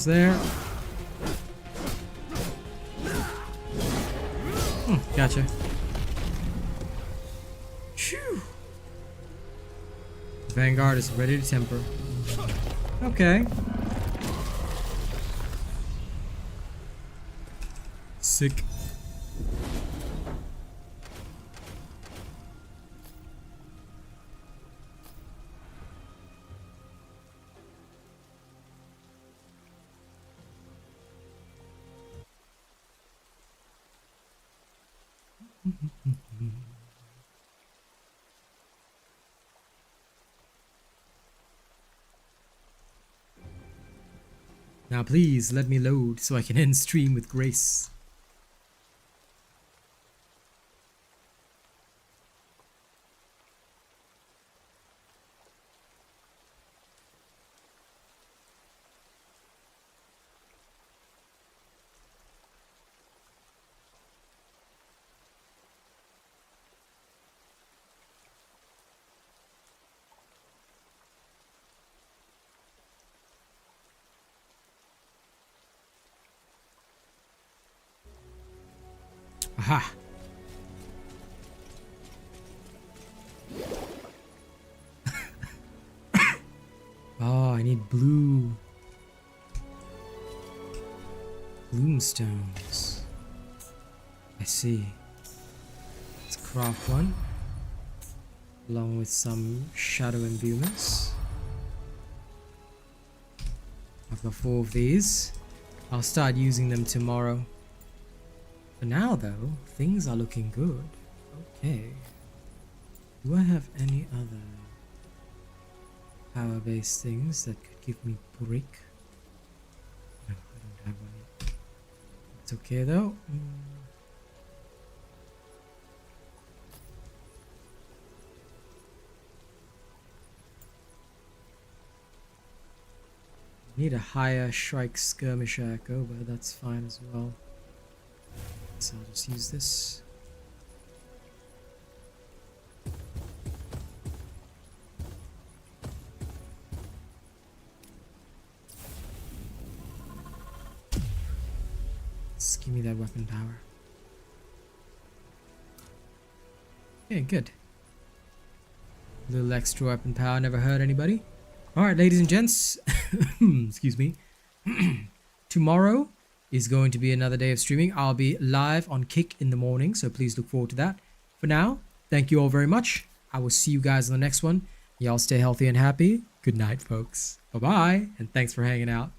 Almost there. Gotcha. Phew. Vanguard is ready to temper. Okay. Sick. Now please let me load so I can end stream with grace. Aha! Oh, I need blue bloomstones. I see. Let's craft one along with some shadow imbuements. I've got 4 of these. I'll start using them tomorrow. For now, though, things are looking good. Okay. Do I have any other power-based things that could give me brick? No, I don't have one yet. It's okay, though. Need a higher Shrike Skirmisher Echo, but that's fine as well. So I'll just use this. Just give me that weapon power. Okay, good. A little extra weapon power never hurt anybody. Alright, ladies and gents. Excuse me. Tomorrow is going to be another day of streaming. I'll be live on Kick in the morning, so please look forward to that. For now, thank you all very much. I will see you guys in the next one. Y'all stay healthy and happy. Good night, folks. Bye-bye, and thanks for hanging out.